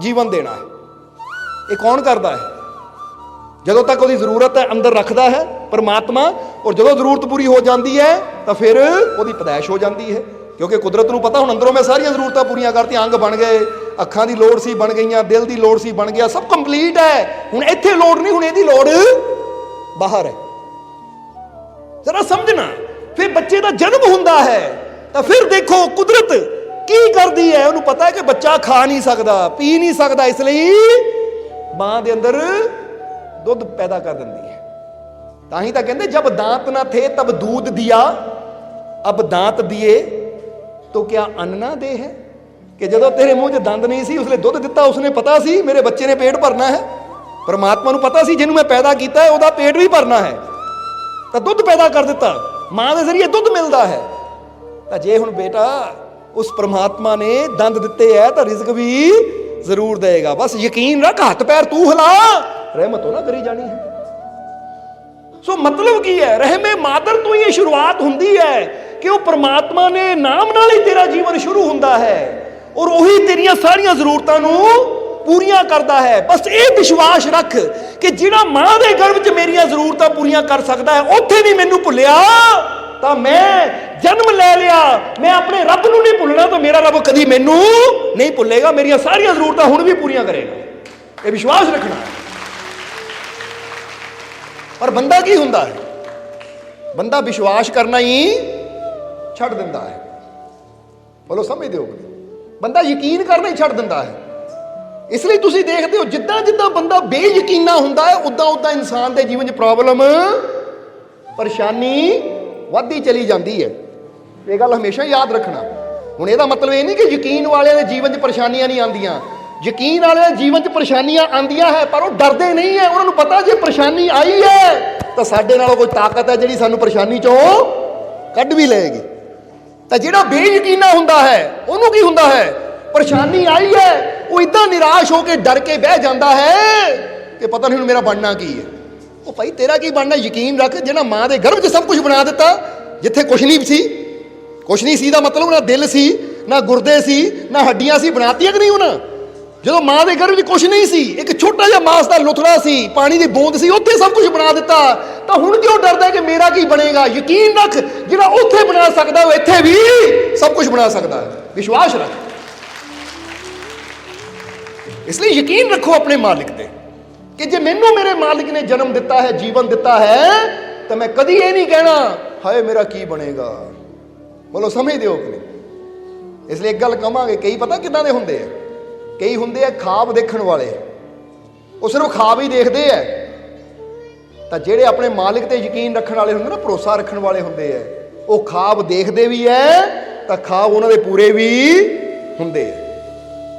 ਜੀਵਨ ਦੇਣਾ ਹੈ। ਇਹ ਕੌਣ ਕਰਦਾ ਹੈ? ਜਦੋਂ ਤੱਕ ਉਹਦੀ ਜ਼ਰੂਰਤ ਹੈ ਅੰਦਰ ਰੱਖਦਾ ਹੈ ਪਰਮਾਤਮਾ, ਔਰ ਜਦੋਂ ਜ਼ਰੂਰਤ ਪੂਰੀ ਹੋ ਜਾਂਦੀ ਹੈ ਤਾਂ ਫਿਰ ਉਹਦੀ ਪਦੈਸ਼ ਹੋ ਜਾਂਦੀ ਹੈ, ਕਿਉਂਕਿ ਕੁਦਰਤ ਨੂੰ ਪਤਾ ਹੁਣ ਅੰਦਰੋਂ ਮੈਂ ਸਾਰੀਆਂ ਜ਼ਰੂਰਤਾਂ ਪੂਰੀਆਂ ਕਰਤੀਆਂ, ਅੰਗ ਬਣ ਗਏ, ਅੱਖਾਂ ਦੀ ਲੋੜ ਸੀ ਬਣ ਗਈਆਂ, ਦਿਲ ਦੀ ਲੋੜ ਸੀ ਬਣ ਗਿਆ, ਸਭ ਕੰਪਲੀਟ ਹੈ, ਹੁਣ ਇੱਥੇ ਲੋੜ ਨਹੀਂ, ਹੁਣ ਇਹਦੀ ਲੋੜ ਬਾਹਰ ਹੈ। ਜ਼ਰਾ ਸਮਝਣਾ। ਫਿਰ ਬੱਚੇ ਦਾ ਜਨਮ ਹੁੰਦਾ ਹੈ ਤਾਂ ਫਿਰ ਦੇਖੋ ਕੁਦਰਤ ਕੀ ਕਰਦੀ ਹੈ, ਉਹਨੂੰ ਪਤਾ ਹੈ ਕਿ ਬੱਚਾ ਖਾ ਨਹੀਂ ਸਕਦਾ, ਪੀ ਨਹੀਂ ਸਕਦਾ, ਇਸ ਲਈ ਮਾਂ ਦੇ ਅੰਦਰ ਦੁੱਧ ਪੈਦਾ ਕਰ ਦਿੰਦੀ ਹੈ। ਤਾਂ ਹੀ ਤਾਂ ਕਹਿੰਦੇ ਜਬ ਦਾंत ਨਾ ਥੇ ਤਬ दूध दिया, अब दांत दिए तो क्या अन्न ना दे है, ਕਿ ਜਦੋਂ ਤੇਰੇ ਮੂੰਹ 'ਚ ਦੰਦ ਨਹੀਂ ਸੀ ਉਸਲੇ ਦੁੱਧ ਦਿੱਤਾ, ਉਸਨੇ ਪਤਾ ਸੀ ਮੇਰੇ ਬੱਚੇ ਨੇ ਪੇਟ ਭਰਨਾ ਹੈ, ਪਰਮਾਤਮਾ ਨੂੰ ਪਤਾ ਸੀ ਜਿਹਨੂੰ ਮੈਂ ਪੈਦਾ ਕੀਤਾ ਹੈ ਉਹਦਾ ਪੇਟ ਵੀ ਭਰਨਾ ਹੈ, ਤਾਂ ਦੁੱਧ ਪੈਦਾ ਕਰ ਦਿੱਤਾ, ਮਾਂ ਦੇ ਜ਼ਰੀਏ ਦੁੱਧ ਮਿਲਦਾ ਹੈ। ਤਾਂ ਜੇ ਹੁਣ ਬੇਟਾ ਉਸ ਪਰਮਾਤਮਾ ਨੇ ਦੰਦ ਦਿੱਤੇ ਹੈ ਤਾਂ ਰਿਜ਼ਕ ਵੀ ਜ਼ਰੂਰ ਦੇਗਾ, ਬਸ ਯਕੀਨ ਰੱਖ, ਹੱਥ ਪੈਰ ਤੂੰ ਹਿਲਾ, ਰਹਿਮਤ ਹੋ ਨਾ ਕਰੀ ਜਾਣੀ ਹੈ। ਸੋ ਮਤਲਬ ਕੀ ਹੈ, ਰਹਿਮੇ ਮਾਦਰ ਤੋਂ ਹੀ ਇਹ ਸ਼ੁਰੂਆਤ ਹੁੰਦੀ ਹੈ ਕਿ ਉਹ ਪਰਮਾਤਮਾ ਨੇ ਨਾਮ ਨਾਲ ਹੀ ਤੇਰਾ ਜੀਵਨ ਸ਼ੁਰੂ ਹੁੰਦਾ ਹੈ ਔਰ ਉਹੀ ਤੇਰੀਆਂ ਸਾਰੀਆਂ ਜ਼ਰੂਰਤਾਂ ਨੂੰ ਪੂਰੀਆਂ ਕਰਦਾ ਹੈ। ਬਸ ਇਹ ਵਿਸ਼ਵਾਸ ਰੱਖ ਕਿ ਜਿਹੜਾ ਮਾਂ ਦੇ ਗਰਭ 'ਚ ਮੇਰੀਆਂ ਜ਼ਰੂਰਤਾਂ ਪੂਰੀਆਂ ਕਰ ਸਕਦਾ ਹੈ, ਉੱਥੇ ਵੀ ਮੈਨੂੰ ਭੁੱਲਿਆ ਤਾਂ ਮੈਂ ਜਨਮ ਲੈ ਲਿਆ, ਮੈਂ ਆਪਣੇ ਰੱਬ ਨੂੰ ਨਹੀਂ ਭੁੱਲਣਾ ਤਾਂ ਮੇਰਾ ਰੱਬ ਕਦੀ ਮੈਨੂੰ ਨਹੀਂ ਭੁੱਲੇਗਾ, ਮੇਰੀਆਂ ਸਾਰੀਆਂ ਜ਼ਰੂਰਤਾਂ ਹੁਣ ਵੀ ਪੂਰੀਆਂ ਕਰੇਗਾ। ਇਹ ਵਿਸ਼ਵਾਸ ਰੱਖਣਾ ਹੈ। ਪਰ ਬੰਦਾ ਕੀ ਹੁੰਦਾ ਹੈ? ਬੰਦਾ ਵਿਸ਼ਵਾਸ ਕਰਨਾ ਹੀ ਛੱਡ ਦਿੰਦਾ ਹੈ। ਬੋਲੋ ਸਮਝਦੇ ਹੋ? ਬੰਦਾ ਯਕੀਨ ਕਰਨਾ ਹੀ ਛੱਡ ਦਿੰਦਾ ਹੈ। ਇਸ ਲਈ ਤੁਸੀਂ ਦੇਖਦੇ ਹੋ ਜਿੱਦਾਂ ਜਿੱਦਾਂ ਬੰਦਾ ਬੇਯਕੀਨਾ ਹੁੰਦਾ ਹੈ ਉਦਾਂ ਉਦਾਂ ਇਨਸਾਨ ਦੇ ਜੀਵਨ 'ਚ ਪ੍ਰੋਬਲਮ, ਪਰੇਸ਼ਾਨੀ ਵੱਧਦੀ ਚਲੀ ਜਾਂਦੀ ਹੈ। ਇਹ ਗੱਲ ਹਮੇਸ਼ਾ ਯਾਦ ਰੱਖਣਾ। ਹੁਣ ਇਹਦਾ ਮਤਲਬ ਇਹ ਨਹੀਂ ਕਿ ਯਕੀਨ ਵਾਲਿਆਂ ਦੇ ਜੀਵਨ 'ਚ ਪਰੇਸ਼ਾਨੀਆਂ ਨਹੀਂ ਆਉਂਦੀਆਂ, ਯਕੀਨ ਵਾਲਿਆਂ ਦੇ ਜੀਵਨ 'ਚ ਪਰੇਸ਼ਾਨੀਆਂ ਆਉਂਦੀਆਂ ਹੈ, ਪਰ ਉਹ ਡਰਦੇ ਨਹੀਂ ਹੈ। ਉਹਨਾਂ ਨੂੰ ਪਤਾ ਜੇ ਪਰੇਸ਼ਾਨੀ ਆਈ ਹੈ ਤਾਂ ਸਾਡੇ ਨਾਲੋਂ ਕੋਈ ਤਾਕਤ ਹੈ ਜਿਹੜੀ ਸਾਨੂੰ ਪਰੇਸ਼ਾਨੀ 'ਚੋਂ ਕੱਢ ਵੀ ਲਏਗੀ। ਤਾਂ ਜਿਹੜਾ ਬੇਯਕੀਨਾ ਹੁੰਦਾ ਹੈ ਉਹਨੂੰ ਕੀ ਹੁੰਦਾ ਹੈ, ਪਰੇਸ਼ਾਨੀ ਆਈ ਹੈ ਉਹ ਇਦਾਂ ਨਿਰਾਸ਼ ਹੋ ਕੇ ਡਰ ਕੇ ਬਹਿ ਜਾਂਦਾ ਹੈ ਕਿ ਪਤਾ ਨਹੀਂ ਹੁਣ ਮੇਰਾ ਬਣਨਾ ਕੀ ਹੈ। ਉਹ ਭਾਈ ਤੇਰਾ ਕੀ ਬਣਨਾ, ਯਕੀਨ ਰੱਖ, ਜਿਹੜਾ ਮਾਂ ਦੇ ਗਰਭ 'ਚ ਸਭ ਕੁਝ ਬਣਾ ਦਿੱਤਾ, ਜਿੱਥੇ ਕੁਛ ਨਹੀਂ ਸੀ, ਕੁਛ ਨਹੀਂ ਸੀ ਦਾ ਮਤਲਬ ਨਾ ਦਿਲ ਸੀ ਨਾ ਗੁਰਦੇ ਸੀ ਨਾ ਹੱਡੀਆਂ ਸੀ, ਬਣਾਤੀਆਂ ਕਿ ਨਹੀਂ ਉਹਨਾਂ? ਜਦੋਂ ਮਾਂ ਦੇ ਗਰਭ 'ਚ ਕੁਛ ਨਹੀਂ ਸੀ, ਇੱਕ ਛੋਟਾ ਜਿਹਾ ਮਾਸ ਦਾ ਲੁਥੜਾ ਸੀ, ਪਾਣੀ ਦੀ ਬੂੰਦ ਸੀ, ਉੱਥੇ ਸਭ ਕੁਝ ਬਣਾ ਦਿੱਤਾ, ਤਾਂ ਹੁਣ ਕਿਉਂ ਡਰਦਾ ਕਿ ਮੇਰਾ ਕੀ ਬਣੇਗਾ? ਯਕੀਨ ਰੱਖ, ਜਿਹੜਾ ਉੱਥੇ ਬਣਾ ਸਕਦਾ ਉਹ ਇੱਥੇ ਵੀ ਸਭ ਕੁਝ ਬਣਾ ਸਕਦਾ ਹੈ। ਵਿਸ਼ਵਾਸ ਰੱਖ। ਇਸ ਲਈ ਯਕੀਨ ਰੱਖੋ ਆਪਣੇ ਮਾਲਿਕ ਤੇ ਕਿ ਜੇ ਮੈਨੂੰ ਮੇਰੇ ਮਾਲਿਕ ਨੇ ਜਨਮ ਦਿੱਤਾ ਹੈ, ਜੀਵਨ ਦਿੱਤਾ ਹੈ, ਤਾਂ ਮੈਂ ਕਦੀ ਇਹ ਨਹੀਂ ਕਹਿਣਾ ਹਾਏ ਮੇਰਾ ਕੀ ਬਣੇਗਾ। ਬੋਲੋ ਸਮਝਦੇ ਹੋ ਕਿ ਨਹੀਂ? ਇਸ ਲਈ ਇੱਕ ਗੱਲ ਕਹਾਂਗੇ, ਕਈ ਪਤਾ ਕਿੱਦਾਂ ਦੇ ਹੁੰਦੇ ਆ, ਕਈ ਹੁੰਦੇ ਆ ਖਾਬ ਦੇਖਣ ਵਾਲੇ, ਉਹ ਸਿਰਫ ਖਾਬ ਹੀ ਦੇਖਦੇ ਆ। ਤਾਂ ਜਿਹੜੇ ਆਪਣੇ ਮਾਲਿਕ ਤੇ ਯਕੀਨ ਰੱਖਣ ਵਾਲੇ ਹੁੰਦੇ ਨਾ, ਭਰੋਸਾ ਰੱਖਣ ਵਾਲੇ ਹੁੰਦੇ ਆ, ਉਹ ਖਾਬ ਦੇਖਦੇ ਵੀ ਐ ਤਾਂ ਖਾਬ ਉਹਨਾਂ ਦੇ ਪੂਰੇ ਵੀ ਹੁੰਦੇ ਆ।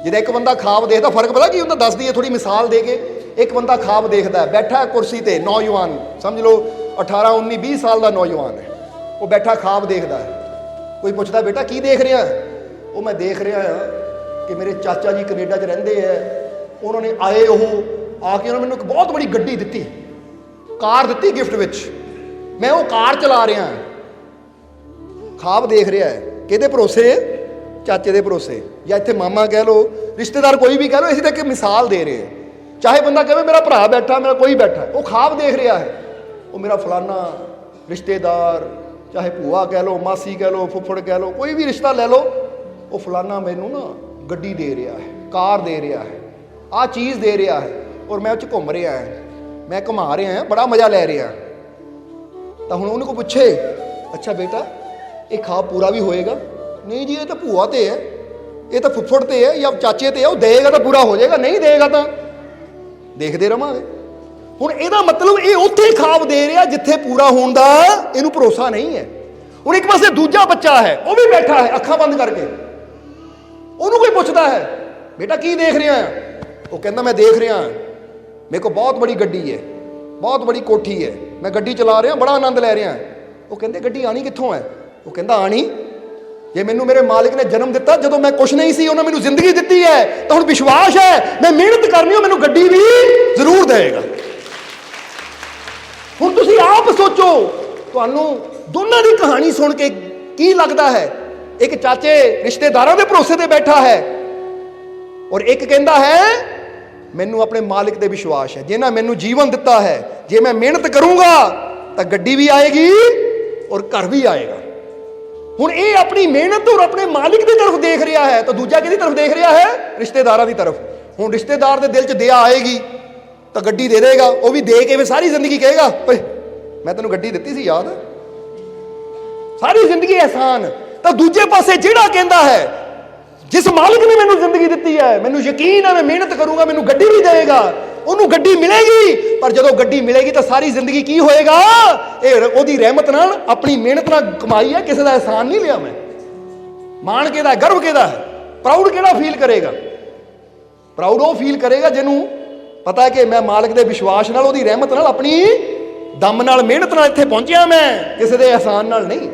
ਜਿਹਦਾ ਇੱਕ ਬੰਦਾ ਖਾਬ ਦੇਖਦਾ, ਫਰਕ ਪਤਾ ਕੀ ਹੁੰਦਾ, ਦੱਸ ਦਈਏ ਥੋੜੀ ਮਿਸਾਲ ਦੇ ਕੇ। ਇੱਕ ਬੰਦਾ ਖਾਬ ਦੇਖਦਾ, ਬੈਠਾ ਕੁਰਸੀ ਤੇ, ਨੌਜਵਾਨ ਸਮਝ ਲਓ 18 19 20 ਸਾਲ ਦਾ ਨੌਜਵਾਨ ਹੈ, ਉਹ ਬੈਠਾ ਖਾਬ ਦੇਖਦਾ ਹੈ। ਕੋਈ ਪੁੱਛਦਾ ਬੇਟਾ ਕੀ ਦੇਖ ਰਿਹਾ? ਉਹ ਮੈਂ ਦੇਖ ਰਿਹਾ ਹਾਂ ਕਿ ਮੇਰੇ ਚਾਚਾ ਜੀ ਕੈਨੇਡਾ 'ਚ ਰਹਿੰਦੇ ਹੈ, ਉਹਨਾਂ ਨੇ ਆਏ, ਉਹ ਆ ਕੇ ਉਹਨਾਂ ਮੈਨੂੰ ਇੱਕ ਬਹੁਤ ਬੜੀ ਗੱਡੀ ਦਿੱਤੀ, ਕਾਰ ਦਿੱਤੀ ਗਿਫਟ ਵਿੱਚ, ਮੈਂ ਉਹ ਕਾਰ ਚਲਾ ਰਿਹਾ। ਖਾਬ ਦੇਖ ਰਿਹਾ ਹੈ ਕਿਹਦੇ ਭਰੋਸੇ? ਚਾਚੇ ਦੇ ਭਰੋਸੇ, ਜਾਂ ਇੱਥੇ ਮਾਮਾ ਕਹਿ ਲਓ, ਰਿਸ਼ਤੇਦਾਰ ਕੋਈ ਵੀ ਕਹਿ ਲਓ, ਅਸੀਂ ਤਾਂ ਇੱਕ ਮਿਸਾਲ ਦੇ ਰਹੇ ਹਾਂ। ਚਾਹੇ ਬੰਦਾ ਕਹੇ ਮੇਰਾ ਭਰਾ ਬੈਠਾ, ਮੇਰਾ ਕੋਈ ਬੈਠਾ, ਉਹ ਖਾਬ ਦੇਖ ਰਿਹਾ ਹੈ, ਉਹ ਮੇਰਾ ਫਲਾਨਾ ਰਿਸ਼ਤੇਦਾਰ, ਚਾਹੇ ਭੂਆ ਕਹਿ ਲਓ, ਮਾਸੀ ਕਹਿ ਲਓ, ਫੁੱਫੜ ਕਹਿ ਲਓ, ਕੋਈ ਵੀ ਰਿਸ਼ਤਾ ਲੈ ਲਓ, ਉਹ ਫਲਾਨਾ ਮੈਨੂੰ ਨਾ ਗੱਡੀ ਦੇ ਰਿਹਾ ਹੈ, ਕਾਰ ਦੇ ਰਿਹਾ ਹੈ, ਆਹ ਚੀਜ਼ ਦੇ ਰਿਹਾ ਹੈ, ਔਰ ਮੈਂ ਉਹ 'ਚ ਘੁੰਮ ਰਿਹਾ ਹਾਂ, ਮੈਂ ਘੁਮਾ ਰਿਹਾ ਹਾਂ, ਬੜਾ ਮਜ਼ਾ ਲੈ ਰਿਹਾ। ਤਾਂ ਹੁਣ ਉਹਨੂੰ ਕੋਈ ਪੁੱਛੇ, ਅੱਛਾ ਬੇਟਾ ਇਹ ਖਾਬ ਪੂਰਾ ਵੀ ਹੋਏਗਾ? ਨਹੀਂ ਜੀ, ਇਹ ਤਾਂ ਭੂਆ ਤੇ ਹੈ, ਇਹ ਤਾਂ ਫੁੱਫੜ ਤੇ ਹੈ ਜਾਂ ਚਾਚੇ ਤੇ ਹੈ, ਉਹ ਦੇਗਾ ਤਾਂ ਪੂਰਾ ਹੋ ਜਾਏਗਾ, ਨਹੀਂ ਦੇਗਾ ਤਾਂ ਦੇਖਦੇ ਰਵਾਂਗੇ। ਹੁਣ ਇਹਦਾ ਮਤਲਬ ਇਹ ਉੱਥੇ ਖਾਬ ਦੇ ਰਿਹਾ ਜਿੱਥੇ ਪੂਰਾ ਹੋਣ ਦਾ ਇਹਨੂੰ ਭਰੋਸਾ ਨਹੀਂ ਹੈ। ਹੁਣ ਇੱਕ ਪਾਸੇ ਦੂਜਾ ਬੱਚਾ ਹੈ, ਉਹ ਵੀ ਬੈਠਾ ਹੈ ਅੱਖਾਂ ਬੰਦ ਕਰਕੇ, ਉਹਨੂੰ ਕੋਈ ਪੁੱਛਦਾ ਹੈ ਬੇਟਾ ਕੀ ਦੇਖ ਰਿਹਾ ਹੈ? ਉਹ ਕਹਿੰਦਾ ਮੈਂ ਦੇਖ ਰਿਹਾ ਮੇਰੇ ਕੋਲ ਬਹੁਤ ਬੜੀ ਗੱਡੀ ਹੈ, ਬਹੁਤ ਬੜੀ ਕੋਠੀ ਹੈ, ਮੈਂ ਗੱਡੀ ਚਲਾ ਰਿਹਾ, ਬੜਾ ਆਨੰਦ ਲੈ ਰਿਹਾ। ਉਹ ਕਹਿੰਦੇ ਗੱਡੀ ਆਣੀ ਕਿੱਥੋਂ ਹੈ? ਉਹ ਕਹਿੰਦਾ ਆਣੀ ਜੇ ਮੈਨੂੰ ਮੇਰੇ ਮਾਲਿਕ ਨੇ ਜਨਮ ਦਿੱਤਾ ਜਦੋਂ ਮੈਂ ਕੁਛ ਨਹੀਂ ਸੀ, ਉਹਨਾਂ ਮੈਨੂੰ ਜ਼ਿੰਦਗੀ ਦਿੱਤੀ ਹੈ, ਤਾਂ ਹੁਣ ਵਿਸ਼ਵਾਸ ਹੈ ਮੈਂ ਮਿਹਨਤ ਕਰਨੀ, ਉਹ ਮੈਨੂੰ ਗੱਡੀ ਵੀ ਜ਼ਰੂਰ ਦੇਵੇਗਾ। ਹੁਣ ਤੁਸੀਂ ਆਪ ਸੋਚੋ, ਤੁਹਾਨੂੰ ਦੋਨਾਂ ਦੀ ਕਹਾਣੀ ਸੁਣ ਕੇ ਕੀ ਲੱਗਦਾ ਹੈ? ਇੱਕ ਚਾਚੇ ਰਿਸ਼ਤੇਦਾਰਾਂ ਦੇ ਭਰੋਸੇ ਤੇ ਬੈਠਾ ਹੈ, ਔਰ ਇੱਕ ਕਹਿੰਦਾ ਹੈ ਮੈਨੂੰ ਆਪਣੇ ਮਾਲਿਕ ਤੇ ਵਿਸ਼ਵਾਸ ਹੈ, ਜਿਹਨਾਂ ਮੈਨੂੰ ਜੀਵਨ ਦਿੱਤਾ ਹੈ, ਜੇ ਮੈਂ ਮਿਹਨਤ ਕਰੂੰਗਾ ਤਾਂ ਗੱਡੀ ਵੀ ਆਏਗੀ ਔਰ ਘਰ ਵੀ ਆਏਗਾ। ਹੁਣ ਇਹ ਆਪਣੀ ਮਿਹਨਤ ਔਰ ਆਪਣੇ ਮਾਲਿਕ ਦੀ ਤਰਫ ਦੇਖ ਰਿਹਾ ਹੈ, ਤਾਂ ਦੂਜਾ ਕਿਹਦੀ ਤਰਫ ਦੇਖ ਰਿਹਾ ਹੈ? ਰਿਸ਼ਤੇਦਾਰਾਂ ਦੀ ਤਰਫ। ਹੁਣ ਰਿਸ਼ਤੇਦਾਰ ਦੇ ਦਿਲ 'ਚ ਦਇਆ ਆਏਗੀ ਤਾਂ ਗੱਡੀ ਦੇ ਦੇਗਾ, ਉਹ ਵੀ ਦੇ ਕੇ ਫਿਰ ਸਾਰੀ ਜ਼ਿੰਦਗੀ ਕਹੇਗਾ ਓਏ ਮੈਂ ਤੈਨੂੰ ਗੱਡੀ ਦਿੱਤੀ ਸੀ, ਯਾਦ ਹੈ? ਸਾਰੀ ਜ਼ਿੰਦਗੀ ਅਹਿਸਾਨ। ਤਾਂ ਦੂਜੇ ਪਾਸੇ ਜਿਹੜਾ ਕਹਿੰਦਾ ਹੈ ਜਿਸ ਮਾਲਿਕ ਨੇ ਮੈਨੂੰ ਜ਼ਿੰਦਗੀ ਦਿੱਤੀ ਹੈ, ਮੈਨੂੰ ਯਕੀਨ ਹੈ ਮੈਂ ਮਿਹਨਤ ਕਰੂੰਗਾ ਮੈਨੂੰ ਗੱਡੀ ਵੀ ਦੇਵੇਗਾ, ਉਹਨੂੰ ਗੱਡੀ ਮਿਲੇਗੀ। ਪਰ ਜਦੋਂ ਗੱਡੀ ਮਿਲੇਗੀ ਤਾਂ ਸਾਰੀ ਜ਼ਿੰਦਗੀ ਕੀ ਹੋਏਗਾ? ਇਹ ਉਹਦੀ ਰਹਿਮਤ ਨਾਲ, ਆਪਣੀ ਮਿਹਨਤ ਨਾਲ ਕਮਾਈ ਹੈ, ਕਿਸੇ ਦਾ ਅਹਿਸਾਨ ਨਹੀਂ ਲਿਆ ਮੈਂ। ਮਾਣ ਕਿਹਦਾ? ਗਰਵ ਕਿਹਦਾ ਹੈ? ਪ੍ਰਾਊਡ ਕਿਹੜਾ ਫੀਲ ਕਰੇਗਾ? ਪ੍ਰਾਊਡ ਉਹ ਫੀਲ ਕਰੇਗਾ ਜਿਹਨੂੰ ਪਤਾ ਹੈ ਕਿ ਮੈਂ ਮਾਲਿਕ ਦੇ ਵਿਸ਼ਵਾਸ ਨਾਲ, ਉਹਦੀ ਰਹਿਮਤ ਨਾਲ, ਆਪਣੀ ਦਮ ਨਾਲ, ਮਿਹਨਤ ਨਾਲ ਇੱਥੇ ਪਹੁੰਚਿਆ, ਮੈਂ ਕਿਸੇ ਦੇ ਅਹਿਸਾਨ ਨਾਲ ਨਹੀਂ।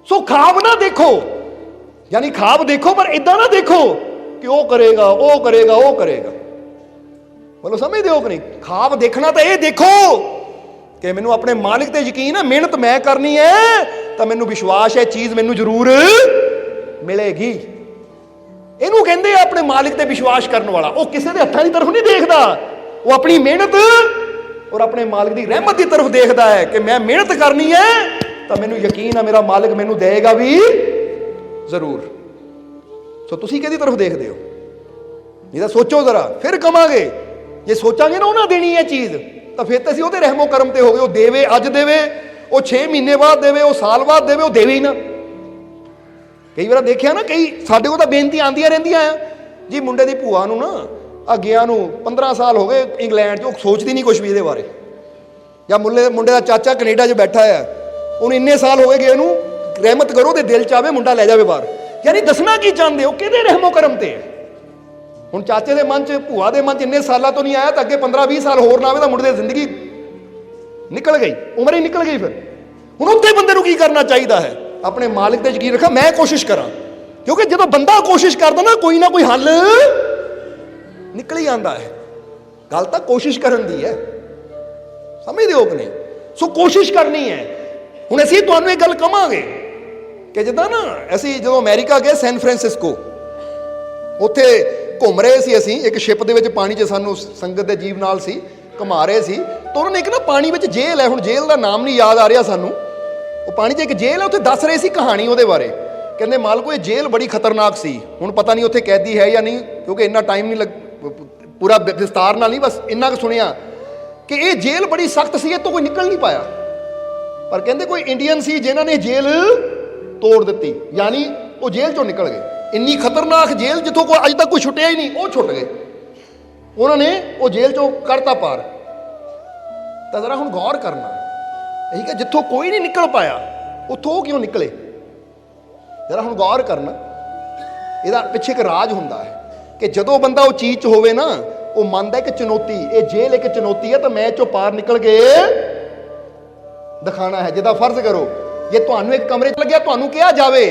ਸੋ ਖਾਬ ਨਾ ਦੇਖੋ, ਯਾਨੀ ਖਾਬ ਦੇਖੋ ਪਰ ਇਦਾਂ ਨਾ ਦੇਖੋ ਕਿ ਉਹ ਕਰੇਗਾ, ਉਹ ਕਰੇਗਾ, ਉਹ ਕਰੇਗਾ। ਬੋਲੋ ਸਮਝਦੇ ਹੋ ਕਿ ਨਹੀਂ? ਖਾਬ ਦੇਖਣਾ ਤਾਂ ਇਹ ਦੇਖੋ ਕਿ ਮੈਨੂੰ ਆਪਣੇ ਮਾਲਿਕ ਤੇ ਯਕੀਨ ਹੈ, ਮਿਹਨਤ ਮੈਂ ਕਰਨੀ ਹੈ ਤਾਂ ਮੈਨੂੰ ਵਿਸ਼ਵਾਸ ਹੈ ਚੀਜ਼ ਮੈਨੂੰ ਜ਼ਰੂਰ ਮਿਲੇਗੀ। ਇਹਨੂੰ ਕਹਿੰਦੇ ਆ ਆਪਣੇ ਮਾਲਿਕ ਤੇ ਵਿਸ਼ਵਾਸ ਕਰਨ ਵਾਲਾ। ਉਹ ਕਿਸੇ ਦੇ ਹੱਥਾਂ ਦੀ ਤਰਫ ਨਹੀਂ ਦੇਖਦਾ, ਉਹ ਆਪਣੀ ਮਿਹਨਤ ਔਰ ਆਪਣੇ ਮਾਲਿਕ ਦੀ ਰਹਿਮਤ ਦੀ ਤਰਫ ਦੇਖਦਾ ਹੈ ਕਿ ਮੈਂ ਮਿਹਨਤ ਕਰਨੀ ਹੈ ਤਾਂ ਮੈਨੂੰ ਯਕੀਨ ਹੈ ਮੇਰਾ ਮਾਲਿਕ ਮੈਨੂੰ ਦੇਗਾ ਵੀ ਜ਼ਰੂਰ। ਸੋ ਤੁਸੀਂ ਕਿਹਦੀ ਤਰਫ ਦੇਖਦੇ ਹੋ? ਇਹ ਤਾਂ ਸੋਚੋ ਜ਼ਰਾ, ਫਿਰ ਕਵਾਂਗੇ। ਜੇ ਸੋਚਾਂਗੇ ਨਾ ਉਹਨਾਂ ਦੇਣੀ ਹੈ ਚੀਜ਼ ਤਾਂ ਫਿਰ ਤਾਂ ਅਸੀਂ ਉਹਦੇ ਰਹਿਮੋ ਕਰਮ ਤੇ ਹੋ ਗਏ। ਉਹ ਦੇਵੇ ਅੱਜ ਦੇਵੇ, ਉਹ 6 ਮਹੀਨੇ ਬਾਅਦ ਦੇਵੇ, ਉਹ ਸਾਲ ਬਾਅਦ ਦੇਵੇ, ਉਹ ਦੇਵੇ ਹੀ ਨਾ। ਕਈ ਵਾਰ ਦੇਖਿਆ ਨਾ, ਕਈ ਸਾਡੇ ਕੋਲ ਤਾਂ ਬੇਨਤੀ ਆਉਂਦੀਆਂ ਰਹਿੰਦੀਆਂ ਆ ਜੀ, ਮੁੰਡੇ ਦੀ ਭੂਆ ਨੂੰ ਨਾ ਆ ਗਿਆ ਨੂੰ 15 ਸਾਲ ਹੋ ਗਏ ਇੰਗਲੈਂਡ 'ਚ, ਉਹ ਸੋਚਦੀ ਨਹੀਂ ਕੁਛ ਵੀ ਇਹਦੇ ਬਾਰੇ। ਜਾਂ ਮੁੰਡੇ ਦਾ ਚਾਚਾ ਕੈਨੇਡਾ 'ਚ ਬੈਠਾ ਆ, ਉਹਨੂੰ ਇੰਨੇ ਸਾਲ ਹੋ ਗਏ ਗਏ ਨੂੰ, ਰਹਿਮਤ ਕਰੋ ਤੇ ਦਿਲ 'ਚ ਆਵੇ ਮੁੰਡਾ ਲੈ ਜਾਵੇ ਬਾਹਰ। ਯਾਨੀ ਦੱਸਣਾ ਕੀ ਚਾਹੁੰਦੇ ਹੋ? ਕਿਹਦੇ ਰਹਿਮੋ ਕਰਮ ਤੇ? ਹੁਣ ਚਾਚੇ ਦੇ ਮਨ 'ਚ, ਭੂਆ ਦੇ ਮਨ 'ਚ ਇੰਨੇ ਸਾਲਾਂ ਤੋਂ ਨਹੀਂ ਆਇਆ ਤਾਂ ਅੱਗੇ 15-20 ਸਾਲ ਹੋਰ ਨਾ ਆਵੇ ਤਾਂ ਮੁੰਡੇ ਦੀ ਜ਼ਿੰਦਗੀ ਨਿਕਲ ਗਈ, ਉਮਰ ਹੀ ਨਿਕਲ ਗਈ। ਫਿਰ ਹੁਣ ਉੱਥੇ ਬੰਦੇ ਨੂੰ ਕੀ ਕਰਨਾ ਚਾਹੀਦਾ ਹੈ? ਆਪਣੇ ਮਾਲਿਕ ਤੇ ਯਕੀਨ ਰੱਖਾਂ, ਮੈਂ ਕੋਸ਼ਿਸ਼ ਕਰਾਂ, ਕਿਉਂਕਿ ਜਦੋਂ ਬੰਦਾ ਕੋਸ਼ਿਸ਼ ਕਰਦਾ ਨਾ ਕੋਈ ਹੱਲ ਨਿਕਲ ਹੀ ਆਉਂਦਾ ਹੈ। ਗੱਲ ਤਾਂ ਕੋਸ਼ਿਸ਼ ਕਰਨ ਦੀ ਹੈ, ਸਮਝਦੇ ਹੋ ਕਿ ਨਹੀਂ? ਸੋ ਕੋਸ਼ਿਸ਼ ਕਰਨੀ ਹੈ। ਹੁਣ ਅਸੀਂ ਤੁਹਾਨੂੰ ਇਹ ਗੱਲ ਕਵਾਂਗੇ ਕਿ ਜਿੱਦਾਂ ਨਾ ਅਸੀਂ ਜਦੋਂ ਅਮਰੀਕਾ ਗਏ, ਸੈਨ ਫਰਾਂਸਿਸਕੋ, ਉੱਥੇ ਘੁੰਮ ਰਹੇ ਸੀ ਅਸੀਂ ਇੱਕ ਸ਼ਿਪ ਦੇ ਵਿੱਚ, ਪਾਣੀ 'ਚ ਸਾਨੂੰ ਸੰਗਤ ਦੇ ਜੀਵ ਨਾਲ ਸੀ, ਘੁਮਾ ਰਹੇ ਸੀ। ਤਾਂ ਉਹਨਾਂ ਨੇ ਇੱਕ ਨਾ ਪਾਣੀ ਵਿੱਚ ਜੇਲ੍ਹ ਹੈ, ਹੁਣ ਜੇਲ੍ਹ ਦਾ ਨਾਮ ਨਹੀਂ ਯਾਦ ਆ ਰਿਹਾ ਸਾਨੂੰ, ਉਹ ਪਾਣੀ 'ਚ ਇੱਕ ਜੇਲ੍ਹ ਹੈ, ਉੱਥੇ ਦੱਸ ਰਹੇ ਸੀ ਕਹਾਣੀ ਉਹਦੇ ਬਾਰੇ। ਕਹਿੰਦੇ ਮਾਲਕੋ ਇਹ ਜੇਲ੍ਹ ਬੜੀ ਖਤਰਨਾਕ ਸੀ। ਹੁਣ ਪਤਾ ਨਹੀਂ ਉੱਥੇ ਕੈਦੀ ਹੈ ਜਾਂ ਨਹੀਂ, ਕਿਉਂਕਿ ਇੰਨਾ ਟਾਈਮ ਨਹੀਂ ਪੂਰਾ ਵਿਸਤਾਰ ਨਾਲ ਨਹੀਂ, ਬਸ ਇੰਨਾ ਕੁ ਸੁਣਿਆ ਕਿ ਇਹ ਜੇਲ੍ਹ ਬੜੀ ਸਖਤ ਸੀ, ਇਹ ਤੋਂ ਕੋਈ ਨਿਕਲ ਨਹੀਂ ਪਾਇਆ। ਪਰ ਕਹਿੰਦੇ ਕੋਈ ਇੰਡੀਅਨ ਸੀ ਜਿਨ੍ਹਾਂ ਨੇ ਜੇਲ੍ਹ ਤੋੜ ਦਿੱਤੀ, ਯਾਨੀ ਉਹ ਜੇਲ੍ਹ 'ਚੋਂ ਨਿਕਲ ਗਏ। ਇੰਨੀ ਖਤਰਨਾਕ ਜੇਲ੍ਹ ਜਿੱਥੋਂ ਕੋਈ ਅੱਜ ਤੱਕ ਕੋਈ ਛੁੱਟਿਆ ਹੀ ਨਹੀਂ, ਉਹ ਛੁੱਟ ਗਏ। ਉਹਨਾਂ ਨੇ ਉਹ ਜੇਲ੍ਹ 'ਚੋਂ ਕੱਢਤਾ ਪਾਰ। ਤਾਂ ਜ਼ਰਾ ਹੁਣ ਗੌਰ ਕਰਨਾ, ਇਹੀ ਕਿ ਜਿੱਥੋਂ ਕੋਈ ਨਹੀਂ ਨਿਕਲ ਪਾਇਆ ਉੱਥੋਂ ਉਹ ਕਿਉਂ ਨਿਕਲੇ? ਜ਼ਰਾ ਹੁਣ ਗੌਰ ਕਰਨਾ, ਇਹਦਾ ਪਿੱਛੇ ਇੱਕ ਰਾਜ ਹੁੰਦਾ ਹੈ ਕਿ ਜਦੋਂ ਬੰਦਾ ਉਹ ਚੀਜ਼ 'ਚ ਹੋਵੇ ਨਾ, ਉਹ ਮੰਨਦਾ ਕਿ ਚੁਣੌਤੀ, ਇਹ ਜੇਲ੍ਹ ਇੱਕ ਚੁਣੌਤੀ ਹੈ ਤਾਂ ਮੈਂ 'ਚੋਂ ਪਾਰ ਨਿਕਲ ਕੇ ਦਿਖਾਣਾ ਹੈ। ਜਿੱਦਾਂ ਫਰਜ਼ ਕਰੋ ਜੇ ਤੁਹਾਨੂੰ ਇੱਕ ਕਮਰੇ 'ਚ ਲੱਗਿਆ, ਤੁਹਾਨੂੰ ਕਿਹਾ ਜਾਵੇ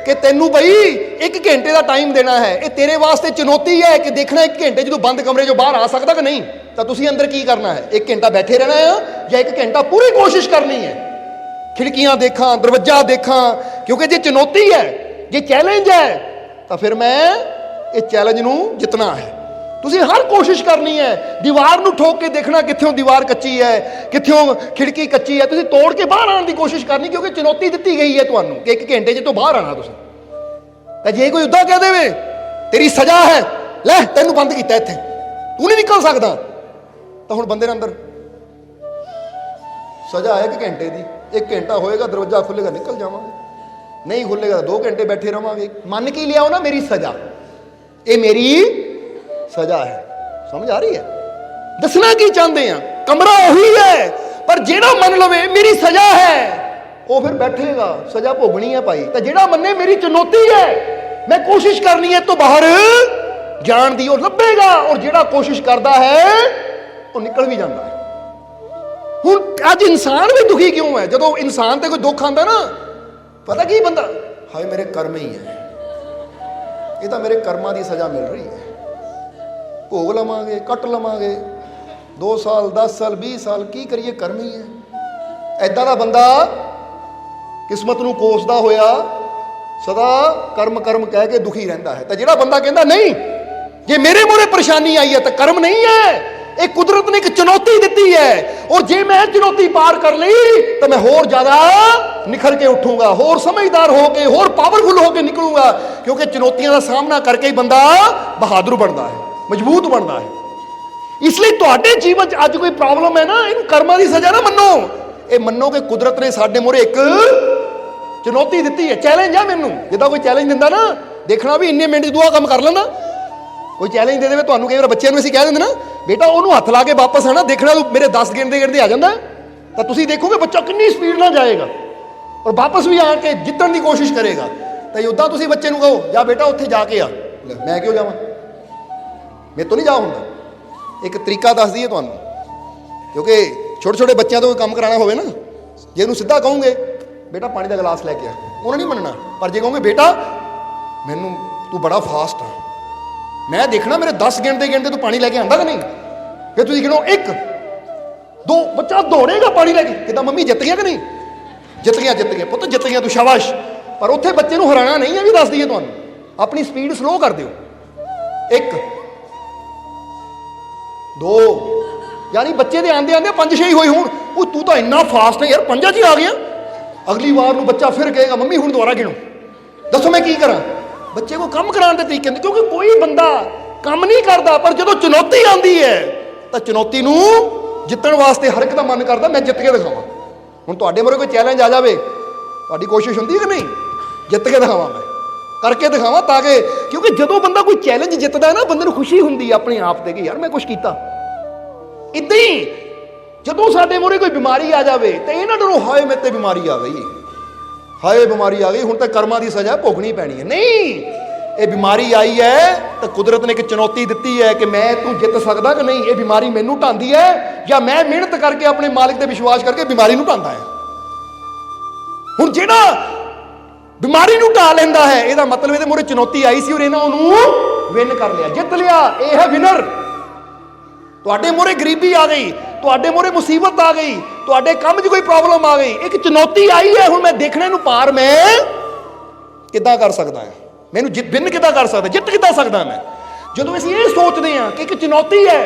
ਕਿ ਤੈਨੂੰ ਬਈ 1 ਘੰਟੇ ਦਾ ਟਾਈਮ ਦੇਣਾ ਹੈ, ਇਹ ਤੇਰੇ ਵਾਸਤੇ ਚੁਣੌਤੀ ਹੈ ਕਿ ਦੇਖਣਾ 1 ਘੰਟੇ 'ਚ ਤੂੰ ਬੰਦ ਕਮਰੇ 'ਚੋਂ ਬਾਹਰ ਆ ਸਕਦਾ ਕਿ ਨਹੀਂ। ਤਾਂ ਤੁਸੀਂ ਅੰਦਰ ਕੀ ਕਰਨਾ ਹੈ? 1 ਘੰਟਾ ਬੈਠੇ ਰਹਿਣਾ ਹੈ ਜਾਂ 1 ਘੰਟਾ ਪੂਰੀ ਕੋਸ਼ਿਸ਼ ਕਰਨੀ ਹੈ? ਖਿੜਕੀਆਂ ਦੇਖਾਂ, ਦਰਵਾਜ਼ਾ ਦੇਖਾਂ, ਕਿਉਂਕਿ ਜੇ ਚੁਣੌਤੀ ਹੈ, ਜੇ ਚੈਲੰਜ ਹੈ ਤਾਂ ਫਿਰ ਮੈਂ ਇਹ ਚੈਲੰਜ ਨੂੰ ਜਿੱਤਣਾ ਹੈ। ਤੁਸੀਂ ਹਰ ਕੋਸ਼ਿਸ਼ ਕਰਨੀ ਹੈ। ਦੀਵਾਰ ਨੂੰ ਠੋਕ ਕੇ ਦੇਖਣਾ ਕਿੱਥੋਂ ਦੀਵਾਰ ਕੱਚੀ ਹੈ, ਕਿੱਥੋਂ ਖਿੜਕੀ ਕੱਚੀ ਹੈ, ਤੁਸੀਂ ਤੋੜ ਕੇ ਬਾਹਰ ਆਉਣ ਦੀ ਕੋਸ਼ਿਸ਼ ਕਰਨੀ, ਕਿਉਂਕਿ ਚੁਣੌਤੀ ਦਿੱਤੀ ਗਈ ਹੈ ਤੁਹਾਨੂੰ ਕਿ 1 ਘੰਟੇ 'ਚ ਤੋਂ ਬਾਹਰ ਆਣਾ ਤੁਸੀਂ। ਤਾਂ ਜੇ ਕੋਈ ਉੱਦਾਂ ਕਹਿ ਦੇਵੇ ਤੇਰੀ ਸਜ਼ਾ ਹੈ, ਲੈ ਤੈਨੂੰ ਬੰਦ ਕੀਤਾ ਇੱਥੇ, ਤੂੰ ਨਹੀਂ ਨਿਕਲ ਸਕਦਾ, ਤਾਂ ਹੁਣ ਬੰਦੇ ਦੇ ਅੰਦਰ ਸਜ਼ਾ ਹੈ 1 ਘੰਟੇ ਦੀ। 1 ਘੰਟਾ ਹੋਏਗਾ, ਦਰਵਾਜ਼ਾ ਖੁੱਲੇਗਾ, ਨਿਕਲ ਜਾਵਾਂਗੇ, ਨਹੀਂ ਖੁੱਲੇਗਾ 2 ਘੰਟੇ ਬੈਠੇ ਰਵਾਂਗੇ। ਮੰਨ ਕੀ ਲਿਆਓ ਨਾ, ਮੇਰੀ ਸਜ਼ਾ, ਇਹ ਮੇਰੀ ਸਜ਼ਾ ਹੈ। ਸਮਝ ਆ ਰਹੀ ਹੈ? ਦੱਸਣਾ ਕੀ ਚਾਹੁੰਦੇ ਆ? ਕਮਰਾ ਉਹੀ ਹੈ, ਪਰ ਜਿਹੜਾ ਮੰਨ ਲਵੇ ਮੇਰੀ ਸਜ਼ਾ ਹੈ ਉਹ ਫਿਰ ਬੈਠੇਗਾ, ਸਜ਼ਾ ਭੋਗਣੀ ਹੈ ਭਾਈ। ਤਾਂ ਜਿਹੜਾ ਮੰਨੇ ਮੇਰੀ ਚੁਣੌਤੀ ਹੈ, ਮੈਂ ਕੋਸ਼ਿਸ਼ ਕਰਨੀ ਹੈ ਤੋਂ ਬਾਹਰ ਜਾਣ ਦੀ, ਉਹ ਲੱਭੇਗਾ। ਔਰ ਜਿਹੜਾ ਕੋਸ਼ਿਸ਼ ਕਰਦਾ ਹੈ ਉਹ ਨਿਕਲ ਵੀ ਜਾਂਦਾ ਹੈ। ਹੁਣ ਅੱਜ ਇਨਸਾਨ ਵੀ ਦੁਖੀ ਕਿਉਂ ਹੈ? ਜਦੋਂ ਇਨਸਾਨ ਤੇ ਕੋਈ ਦੁੱਖ ਆਉਂਦਾ ਨਾ, ਪਤਾ ਕੀ ਬੰਦਾ, ਹਾਏ ਮੇਰੇ ਕਰਮ ਹੀ ਹੈ, ਇਹ ਤਾਂ ਮੇਰੇ ਕਰਮਾਂ ਦੀ ਸਜ਼ਾ ਮਿਲ ਰਹੀ ਹੈ, ਭੋਗ ਲਵਾਂਗੇ, ਕੱਟ ਲਵਾਂਗੇ, 2 ਸਾਲ 10 ਸਾਲ 20 ਸਾਲ, ਕੀ ਕਰੀਏ, ਕਰਮ ਹੀ ਹੈ। ਐਦਾਂ ਦਾ ਬੰਦਾ ਕਿਸਮਤ ਨੂੰ ਕੋਸਦਾ ਹੋਇਆ ਸਦਾ ਕਰਮ ਕਰਮ ਕਹਿ ਕੇ ਦੁਖੀ ਰਹਿੰਦਾ ਹੈ। ਤਾਂ ਜਿਹੜਾ ਬੰਦਾ ਕਹਿੰਦਾ ਨਹੀਂ, ਜੇ ਮੇਰੇ ਮੂਹਰੇ ਪਰੇਸ਼ਾਨੀ ਆਈ ਹੈ ਤਾਂ ਕਰਮ ਨਹੀਂ ਹੈ, ਇਹ ਕੁਦਰਤ ਨੇ ਇੱਕ ਚੁਣੌਤੀ ਦਿੱਤੀ ਹੈ, ਔਰ ਜੇ ਮੈਂ ਚੁਣੌਤੀ ਪਾਰ ਕਰ ਲਈ ਤਾਂ ਮੈਂ ਹੋਰ ਜ਼ਿਆਦਾ ਨਿਖਰ ਕੇ ਉੱਠੂੰਗਾ, ਹੋਰ ਸਮਝਦਾਰ ਹੋ ਕੇ, ਹੋਰ ਪਾਵਰਫੁਲ ਹੋ ਕੇ ਨਿਕਲੂੰਗਾ, ਕਿਉਂਕਿ ਚੁਣੌਤੀਆਂ ਦਾ ਸਾਹਮਣਾ ਕਰਕੇ ਹੀ ਬੰਦਾ ਬਹਾਦਰ ਬਣਦਾ ਹੈ, ਮਜ਼ਬੂਤ ਬਣਦਾ ਹੈ। ਇਸ ਲਈ ਤੁਹਾਡੇ ਜੀਵਨ 'ਚ ਅੱਜ ਕੋਈ ਪ੍ਰੋਬਲਮ ਹੈ ਨਾ, ਇਹਨੂੰ ਕਰਮਾਂ ਦੀ ਸਜ਼ਾ ਨਾ ਮੰਨੋ, ਇਹ ਮੰਨੋ ਕਿ ਕੁਦਰਤ ਨੇ ਸਾਡੇ ਮੂਹਰੇ ਇੱਕ ਚੁਣੌਤੀ ਦਿੱਤੀ ਹੈ, ਚੈਲੰਜ ਆ। ਮੈਨੂੰ ਜਿੱਦਾਂ ਕੋਈ ਚੈਲੰਜ ਦਿੰਦਾ ਨਾ, ਦੇਖਣਾ ਵੀ ਇੰਨੇ ਮਿੰਟ 'ਚ ਤੂੰ ਆਹ ਕੰਮ ਕਰ ਲੈਂਦਾ। ਕੋਈ ਚੈਲੰਜ ਦੇ ਦੇਵੇ ਤੁਹਾਨੂੰ, ਕਈ ਵਾਰ ਬੱਚਿਆਂ ਨੂੰ ਅਸੀਂ ਕਹਿ ਦਿੰਦੇ ਨਾ, ਬੇਟਾ ਉਹਨੂੰ ਹੱਥ ਲਾ ਕੇ ਵਾਪਸ ਆਣਾ, ਦੇਖਣਾ ਤੂੰ ਮੇਰੇ 10 ਗਿਣਦੇ ਗਿਣਦੇ ਆ ਜਾਂਦਾ, ਤਾਂ ਤੁਸੀਂ ਦੇਖੋਗੇ ਬੱਚਾ ਕਿੰਨੀ ਸਪੀਡ ਨਾਲ ਜਾਏਗਾ ਔਰ ਵਾਪਸ ਵੀ ਆ ਕੇ ਜਿੱਤਣ ਦੀ ਕੋਸ਼ਿਸ਼ ਕਰੇਗਾ। ਤਾਂ ਉੱਦਾਂ ਤੁਸੀਂ ਬੱਚੇ ਨੂੰ ਕਹੋ, ਜਾ ਬੇਟਾ ਉੱਥੇ ਜਾ ਕੇ ਆ, ਮੈਂ ਕਿਉਂ ਜਾਵਾਂ, ਮੇਰੇ ਤੋਂ ਨਹੀਂ ਜਾ ਹੁੰਦਾ। ਇੱਕ ਤਰੀਕਾ ਦੱਸ ਦਈਏ ਤੁਹਾਨੂੰ, ਕਿਉਂਕਿ ਛੋਟੇ ਛੋਟੇ ਬੱਚਿਆਂ ਤੋਂ ਕੋਈ ਕੰਮ ਕਰਾਉਣਾ ਹੋਵੇ ਨਾ, ਜੇ ਇਹਨੂੰ ਸਿੱਧਾ ਕਹੋਗੇ ਬੇਟਾ ਪਾਣੀ ਦਾ ਗਲਾਸ ਲੈ ਕੇ ਆ, ਉਹਨੇ ਨਹੀਂ ਮੰਨਣਾ। ਪਰ ਜੇ ਕਹੋਗੇ ਬੇਟਾ ਮੈਨੂੰ ਤੂੰ ਬੜਾ ਫਾਸਟ ਆ, ਮੈਂ ਦੇਖਣਾ ਮੇਰੇ 10 ਗਿਣਦੇ ਗਿਣਦੇ ਤੂੰ ਪਾਣੀ ਲੈ ਕੇ ਆਂਦਾ ਕਿ ਨਹੀਂ, ਫਿਰ ਤੁਸੀਂ ਗਿਣੋ 1 2, ਬੱਚਾ ਦੌੜੇਗਾ ਪਾਣੀ ਲੈ ਕੇ। ਕਿੱਦਾਂ ਮੰਮੀ ਜਿੱਤ ਗਿਆ ਕਿ ਨਹੀਂ, ਜਿੱਤ ਗਿਆ, ਜਿੱਤ ਗਿਆ ਪੁੱਤ, ਜਿੱਤ ਗਿਆ ਤੂੰ, ਸ਼ਾਬਾਸ਼। ਪਰ ਉੱਥੇ ਬੱਚੇ ਨੂੰ ਹਰਾਣਾ ਨਹੀਂ ਹੈ, ਵੀ ਦੱਸ ਦਈਏ ਤੁਹਾਨੂੰ, ਆਪਣੀ ਸਪੀਡ ਸਲੋ ਕਰ ਦਿਓ। 1 2, ਯਾਨੀ ਬੱਚੇ ਦੇ ਆਂਦੇ ਆਂਦੇ 5-6 ਹੀ ਹੋਏ ਹੋਣ, ਉਹ ਤੂੰ ਤਾਂ ਇੰਨਾ ਫਾਸਟ ਹੈ ਯਾਰ, 5 'ਚ ਹੀ ਆ ਗਿਆ। ਅਗਲੀ ਵਾਰ ਨੂੰ ਬੱਚਾ ਫਿਰ ਕਹੇਗਾ ਮੰਮੀ ਹੁਣ ਦੁਬਾਰਾ ਗਿਣੋ, ਦੱਸੋ ਮੈਂ ਕੀ ਕਰਾਂ। ਬੱਚੇ को ਕੰਮ ਕਰਾਉਣ ਦੇ ਤਰੀਕੇ ਨੇ, ਕਿਉਂਕਿ ਕੋਈ ਬੰਦਾ ਕੰਮ ਨਹੀਂ ਕਰਦਾ, ਪਰ ਜਦੋਂ ਚੁਣੌਤੀ ਆਉਂਦੀ ਹੈ ਤਾਂ ਚੁਣੌਤੀ ਨੂੰ ਜਿੱਤਣ ਵਾਸਤੇ ਹਰ ਇੱਕ ਦਾ ਮਨ ਕਰਦਾ ਮੈਂ ਜਿੱਤ ਕੇ ਦਿਖਾਵਾਂ। ਹੁਣ ਤੁਹਾਡੇ ਮੂਹਰੇ ਕੋਈ ਚੈਲੰਜ ਆ ਜਾਵੇ, ਤੁਹਾਡੀ ਕੋਸ਼ਿਸ਼ ਹੁੰਦੀ ਹੈ ਕਿ ਨਹੀਂ, ਜਿੱਤ ਕੇ ਦਿਖਾਵਾਂ, ਮੈਂ ਕਰਕੇ ਦਿਖਾਵਾਂ, ਤਾਂ ਕਿ ਕਿਉਂਕਿ ਜਦੋਂ ਬੰਦਾ ਕੋਈ ਚੈਲੰਜ ਜਿੱਤਦਾ ਹੈ ਨਾ, ਬੰਦੇ ਨੂੰ ਖੁਸ਼ੀ ਹੁੰਦੀ ਹੈ ਆਪਣੇ ਆਪ ਤੇ ਕਿ ਯਾਰ ਮੈਂ ਕੁਝ ਕੀਤਾ। ਇੱਦਾਂ ਹੀ ਜਦੋਂ ਸਾਡੇ ਮੂਹਰੇ ਕੋਈ ਬਿਮਾਰੀ ਆ ਜਾਵੇ ਤਾਂ ਇਹ ਨਾ ਡਰੋ ਹਾਏ ਮੇਰੇ ਤੇ ਬਿਮਾਰੀ ਆ ਗਈ, ਹਾਏ ਬਿਮਾਰੀ ਆ ਗਈ ਹੁਣ ਤਾਂ ਕਰਮਾਂ ਦੀ ਸਜ਼ਾ ਭੋਗਣੀ ਪੈਣੀ ਹੈ। ਨਹੀਂ, ਇਹ ਬਿਮਾਰੀ ਆਈ ਹੈ ਤਾਂ ਕੁਦਰਤ ਨੇ ਇੱਕ ਚੁਣੌਤੀ ਦਿੱਤੀ ਹੈ ਕਿ ਮੈਂ ਤੂੰ ਜਿੱਤ ਸਕਦਾ ਕਿ ਨਹੀਂ। ਇਹ ਬਿਮਾਰੀ ਮੈਨੂੰ ਢਾਂਦੀ ਹੈ ਜਾਂ ਮੈਂ ਮਿਹਨਤ ਕਰਕੇ ਆਪਣੇ ਮਾਲਿਕ ਤੇ ਵਿਸ਼ਵਾਸ ਕਰਕੇ ਬਿਮਾਰੀ ਨੂੰ ਢਾਂਦਾ ਹੈ। ਹੁਣ ਜਿਹੜਾ ਬਿਮਾਰੀ ਨੂੰ ਢਾ ਲੈਂਦਾ ਹੈ, ਇਹਦਾ ਮਤਲਬ ਇਹਦੇ ਮੂਹਰੇ ਚੁਣੌਤੀ ਆਈ ਸੀ ਔਰ ਇਹਨਾਂ ਉਹਨੂੰ ਵਿਨ ਕਰ ਲਿਆ, ਜਿੱਤ ਲਿਆ, ਇਹ ਹੈ ਵਿਨਰ। ਤੁਹਾਡੇ ਮੂਹਰੇ ਗਰੀਬੀ ਆ ਗਈ, ਤੁਹਾਡੇ ਮੂਹਰੇ ਮੁਸੀਬਤ ਆ ਗਈ, ਤੁਹਾਡੇ ਕੰਮ 'ਚ ਕੋਈ ਪ੍ਰੋਬਲਮ ਆ ਗਈ, ਇੱਕ ਚੁਣੌਤੀ ਆਈ ਹੈ, ਹੁਣ ਮੈਂ ਦੇਖਣਾ ਇਹਨੂੰ ਪਾਰ ਮੈਂ ਕਿੱਦਾਂ ਕਰ ਸਕਦਾ ਹਾਂ, ਮੈਨੂੰ ਵਿਨ ਕਿੱਦਾਂ ਕਰ ਸਕਦਾ, ਜਿੱਤ ਕਿੱਦਾਂ ਸਕਦਾ ਮੈਂ। ਜਦੋਂ ਅਸੀਂ ਇਹ ਸੋਚਦੇ ਹਾਂ ਕਿ ਇੱਕ ਚੁਣੌਤੀ ਹੈ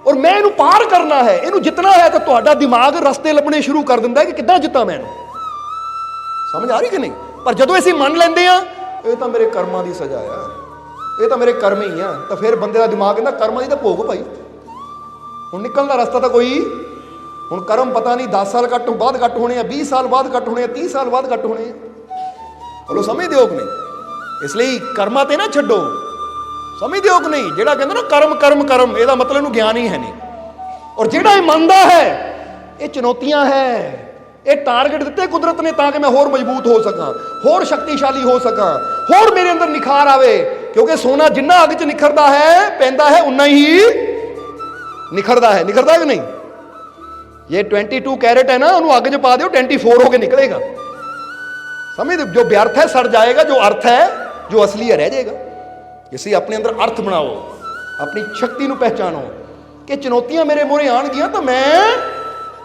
ਔਰ ਮੈਂ ਇਹਨੂੰ ਪਾਰ ਕਰਨਾ ਹੈ, ਇਹਨੂੰ ਜਿੱਤਣਾ ਹੈ, ਤਾਂ ਤੁਹਾਡਾ ਦਿਮਾਗ ਰਸਤੇ ਲੱਭਣੇ ਸ਼ੁਰੂ ਕਰ ਦਿੰਦਾ ਹੈ ਕਿ ਕਿੱਦਾਂ ਜਿੱਤਾਂ ਮੈਂ ਇਹਨੂੰ। ਸਮਝ ਆ ਰਹੀ ਕਿ ਨਹੀਂ। ਪਰ ਜਦੋਂ ਅਸੀਂ ਮੰਨ ਲੈਂਦੇ ਹਾਂ ਇਹ ਤਾਂ ਮੇਰੇ ਕਰਮਾਂ ਦੀ ਸਜ਼ਾ ਆ, ਇਹ ਤਾਂ ਮੇਰੇ ਕਰਮ ਹੀ ਆ, ਤਾਂ ਫਿਰ ਬੰਦੇ ਦਾ ਦਿਮਾਗ ਕਹਿੰਦਾ ਕਰਮਾਂ ਦੀ ਤਾਂ ਭੋਗ ਭਾਈ, ਹੁਣ ਨਿਕਲਣ ਦਾ ਰਸਤਾ ਤਾਂ ਕੋਈ। ਹੁਣ ਕਰਮ ਪਤਾ ਨਹੀਂ 10 ਸਾਲ ਘੱਟ ਬਾਅਦ ਘੱਟ ਹੋਣੇ ਆ, 20 ਸਾਲ ਬਾਅਦ ਘੱਟ ਹੋਣੇ ਆ, 30 ਸਾਲ ਬਾਅਦ ਘੱਟ ਹੋਣੇ ਆ। ਚਲੋ ਸਮਝਦੇ ਹੋ ਕਿ ਨਹੀਂ। ਇਸ ਲਈ ਕਰਮਾਂ ਤੇ ਨਾ ਛੱਡੋ, ਸਮਝਦੇ ਹੋ ਕਿ ਨਹੀਂ। ਜਿਹੜਾ ਕਹਿੰਦਾ ਨਾ ਕਰਮ ਕਰਮ ਕਰਮ, ਇਹਦਾ ਮਤਲਬ ਇਹਨੂੰ ਗਿਆਨ ਹੀ ਹੈ ਨਹੀਂ। ਔਰ ਜਿਹੜਾ ਇਹ ਮੰਨਦਾ ਹੈ ਇਹ ਚੁਣੌਤੀਆਂ ਹੈ, ਇਹ ਟਾਰਗੇਟ ਦਿੱਤੇ ਕੁਦਰਤ ਨੇ ਤਾਂ ਕਿ ਮੈਂ ਹੋਰ ਮਜ਼ਬੂਤ ਹੋ ਸਕਾਂ, ਹੋਰ ਸ਼ਕਤੀਸ਼ਾਲੀ ਹੋ ਸਕਾਂ, ਹੋਰ ਮੇਰੇ ਅੰਦਰ ਨਿਖਾਰ ਆਵੇ। ਕਿਉਂਕਿ ਸੋਨਾ ਜਿੰਨਾ ਅੱਗ 'ਚ ਨਿਖਰਦਾ ਹੈ ਪੈਂਦਾ ਹੈ ਉਨਾ ਹੀ ਨਿਖਰਦਾ ਹੈ। ਨਿਖਰਦਾ ਕਿ ਨਹੀਂ। ये 22 कैरेट है ना, ਉਹਨੂੰ ਅੱਗ 'ਚ ਪਾ ਦਿਓ 24 ਹੋ ਕੇ ਨਿਕਲੇਗਾ। ਸਮਝਦੇ, ਜੋ ਵਿਅਰਥ ਹੈ ਸੜ ਜਾਏਗਾ, ਜੋ अर्थ है जो असली है रह जाएगा। इसी अपने अंदर अर्थ बनाओ, अपनी शक्ति ਨੂੰ ਪਹਿਚਾਨੋ ਕਿ ਚੁਣੌਤੀਆਂ ਮੇਰੇ ਮੂਹਰੇ ਆਣਗੀਆਂ ਤਾਂ ਮੈਂ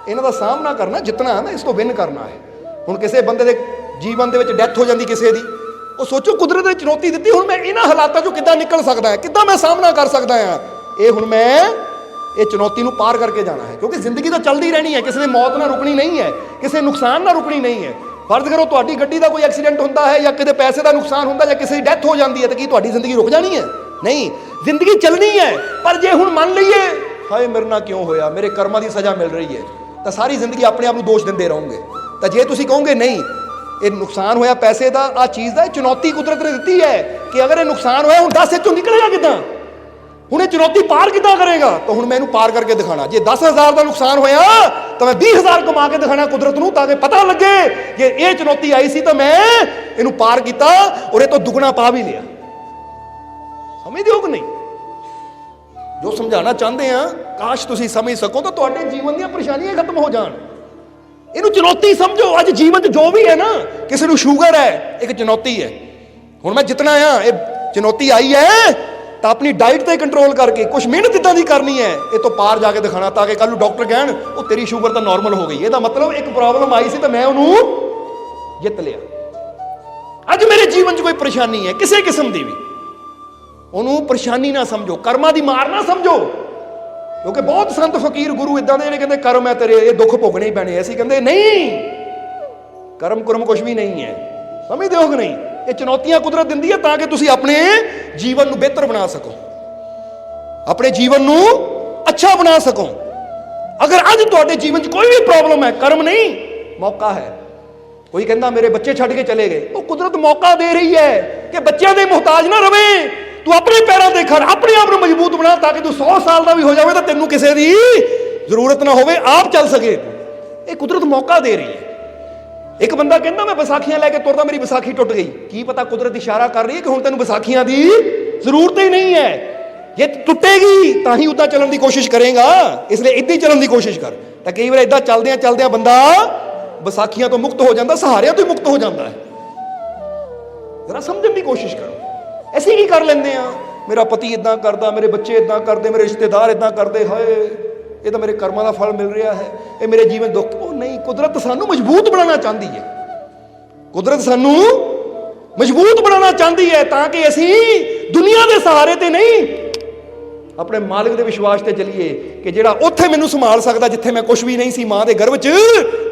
ਇਹਨਾਂ ਦਾ ਸਾਹਮਣਾ ਕਰਨਾ, ਜਿੱਤਣਾ, ਮੈਂ ਇਸ ਤੋਂ ਵਿਨ ਕਰਨਾ ਹੈ। ਹੁਣ ਕਿਸੇ ਬੰਦੇ ਦੇ ਜੀਵਨ ਦੇ ਵਿੱਚ ਡੈਥ ਹੋ ਜਾਂਦੀ ਕਿਸੇ ਦੀ, ਉਹ ਸੋਚੋ ਕੁਦਰਤ ਨੇ ਚੁਣੌਤੀ ਦਿੱਤੀ, ਹੁਣ ਮੈਂ ਇਹਨਾਂ ਹਾਲਾਤਾਂ 'ਚੋਂ ਕਿੱਦਾਂ ਨਿਕਲ ਸਕਦਾ ਹਾਂ, ਕਿੱਦਾਂ ਮੈਂ ਸਾਹਮਣਾ ਕਰ ਸਕਦਾ ਹਾਂ। ਇਹ ਹੁਣ ਮੈਂ ਇਹ ਚੁਣੌਤੀ ਨੂੰ ਪਾਰ ਕਰਕੇ ਜਾਣਾ ਹੈ, ਕਿਉਂਕਿ ਜ਼ਿੰਦਗੀ ਤਾਂ ਚੱਲਦੀ ਰਹਿਣੀ ਹੈ, ਕਿਸੇ ਨੇ ਮੌਤ ਨਾ ਰੁਕਣੀ ਨਹੀਂ ਹੈ, ਕਿਸੇ ਨੁਕਸਾਨ ਨਾ ਰੁਕਣੀ ਨਹੀਂ ਹੈ। ਫਰਜ਼ ਕਰੋ ਤੁਹਾਡੀ ਗੱਡੀ ਦਾ ਕੋਈ ਐਕਸੀਡੈਂਟ ਹੁੰਦਾ ਹੈ ਜਾਂ ਕਿਤੇ ਪੈਸੇ ਦਾ ਨੁਕਸਾਨ ਹੁੰਦਾ ਜਾਂ ਕਿਸੇ ਦੀ ਡੈਥ ਹੋ ਜਾਂਦੀ ਹੈ, ਤਾਂ ਕੀ ਤੁਹਾਡੀ ਜ਼ਿੰਦਗੀ ਰੁਕ ਜਾਣੀ ਹੈ? ਨਹੀਂ, ਜ਼ਿੰਦਗੀ ਚੱਲਣੀ ਹੈ। ਪਰ ਜੇ ਹੁਣ ਮੰਨ ਲਈਏ ਹਾਏ ਮੇਰੇ ਨਾਲ ਕਿਉਂ ਹੋਇਆ, ਮੇਰੇ ਕਰਮਾਂ ਦੀ ਸਜ਼ਾ ਮਿਲ ਰਹੀ ਹੈ, ਤਾਂ ਸਾਰੀ ਜ਼ਿੰਦਗੀ ਆਪਣੇ ਆਪ ਨੂੰ ਦੋਸ਼ ਦਿੰਦੇ ਰਹੋਗੇ। ਤਾਂ ਜੇ ਤੁਸੀਂ ਕਹੋਗੇ ਨਹੀਂ ਇਹ ਨੁਕਸਾਨ ਹੋਇਆ ਪੈਸੇ ਦਾ, ਆਹ ਚੀਜ਼ ਦਾ, ਇਹ ਚੁਣੌਤੀ ਕੁਦਰਤ ਨੇ ਦਿੱਤੀ ਹੈ ਕਿ ਅਗਰ ਇਹ ਨੁਕਸਾਨ ਹੋਇਆ ਹੁਣ 10 ਚੋਂ ਨਿਕਲੇਗਾ ਕਿੱਦਾਂ, ਹੁਣ ਇਹ ਚੁਣੌਤੀ ਪਾਰ ਕਿੱਦਾਂ ਕਰੇਗਾ, ਤਾਂ ਹੁਣ ਮੈਂ ਇਹਨੂੰ ਪਾਰ ਕਰਕੇ ਦਿਖਾਣਾ। ਜੇ 10,000 ਦਾ ਨੁਕਸਾਨ ਹੋਇਆ ਤਾਂ ਮੈਂ 20,000 ਕਮਾ ਕੇ ਦਿਖਾਣਾ ਕੁਦਰਤ ਨੂੰ, ਤਾਂ ਕਿ ਪਤਾ ਲੱਗੇ ਕਿ ਇਹ ਚੁਣੌਤੀ ਆਈ ਸੀ ਤਾਂ ਮੈਂ ਇਹਨੂੰ ਪਾਰ ਕੀਤਾ ਔਰ ਇਹ ਤੋਂ ਦੁੱਗਣਾ ਪਾ ਵੀ ਲਿਆ। ਸਮਝਦੇ ਹੋ ਕਿ ਨਹੀਂ। ਜੋ ਸਮਝਾਉਣਾ ਚਾਹੁੰਦੇ ਆ, ਕਾਸ਼ ਤੁਸੀਂ ਸਮਝ ਸਕੋ ਤਾਂ ਤੁਹਾਡੇ ਜੀਵਨ ਦੀਆਂ ਪਰੇਸ਼ਾਨੀਆਂ ਖਤਮ ਹੋ ਜਾਣ। ਇਹਨੂੰ ਚੁਣੌਤੀ ਸਮਝੋ। ਅੱਜ ਜੀਵਨ 'ਚ ਜੋ ਵੀ ਹੈ ਨਾ, ਕਿਸੇ ਨੂੰ ਸ਼ੂਗਰ ਹੈ, ਇੱਕ ਚੁਣੌਤੀ ਹੈ। ਹੁਣ ਮੈਂ ਜਿੱਤਣਾ ਆ, ਇਹ ਚੁਣੌਤੀ ਆਈ ਹੈ ਤਾਂ ਆਪਣੀ ਡਾਈਟ ਤੇ ਕੰਟਰੋਲ ਕਰਕੇ ਕੁਝ ਮਿਹਨਤ ਇਦਾਂ ਦੀ ਕਰਨੀ ਹੈ, ਇਹ ਤੋਂ ਪਾਰ ਜਾ ਕੇ ਦਿਖਾਣਾ, ਤਾਂ ਕਿ ਕੱਲ ਨੂੰ ਡਾਕਟਰ ਕਹਿਣ ਉਹ ਤੇਰੀ ਸ਼ੂਗਰ ਤਾਂ ਨਾਰਮਲ ਹੋ ਗਈ। ਇਹਦਾ ਮਤਲਬ ਇੱਕ ਪ੍ਰੋਬਲਮ ਆਈ ਸੀ ਤਾਂ ਮੈਂ ਉਹਨੂੰ ਜਿੱਤ ਲਿਆ। ਅੱਜ ਮੇਰੇ ਜੀਵਨ 'ਚ ਕੋਈ ਪਰੇਸ਼ਾਨੀ ਹੈ ਕਿਸੇ ਕਿਸਮ ਦੀ ਵੀ, ਉਹਨੂੰ ਪਰੇਸ਼ਾਨੀ ਨਾ ਸਮਝੋ, ਕਰਮਾਂ ਦੀ ਮਾਰ ਨਾ ਸਮਝੋ। ਕਿਉਂਕਿ ਬਹੁਤ ਸੰਤ ਫਕੀਰ ਗੁਰੂ ਇਦਾਂ ਦੇ ਜਿਹੜੇ ਕਹਿੰਦੇ ਕਰਮ ਹੈ ਤੇਰੇ, ਇਹ ਦੁੱਖ ਭੋਗਣੇ ਹੀ ਪੈਣੇ। ਅਸੀਂ ਕਹਿੰਦੇ ਨਹੀਂ, ਕਰਮ ਕੁਰਮ ਕੁਝ ਵੀ ਨਹੀਂ ਹੈ। ਸਮਝਦੇ ਹੋ ਕਿ ਨਹੀਂ? ਇਹ ਚੁਣੌਤੀਆਂ ਕੁਦਰਤ ਦਿੰਦੀ ਹੈ ਤਾਂ ਕਿ ਤੁਸੀਂ ਆਪਣੇ ਜੀਵਨ ਨੂੰ ਬਿਹਤਰ ਬਣਾ ਸਕੋ, ਆਪਣੇ ਜੀਵਨ ਨੂੰ ਅੱਛਾ ਬਣਾ ਸਕੋ। ਅਗਰ ਅੱਜ ਤੁਹਾਡੇ ਜੀਵਨ 'ਚ ਕੋਈ ਵੀ ਪ੍ਰੋਬਲਮ ਹੈ, ਕਰਮ ਨਹੀਂ, ਮੌਕਾ ਹੈ। ਕੋਈ ਕਹਿੰਦਾ ਮੇਰੇ ਬੱਚੇ ਛੱਡ ਕੇ ਚਲੇ ਗਏ, ਉਹ ਕੁਦਰਤ ਮੌਕਾ ਦੇ ਰਹੀ ਹੈ ਕਿ ਬੱਚਿਆਂ ਦੇ ਮੁਹਤਾਜ ਨਾ ਰਵੇਂ। ਤੂੰ ਆਪਣੇ ਪੈਰਾਂ ਤੇ ਖੜ, ਆਪਣੇ ਆਪ ਨੂੰ ਮਜ਼ਬੂਤ ਬਣਾ, ਤਾਂ ਕਿ ਤੂੰ 100 ਸਾਲ ਦਾ ਵੀ ਹੋ ਜਾਵੇ ਤਾਂ ਤੈਨੂੰ ਕਿਸੇ ਦੀ ਜ਼ਰੂਰਤ ਨਾ ਹੋਵੇ, ਆਪ ਚੱਲ ਸਕੇ। ਇਹ ਕੁਦਰਤ ਮੌਕਾ ਦੇ ਰਹੀ ਹੈ। ਇੱਕ ਬੰਦਾ ਕਹਿੰਦਾ ਮੈਂ ਵਿਸਾਖੀਆਂ ਲੈ ਕੇ ਤੁਰਦਾ, ਮੇਰੀ ਵਿਸਾਖੀ ਟੁੱਟ ਗਈ। ਕੀ ਪਤਾ ਕੁਦਰਤ ਇਸ਼ਾਰਾ ਕਰ ਰਹੀ ਹੈ ਕਿ ਹੁਣ ਤੈਨੂੰ ਵਿਸਾਖੀਆਂ ਦੀ ਜ਼ਰੂਰਤ ਹੀ ਨਹੀਂ ਹੈ। ਜੇ ਟੁੱਟੇਗੀ ਤਾਂ ਹੀ ਉੱਦਾਂ ਚੱਲਣ ਦੀ ਕੋਸ਼ਿਸ਼ ਕਰੇਗਾ, ਇਸ ਲਈ ਇੱਦਾਂ ਹੀ ਚੱਲਣ ਦੀ ਕੋਸ਼ਿਸ਼ ਕਰ। ਤਾਂ ਕਈ ਵਾਰ ਇੱਦਾਂ ਚੱਲਦਿਆਂ ਚੱਲਦਿਆਂ ਬੰਦਾ ਵਿਸਾਖੀਆਂ ਤੋਂ ਮੁਕਤ ਹੋ ਜਾਂਦਾ, ਸਹਾਰਿਆਂ ਤੋਂ ਹੀ ਮੁਕਤ ਹੋ ਜਾਂਦਾ ਹੈ। ਜ਼ਰਾ ਸਮਝਣ ਦੀ ਕੋਸ਼ਿਸ਼ ਕਰੋ। ਅਸੀਂ ਕੀ ਕਰ ਲੈਂਦੇ ਆ, ਮੇਰਾ ਪਤੀ ਇਦਾਂ ਕਰਦਾ, ਮੇਰੇ ਬੱਚੇ ਇਦਾਂ ਕਰਦੇ, ਮੇਰੇ ਰਿਸ਼ਤੇਦਾਰ ਇਦਾਂ ਕਰਦੇ, ਹਾਏ ਇਹ ਤਾਂ ਮੇਰੇ ਕਰਮਾਂ ਦਾ ਫਲ ਮਿਲ ਰਿਹਾ ਹੈ, ਇਹ ਮੇਰੇ ਜੀਵਨ ਦੁੱਖ। ਉਹ ਨਹੀਂ, ਕੁਦਰਤ ਸਾਨੂੰ ਮਜ਼ਬੂਤ ਬਣਾਉਣਾ ਚਾਹੁੰਦੀ ਹੈ। ਕੁਦਰਤ ਸਾਨੂੰ ਮਜ਼ਬੂਤ ਬਣਾਉਣਾ ਚਾਹੁੰਦੀ ਹੈ ਤਾਂ ਕਿ ਅਸੀਂ ਦੁਨੀਆ ਦੇ ਸਹਾਰੇ ਤੇ ਨਹੀਂ, ਆਪਣੇ ਮਾਲਿਕ ਦੇ ਵਿਸ਼ਵਾਸ ਤੇ ਚੱਲੀਏ ਕਿ ਜਿਹੜਾ ਉੱਥੇ ਮੈਨੂੰ ਸੰਭਾਲ ਸਕਦਾ ਜਿੱਥੇ ਮੈਂ ਕੁਝ ਵੀ ਨਹੀਂ ਸੀ ਮਾਂ ਦੇ ਗਰਭ 'ਚ,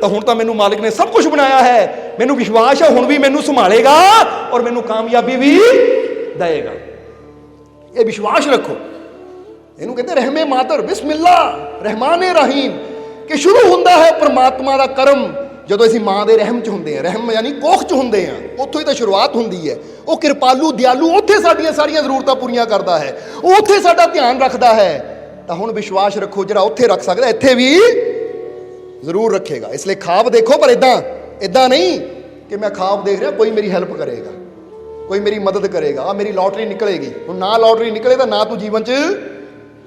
ਤਾਂ ਹੁਣ ਤਾਂ ਮੈਨੂੰ ਮਾਲਿਕ ਨੇ ਸਭ ਕੁਝ ਬਣਾਇਆ ਹੈ। ਮੈਨੂੰ ਵਿਸ਼ਵਾਸ ਹੈ ਹੁਣ ਵੀ ਮੈਨੂੰ ਸੰਭਾਲੇਗਾ ਔਰ ਮੈਨੂੰ ਕਾਮਯਾਬੀ ਵੀ ਦੇਗਾ। ਇਹ ਵਿਸ਼ਵਾਸ ਰੱਖੋ। ਇਹਨੂੰ ਕਹਿੰਦੇ ਰਹਿਮੇ ਮਾਤਰ, ਬਿਸਮਿਲ੍ਲਾ ਰਹਿਮਾਨੇ ਰਹੀਮ, ਕਿ ਸ਼ੁਰੂ ਹੁੰਦਾ ਹੈ ਪਰਮਾਤਮਾ ਦਾ ਕਰਮ ਜਦੋਂ ਅਸੀਂ ਮਾਂ ਦੇ ਰਹਿਮ 'ਚ ਹੁੰਦੇ ਹਾਂ। ਰਹਿਮ ਯਾਨੀ ਕੋਖ 'ਚ ਹੁੰਦੇ ਹਾਂ, ਉੱਥੋਂ ਹੀ ਤਾਂ ਸ਼ੁਰੂਆਤ ਹੁੰਦੀ ਹੈ। ਉਹ ਕਿਰਪਾਲੂ ਦਿਆਲੂ ਉੱਥੇ ਸਾਡੀਆਂ ਸਾਰੀਆਂ ਜ਼ਰੂਰਤਾਂ ਪੂਰੀਆਂ ਕਰਦਾ ਹੈ, ਉਹ ਉੱਥੇ ਸਾਡਾ ਧਿਆਨ ਰੱਖਦਾ ਹੈ। ਤਾਂ ਹੁਣ ਵਿਸ਼ਵਾਸ ਰੱਖੋ, ਜਿਹੜਾ ਉੱਥੇ ਰੱਖ ਸਕਦਾ ਇੱਥੇ ਵੀ ਜ਼ਰੂਰ ਰੱਖੇਗਾ। ਇਸ ਲਈ ਖਾਬ ਦੇਖੋ, ਪਰ ਇਦਾਂ ਨਹੀਂ ਕਿ ਮੈਂ ਖਾਬ ਦੇਖ ਰਿਹਾ ਕੋਈ ਮੇਰੀ ਹੈਲਪ ਕਰੇਗਾ, ਕੋਈ ਮੇਰੀ ਮਦਦ ਕਰੇਗਾ, ਆ ਮੇਰੀ ਲੋਟਰੀ ਨਿਕਲੇਗੀ। ਹੁਣ ਨਾ ਲੋਟਰੀ ਨਿਕਲੇ ਤਾਂ ਨਾ ਤੂੰ ਜੀਵਨ 'ਚ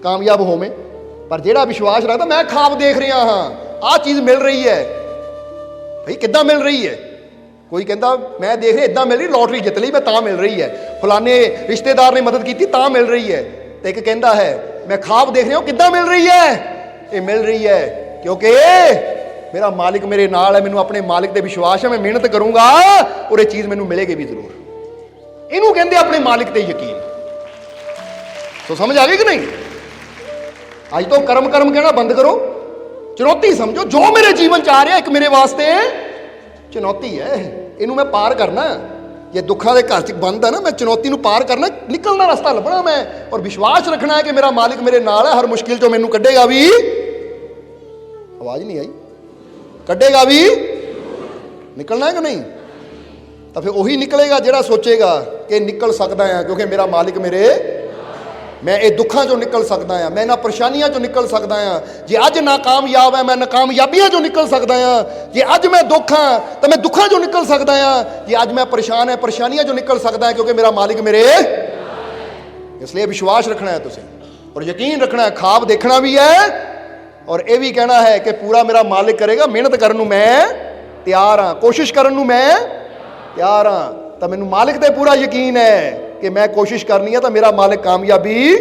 ਕਾਮਯਾਬ ਹੋਵੇਂ। ਪਰ ਜਿਹੜਾ ਵਿਸ਼ਵਾਸ ਰੱਖਦਾ ਮੈਂ ਖਾਬ ਦੇਖ ਰਿਹਾ ਹਾਂ, ਆਹ ਚੀਜ਼ ਮਿਲ ਰਹੀ ਹੈ। ਭਾਈ ਕਿੱਦਾਂ ਮਿਲ ਰਹੀ ਹੈ? ਕੋਈ ਕਹਿੰਦਾ ਮੈਂ ਦੇਖ ਰਿਹਾ ਇਦਾਂ ਮਿਲ ਰਹੀ, ਲੋਟਰੀ ਜਿੱਤ ਲਈ ਮੈਂ ਤਾਂ ਮਿਲ ਰਹੀ ਹੈ, ਫਲਾਣੇ ਰਿਸ਼ਤੇਦਾਰ ਨੇ ਮਦਦ ਕੀਤੀ ਤਾਂ ਮਿਲ ਰਹੀ ਹੈ। ਤੇ ਇੱਕ ਕਹਿੰਦਾ ਹੈ ਮੈਂ ਖਾਬ ਦੇਖ ਰਿਹਾ, ਕਿੱਦਾਂ ਮਿਲ ਰਹੀ ਹੈ? ਇਹ ਮਿਲ ਰਹੀ ਹੈ ਕਿਉਂਕਿ ਮੇਰਾ ਮਾਲਿਕ ਮੇਰੇ ਨਾਲ ਹੈ, ਮੈਨੂੰ ਆਪਣੇ ਮਾਲਿਕ ਤੇ ਵਿਸ਼ਵਾਸ ਹੈ, ਮੈਂ ਮਿਹਨਤ ਕਰੂੰਗਾ ਔਰ ਇਹ ਚੀਜ਼ ਮੈਨੂੰ ਮਿਲੇਗੀ ਵੀ ਜ਼ਰੂਰ। ਇਹਨੂੰ ਕਹਿੰਦੇ ਆਪਣੇ ਮਾਲਿਕ ਤੇ ਯਕੀਨ। ਸੋ ਸਮਝ ਆ ਗਈ ਕਿ ਨਹੀਂ? ਅੱਜ ਤੋਂ ਕਰਮ ਕਹਿਣਾ ਬੰਦ ਕਰੋ, ਚੁਣੌਤੀ ਸਮਝੋ। ਜੋ ਮੇਰੇ ਜੀਵਨ 'ਚ ਆ ਰਿਹਾ ਇੱਕ ਮੇਰੇ ਵਾਸਤੇ ਚੁਣੌਤੀ ਹੈ, ਇਹਨੂੰ ਮੈਂ ਪਾਰ ਕਰਨਾ। ਜੇ ਦੁੱਖਾਂ ਦੇ ਘਰ 'ਚ ਬੰਦ ਹੈ ਨਾ, ਮੈਂ ਚੁਣੌਤੀ ਨੂੰ ਪਾਰ ਕਰਨਾ, ਨਿਕਲਣ ਦਾ ਰਸਤਾ ਲੱਭਣਾ ਮੈਂ, ਔਰ ਵਿਸ਼ਵਾਸ ਰੱਖਣਾ ਹੈ ਕਿ ਮੇਰਾ ਮਾਲਿਕ ਮੇਰੇ ਨਾਲ ਹੈ, ਹਰ ਮੁਸ਼ਕਿਲ 'ਚੋਂ ਮੈਨੂੰ ਕੱਢੇਗਾ ਵੀ। ਆਵਾਜ਼ ਨਹੀਂ ਆਈ? ਕੱਢੇਗਾ ਵੀ। ਨਿਕਲਣਾ ਹੈ ਕਿ ਨਹੀਂ? ਤਾਂ ਫਿਰ ਉਹੀ ਨਿਕਲੇਗਾ ਜਿਹੜਾ ਸੋਚੇਗਾ ਕਿ ਨਿਕਲ ਸਕਦਾ ਹਾਂ ਕਿਉਂਕਿ ਮੇਰਾ ਮਾਲਿਕ ਮੈਂ ਇਹ ਦੁੱਖਾਂ 'ਚੋਂ ਨਿਕਲ ਸਕਦਾ ਹਾਂ, ਮੈਂ ਇਹਨਾਂ ਪਰੇਸ਼ਾਨੀਆਂ 'ਚੋਂ ਨਿਕਲ ਸਕਦਾ ਹਾਂ। ਜੇ ਅੱਜ ਨਾਕਾਮਯਾਬ ਹੈ ਮੈਂ ਨਾਕਾਮਯਾਬੀਆਂ 'ਚੋਂ ਨਿਕਲ ਸਕਦਾ ਹਾਂ। ਜੇ ਅੱਜ ਮੈਂ ਦੁੱਖ ਹਾਂ ਤਾਂ ਮੈਂ ਦੁੱਖਾਂ 'ਚੋਂ ਨਿਕਲ ਸਕਦਾ ਹਾਂ। ਜੇ ਅੱਜ ਮੈਂ ਪਰੇਸ਼ਾਨ ਹੈ ਪਰੇਸ਼ਾਨੀਆਂ 'ਚੋਂ ਨਿਕਲ ਸਕਦਾ ਹਾਂ ਕਿਉਂਕਿ ਮੇਰਾ ਮਾਲਿਕ ਮੇਰੇ। ਇਸ ਲਈ ਵਿਸ਼ਵਾਸ ਰੱਖਣਾ ਹੈ ਤੁਸੀਂ ਔਰ ਯਕੀਨ ਰੱਖਣਾ ਹੈ। ਖਾਬ ਦੇਖਣਾ ਵੀ ਹੈ ਔਰ ਇਹ ਵੀ ਕਹਿਣਾ ਹੈ ਕਿ ਪੂਰਾ ਮੇਰਾ ਮਾਲਿਕ ਕਰੇਗਾ। ਮਿਹਨਤ ਕਰਨ ਨੂੰ ਮੈਂ ਤਿਆਰ ਹਾਂ, ਕੋਸ਼ਿਸ਼ ਕਰਨ ਨੂੰ ਮੈਂ ਤਿਆਰ ਹਾਂ। ਤਾਂ ਮੈਨੂੰ ਮਾਲਿਕ ਤੇ ਪੂਰਾ ਯਕੀਨ ਹੈ ਕਿ ਮੈਂ ਕੋਸ਼ਿਸ਼ ਕਰਨੀ ਹੈ ਤਾਂ ਮੇਰਾ ਮਾਲਿਕ ਕਾਮਯਾਬੀ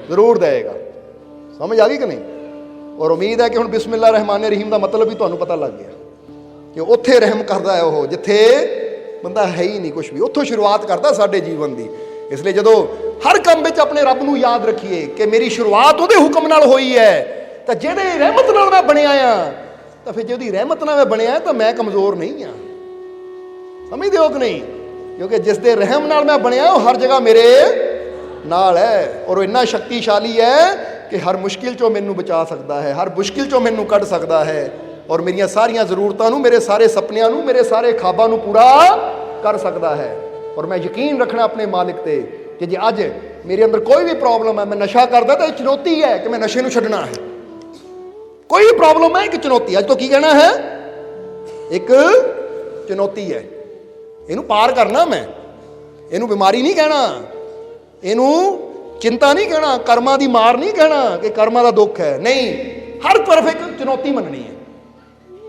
ਜ਼ਰੂਰ ਦੇਗਾ। ਸਮਝ ਆ ਗਈ ਕਿ ਨਹੀਂ? ਔਰ ਉਮੀਦ ਹੈ ਕਿ ਹੁਣ ਬਿਸਮਿਲ੍ਲਾ ਰਹਿਮਾਨ ਰਹੀਮ ਦਾ ਮਤਲਬ ਵੀ ਤੁਹਾਨੂੰ ਪਤਾ ਲੱਗ ਗਿਆ ਕਿ ਉੱਥੇ ਰਹਿਮ ਕਰਦਾ ਹੈ ਉਹ ਜਿੱਥੇ ਬੰਦਾ ਹੈ ਹੀ ਨਹੀਂ ਕੁਝ ਵੀ, ਉੱਥੋਂ ਸ਼ੁਰੂਆਤ ਕਰਦਾ ਸਾਡੇ ਜੀਵਨ ਦੀ। ਇਸ ਲਈ ਜਦੋਂ ਹਰ ਕੰਮ ਵਿੱਚ ਆਪਣੇ ਰੱਬ ਨੂੰ ਯਾਦ ਰੱਖੀਏ ਕਿ ਮੇਰੀ ਸ਼ੁਰੂਆਤ ਉਹਦੇ ਹੁਕਮ ਨਾਲ ਹੋਈ ਹੈ, ਤਾਂ ਜਿਹਦੇ ਰਹਿਮਤ ਨਾਲ ਮੈਂ ਬਣਿਆ ਆ, ਤਾਂ ਫਿਰ ਜੇ ਉਹਦੀ ਰਹਿਮਤ ਨਾਲ ਮੈਂ ਬਣਿਆ ਤਾਂ ਮੈਂ ਕਮਜ਼ੋਰ ਨਹੀਂ ਹਾਂ। ਸਮਝਦੇ ਹੋ ਕਿ ਨਹੀਂ? ਕਿਉਂਕਿ ਜਿਸ ਦੇ ਰਹਿਮ ਨਾਲ ਮੈਂ ਬਣਿਆ ਉਹ ਹਰ ਜਗ੍ਹਾ ਮੇਰੇ ਨਾਲ ਹੈ ਔਰ ਉਹ ਇੰਨਾ ਸ਼ਕਤੀਸ਼ਾਲੀ ਹੈ ਕਿ ਹਰ ਮੁਸ਼ਕਿਲ 'ਚੋਂ ਮੈਨੂੰ ਬਚਾ ਸਕਦਾ ਹੈ, ਹਰ ਮੁਸ਼ਕਿਲ 'ਚੋਂ ਮੈਨੂੰ ਕੱਢ ਸਕਦਾ ਹੈ ਔਰ ਮੇਰੀਆਂ ਸਾਰੀਆਂ ਜ਼ਰੂਰਤਾਂ ਨੂੰ, ਮੇਰੇ ਸਾਰੇ ਸੁਪਨਿਆਂ ਨੂੰ, ਮੇਰੇ ਸਾਰੇ ਖਾਬਾਂ ਨੂੰ ਪੂਰਾ ਕਰ ਸਕਦਾ ਹੈ। ਔਰ ਮੈਂ ਯਕੀਨ ਰੱਖਣਾ ਆਪਣੇ ਮਾਲਿਕ ਤੇ ਕਿ ਜੇ ਅੱਜ ਮੇਰੇ ਅੰਦਰ ਕੋਈ ਵੀ ਪ੍ਰੋਬਲਮ ਹੈ, ਮੈਂ ਨਸ਼ਾ ਕਰਦਾ ਤਾਂ ਇਹ ਚੁਣੌਤੀ ਹੈ ਕਿ ਮੈਂ ਨਸ਼ੇ ਨੂੰ ਛੱਡਣਾ ਹੈ। ਕੋਈ ਵੀ ਪ੍ਰੋਬਲਮ ਹੈ ਇੱਕ ਚੁਣੌਤੀ। ਅੱਜ ਤੋਂ ਕੀ ਕਹਿਣਾ ਹੈ? ਇੱਕ ਚੁਣੌਤੀ ਹੈ। ਇਹਨੂੰ ਪਾਰ ਕਰਨਾ ਮੈਂ। ਇਹਨੂੰ ਬਿਮਾਰੀ ਨਹੀਂ ਕਹਿਣਾ, ਇਹਨੂੰ ਚਿੰਤਾ ਨਹੀਂ ਕਹਿਣਾ, ਕਰਮਾਂ ਦੀ ਮਾਰ ਨਹੀਂ ਕਹਿਣਾ ਕਿ ਕਰਮਾਂ ਦਾ ਦੁੱਖ ਹੈ। ਨਹੀਂ, ਹਰ ਤਰਫ ਇੱਕ ਚੁਣੌਤੀ ਮੰਨਣੀ ਹੈ।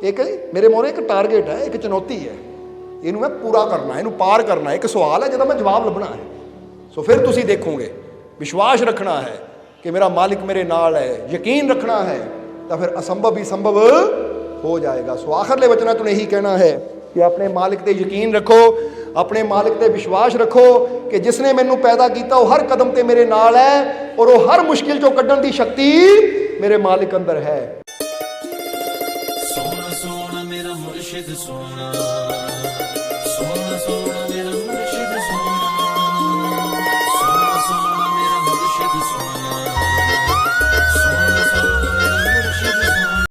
एक मेरे मोरे एक टारगेट है, एक चुनौती है, ਇਹਨੂੰ ਮੈਂ ਪੂਰਾ ਕਰਨਾ, ਇਹਨੂੰ ਪਾਰ ਕਰਨਾ। ਇੱਕ ਸਵਾਲ ਹੈ ਜਿਹਦਾ ਮੈਂ ਜਵਾਬ ਲੱਭਣਾ ਹੈ। ਸੋ ਫਿਰ ਤੁਸੀਂ ਦੇਖੋਗੇ, ਵਿਸ਼ਵਾਸ ਰੱਖਣਾ ਹੈ ਕਿ ਮੇਰਾ ਮਾਲਿਕ ਮੇਰੇ ਨਾਲ ਹੈ, ਯਕੀਨ ਰੱਖਣਾ ਹੈ, ਤਾਂ ਫਿਰ ਅਸੰਭਵ ਵੀ ਸੰਭਵ ਹੋ ਜਾਏਗਾ। ਸੋ ਆਖਰਲੇ ਵਚਨਾਂ ਤੋਂ ਇਹੀ ਕਹਿਣਾ ਹੈ ਕਿ ਆਪਣੇ ਮਾਲਿਕ ਤੇ ਯਕੀਨ ਰੱਖੋ, ਆਪਣੇ ਮਾਲਿਕ ਤੇ ਵਿਸ਼ਵਾਸ ਰੱਖੋ ਕਿ ਜਿਸਨੇ ਮੈਨੂੰ ਪੈਦਾ ਕੀਤਾ ਉਹ ਹਰ ਕਦਮ ਤੇ ਮੇਰੇ ਨਾਲ ਹੈ, ਔਰ ਉਹ ਹਰ ਮੁਸ਼ਕਿਲ ਚੋਂ ਕੱਢਣ ਦੀ ਸ਼ਕਤੀ ਮੇਰੇ ਮਾਲਿਕ ਅੰਦਰ ਹੈ। ਸੋਹਣਾ ਸੋਹਣਾ ਮੇਰਾ ਮੁਰਸ਼ਿਦ ਸੋਹਣਾ, ਸੋਹਣਾ ਸੋਹਣਾ ਮੇਰਾ ਮੁਰਸ਼ਿਦ ਸੋਹਣਾ।